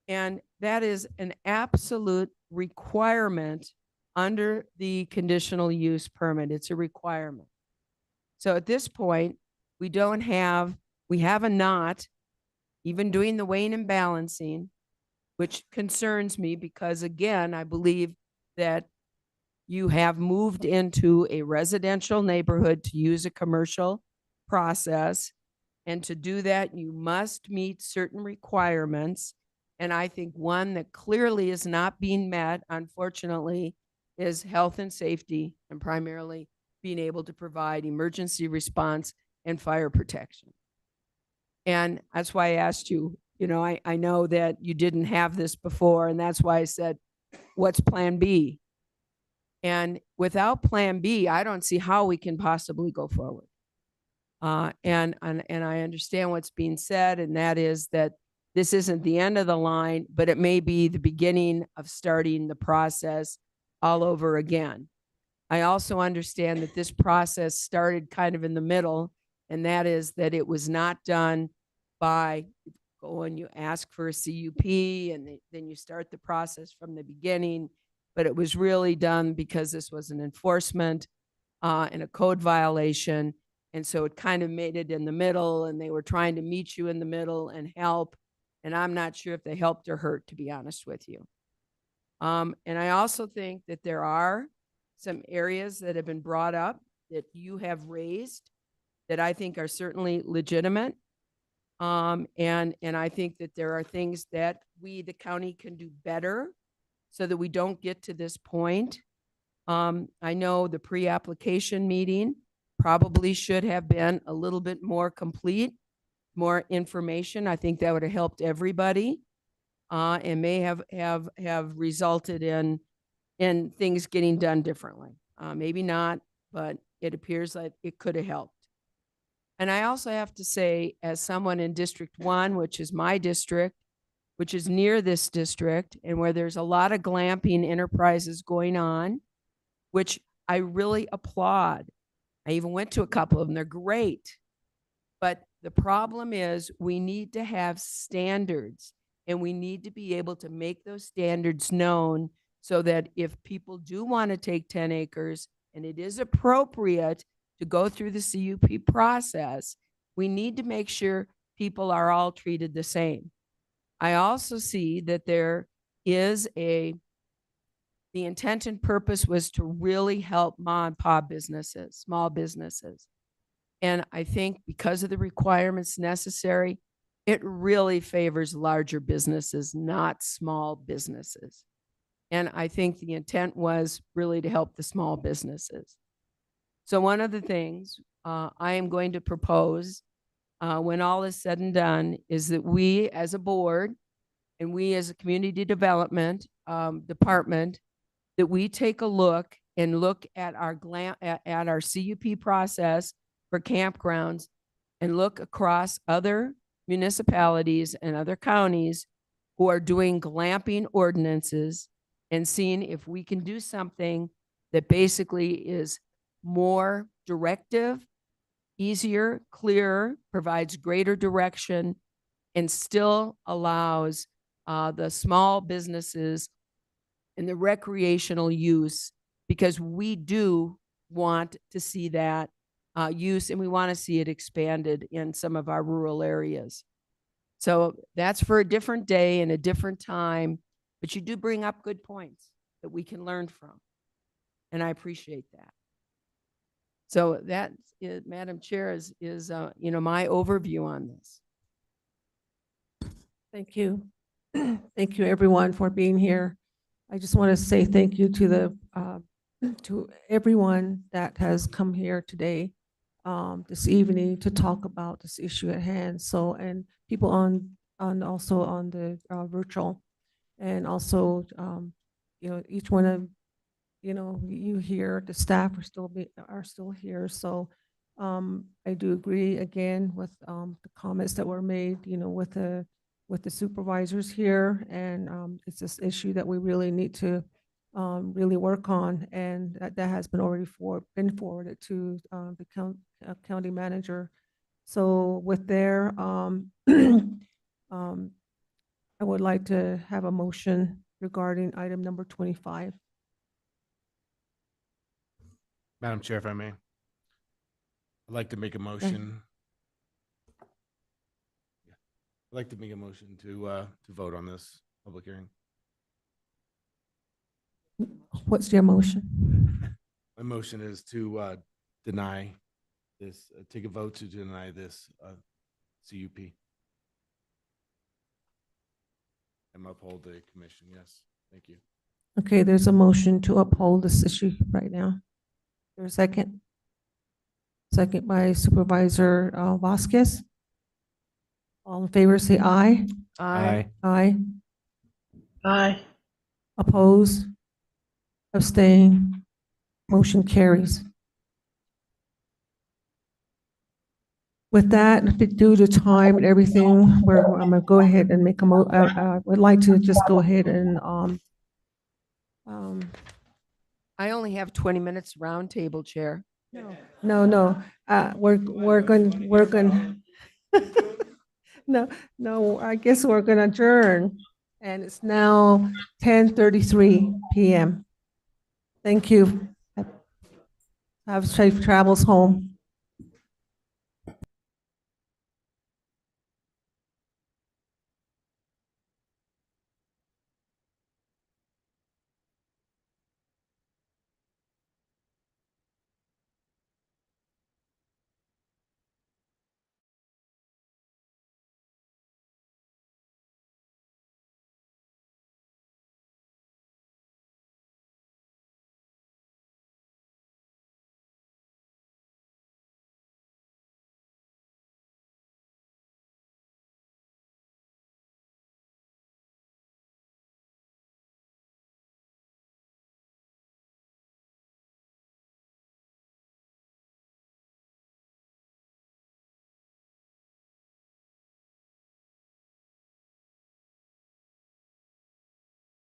And that is an absolute requirement under the conditional use permit. It's a requirement. So at this point, we have a not even doing the weighing and balancing, which concerns me because, again, I believe that you have moved into a residential neighborhood to use a commercial process. And to do that, you must meet certain requirements. And I think one that clearly is not being met, unfortunately, is health and safety, and primarily being able to provide emergency response and fire protection. And that's why I asked you, I know that you didn't have this before, and that's why I said, what's plan B? And without plan B, I don't see how we can possibly go forward. And I understand what's being said, and that is that this isn't the end of the line, but it may be the beginning of starting the process all over again. I also understand that this process started kind of in the middle, and that is that it was not done by when you ask for a CUP and then you start the process from the beginning, but it was really done because this was an enforcement and a code violation. And so it kind of made it in the middle, and they were trying to meet you in the middle and help. And I'm not sure if they helped or hurt, to be honest with you. And I also think that there are some areas that have been brought up that you have raised that I think are certainly legitimate. And I think that there are things that we, the county, can do better so that we don't get to this point. I know the pre-application meeting probably should have been a little bit more complete, more information. I think that would have helped everybody, and may have resulted in things getting done differently. Maybe not, but it appears like it could have helped. And I also have to say, as someone in District 1, which is my district, which is near this district, and where there's a lot of glamping enterprises going on, which I really applaud. I even went to a couple of them. They're great. But the problem is we need to have standards, and we need to be able to make those standards known so that if people do want to take 10 acres and it is appropriate to go through the CUP process, we need to make sure people are all treated the same. I also see that there is the intent and purpose was to really help mom and pop businesses, small businesses. And I think because of the requirements necessary, it really favors larger businesses, not small businesses. And I think the intent was really to help the small businesses. So one of the things I am going to propose when all is said and done is that we as a board and we as a community development department, that we take a look at our CUP process for campgrounds and look across other municipalities and other counties who are doing glamping ordinances and seeing if we can do something that basically is more directive, easier, clearer, provides greater direction, and still allows the small businesses and the recreational use, because we do want to see that use, and we want to see it expanded in some of our rural areas. So that's for a different day and a different time, but you do bring up good points that we can learn from, and I appreciate that. So that, Madam Chair, is my overview on this. Thank you. Thank you, everyone, for being here. I just want to say thank you to everyone that has come here today. this evening to talk about this issue at hand. So, and people also on the virtual, and also, each one of, you here, the staff are still here. So, I do agree again with the comments that were made, with the supervisors here, and it's this issue that we really need to really work on, and that has been already been forwarded to the county manager. So with there, I would like to have a motion regarding item number 25. Madam Chair, if I may, I'd like to make a motion. I'd like to make a motion to vote on this public hearing. What's your motion? My motion is to deny this, take a vote to deny this CUP. And uphold the commission. Yes, thank you. Okay, there's a motion to uphold this issue right now. There's a second? Second by Supervisor Vasquez. All in favor, say aye. Aye. Aye. Aye. Oppose? Abstain? Motion carries. With that, due to time and everything, I'm gonna go ahead and make would like to just go ahead and I only have 20 minutes roundtable, Chair. no, we're going no, I guess we're gonna adjourn, and it's now 10:33 p.m. Thank you. Have safe travels home.